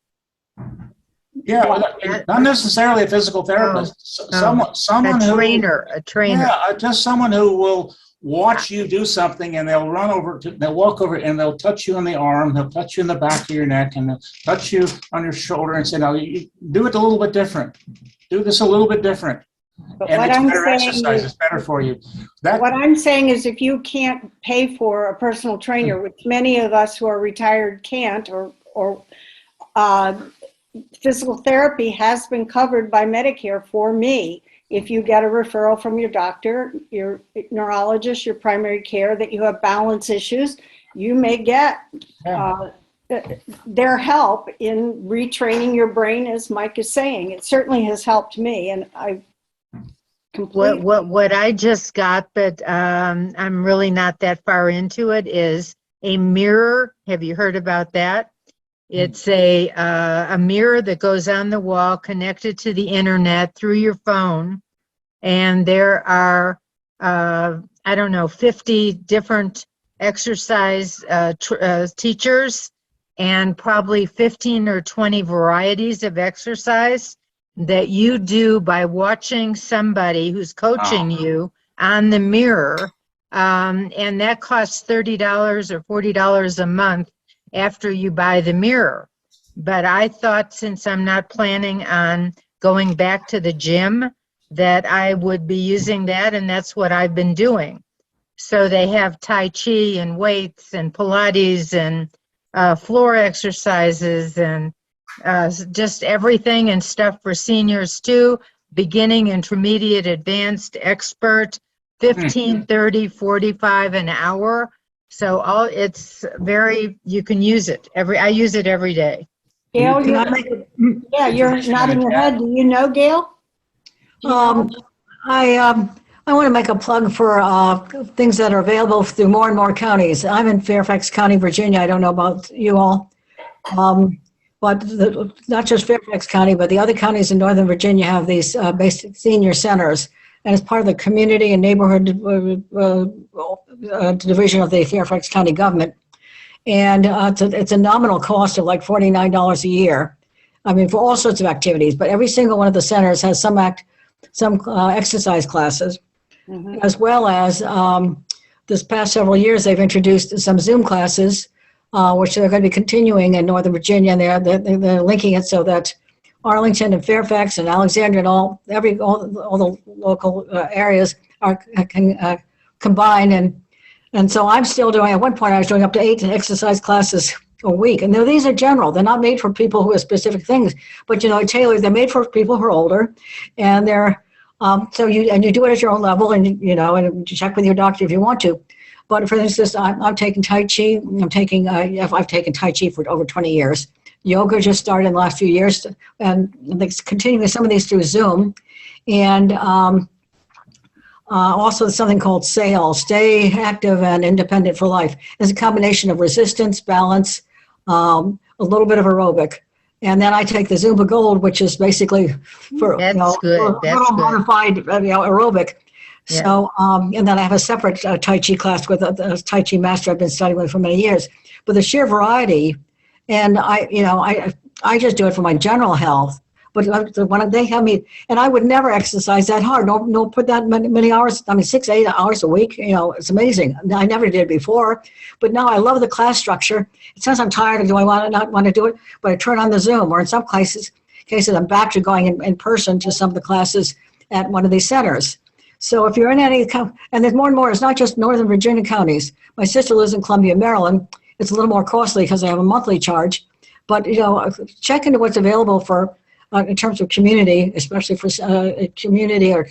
Yeah, not necessarily a physical therapist. Someone a trainer. Yeah, just someone who will watch you do something, and they'll they'll walk over and they'll touch you on the arm, they'll touch you in the back of your neck, and they'll touch you on your shoulder and say, "No, you do it a little bit different. Do this a little bit different." But and what it's I'm better saying exercise. is- It's better for you. What I'm saying is if you can't pay for a personal trainer, which many of us who are retired can't, or physical therapy has been covered by Medicare for me. If you get a referral from your doctor, your neurologist, your primary care, that you have balance issues, you may get their help in retraining your brain, as Mike is saying. It certainly has helped me, and I completely... What I just got, but I'm really not that far into it, is a mirror. Have you heard about that? It's a mirror that goes on the wall, connected to the internet through your phone. And there are, 50 different exercise teachers and probably 15 or 20 varieties of exercise that you do by watching somebody who's coaching you on the mirror. And that costs $30 or $40 a month. after you buy the mirror. But I thought, since I'm not planning on going back to the gym, that I would be using that, and that's what I've been doing. So they have Tai Chi and weights and Pilates and floor exercises and just everything, and stuff for seniors too, beginning, intermediate, advanced, expert, 15, 30, 45 an hour. So it's very, you can use it. I use it every day. Gail, Can I make a- yeah, you're nodding your head. Do you know, Gail? I want to make a plug for things that are available through more and more counties. I'm in Fairfax County, Virginia. I don't know about you all. But not just Fairfax County, but the other counties in Northern Virginia have these basic senior centers. And it's part of the community and neighborhood division of the Fairfax County government. And it's a nominal cost of like $49 a year. I mean, for all sorts of activities, but every single one of the centers has some exercise classes, as well as this past several years, they've introduced some Zoom classes, which they're going to be continuing in Northern Virginia. And they're linking it so that Arlington and Fairfax and Alexandria and all the local areas can combine. And so I'm still doing, at one point I was doing up to 8 exercise classes a week. And these are general. They're not made for people who have specific things, but tailored. They're made for people who are older, and they're so you do it at your own level, and and you check with your doctor if you want to. But for instance, I'm taking Tai Chi. I've taken Tai Chi for over 20 years. Yoga just started in the last few years, and they're continuing some of these through Zoom, and also something called SAIL, Stay Active and Independent for Life. It's a combination of resistance, balance, a little bit of aerobic. And then I take the Zumba Gold, which is basically for modified aerobic. Yeah. So, and then I have a separate Tai Chi class with a Tai Chi master I've been studying with for many years. But the sheer variety, and I just do it for my general health. But when they have me, and I would never exercise that hard. No, put that many hours. I mean, 6, 8 hours a week. It's amazing. I never did before, but now I love the class structure. It says I'm tired. Do I not want to do it? But I turn on the Zoom, or in some cases I'm back to going in person to some of the classes at one of these centers. So if you're in any, and there's more and more. It's not just Northern Virginia counties. My sister lives in Columbia, Maryland. It's a little more costly because I have a monthly charge. But check into what's available for. In terms of community, especially for community or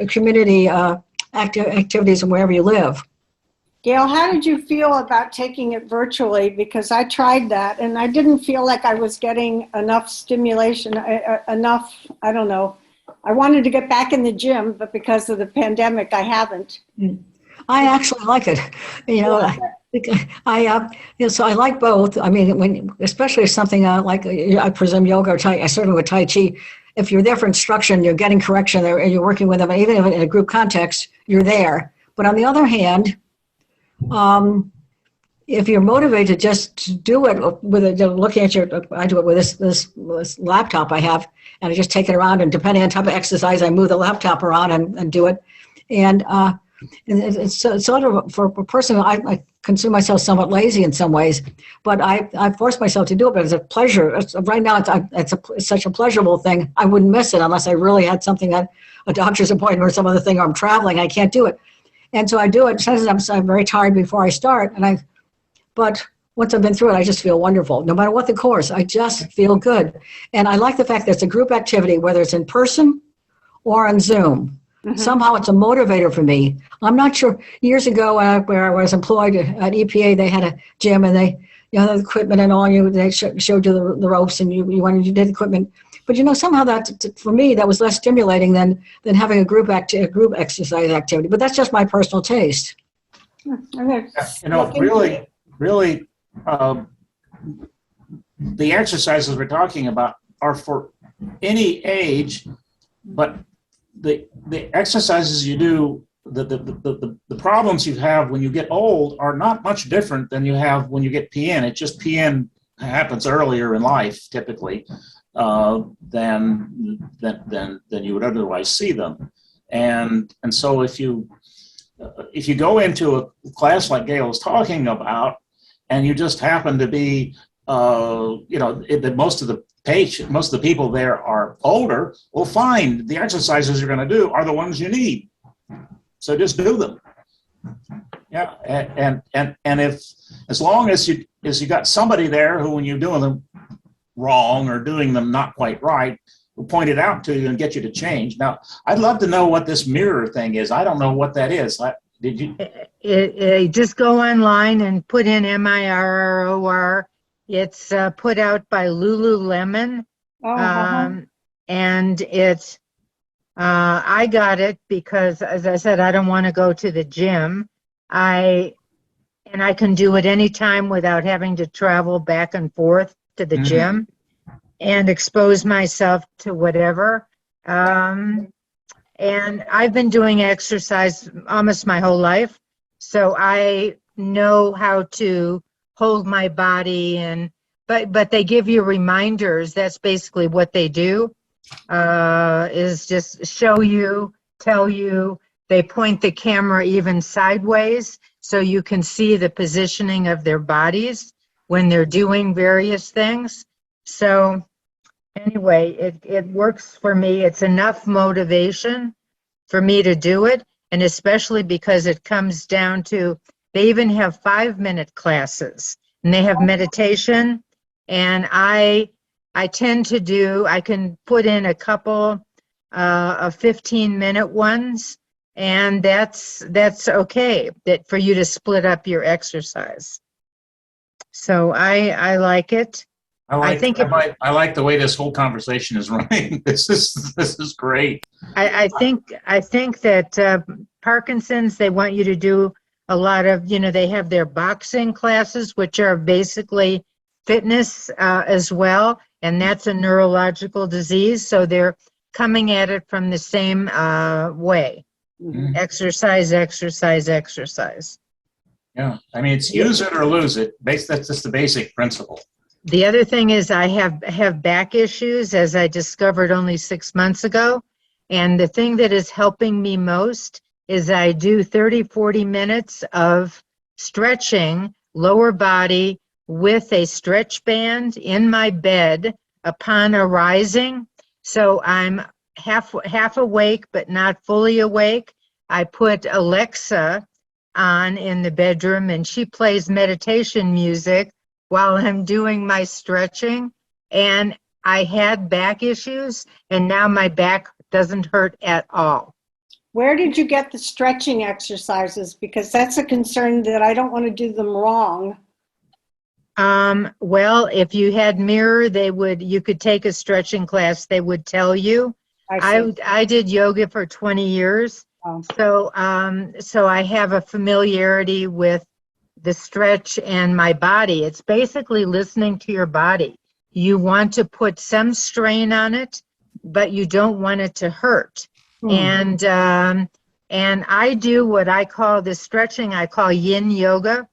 community activities and wherever you live. Gail, how did you feel about taking it virtually? Because I tried that and I didn't feel like I was getting enough stimulation, enough, I don't know. I wanted to get back in the gym, but because of the pandemic, I haven't. I actually like it. So I like both. I mean, especially something like I presume yoga or I certainly with Tai Chi. If you're there for instruction, you're getting correction there, and you're working with them. Even if in a group context, you're there. But on the other hand, if you're motivated just to do it with looking at I do it with this laptop I have, and I just take it around, and depending on type of exercise, I move the laptop around and do it, and it's sort of for a person. I consider myself somewhat lazy in some ways, but I force myself to do it. But it's a pleasure. Right now, it's such a pleasurable thing. I wouldn't miss it unless I really had something a doctor's appointment or some other thing, or I'm traveling. I can't do it, and so I do it. Sometimes I'm very tired before I start, but once I've been through it, I just feel wonderful. No matter what the course, I just feel good, and I like the fact that it's a group activity, whether it's in person or on Zoom. Mm-hmm. Somehow it's a motivator for me. I'm not sure. Years ago, where I was employed at EPA, they had a gym, and they, the equipment and all. They showed you the ropes, and you did the equipment. But somehow that for me that was less stimulating than having a group exercise activity. But that's just my personal taste. Really, the exercises we're talking about are for any age, but the exercises you do, the problems you have when you get old are not much different than you have when you get PN. It's just PN happens earlier in life, typically, than you would otherwise see them. And so if you go into a class like Gail was talking about, and you just happen to be, that most of the people there are older, well, fine. The exercises you're going to do are the ones you need. So just do them. Yeah, and if, as long as you got somebody there who, when you're doing them wrong or doing them not quite right, will point it out to you and get you to change. Now, I'd love to know what this mirror thing is. I don't know what that is. Did you? Just go online and put in MIRROR. It's put out by LuLuLemon. And it's, I got it because, as I said, I don't want to go to the gym. And I can do it anytime without having to travel back and forth to the gym and expose myself to whatever. And I've been doing exercise almost my whole life, so I know how to hold my body. But they give you reminders. That's basically what they do, is just show you, tell you. They point the camera even sideways so you can see the positioning of their bodies when they're doing various things. So anyway, it works for me. It's enough motivation for me to do it, and especially because it comes down to, they even have 5-minute classes, and they have meditation, and I tend to do, I can put in a couple of 15-minute ones, and that's okay, that for you to split up your exercise. So I like it. I like the way this whole conversation is running. This is great. I think that Parkinson's, they want you to do a lot of, they have their boxing classes, which are basically fitness as well, and that's a neurological disease. So they're coming at it from the same way. Exercise, exercise, exercise. Yeah, I mean, it's use it or lose it. That's just the basic principle. The other thing is I have back issues, as I discovered only 6 months ago. And the thing that is helping me most is I do 30, 40 minutes of stretching lower body with a stretch band in my bed upon arising. So I'm half awake, but not fully awake. I put Alexa on in the bedroom, and she plays meditation music while I'm doing my stretching. And I had back issues, and now my back doesn't hurt at all. Where did you get the stretching exercises? Because that's a concern that I don't want to do them wrong. Well, if you had Mirror, you could take a stretching class. They would tell you. I did yoga for 20 years. So I have a familiarity with the stretch and my body. It's basically listening to your body. You want to put some strain on it, but you don't want it to hurt. And I do what I call the stretching, I call yin yoga.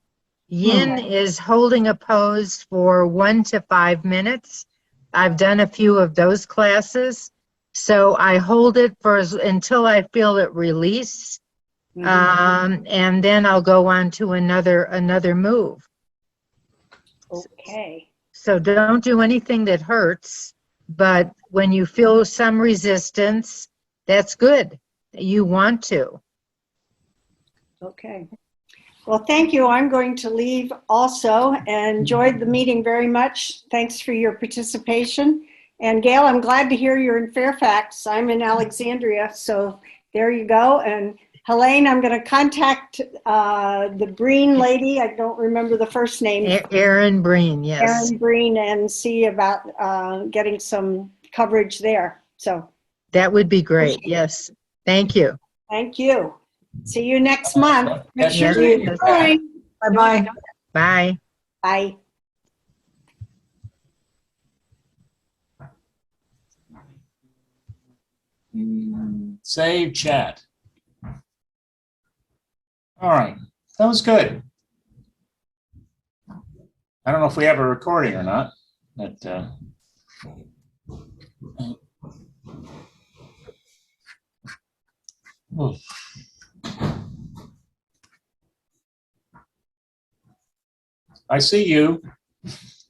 Yin is holding a pose for 1 to 5 minutes. I've done a few of those classes. So I hold it until I feel it release. And then I'll go on to another move. Okay. So don't do anything that hurts, but when you feel some resistance, that's good. You want to. Okay. Well, thank you. I'm going to leave also, and enjoyed the meeting very much. Thanks for your participation. And Gail, I'm glad to hear you're in Fairfax. I'm in Alexandria, so there you go. And Helene, I'm going to contact the Breen lady. I don't remember the first name. Erin Breen, yes. Erin Breen, and see about getting some coverage there. So that would be great. Yes. Thank you. Thank you. See you next month. Make sure Yes. you're going. Bye-bye. Bye. Bye. Save chat. All right, that was good. I don't know if we have a recording or not, but I see you.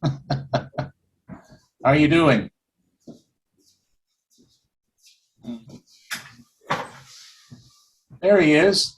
How are you doing? There he is.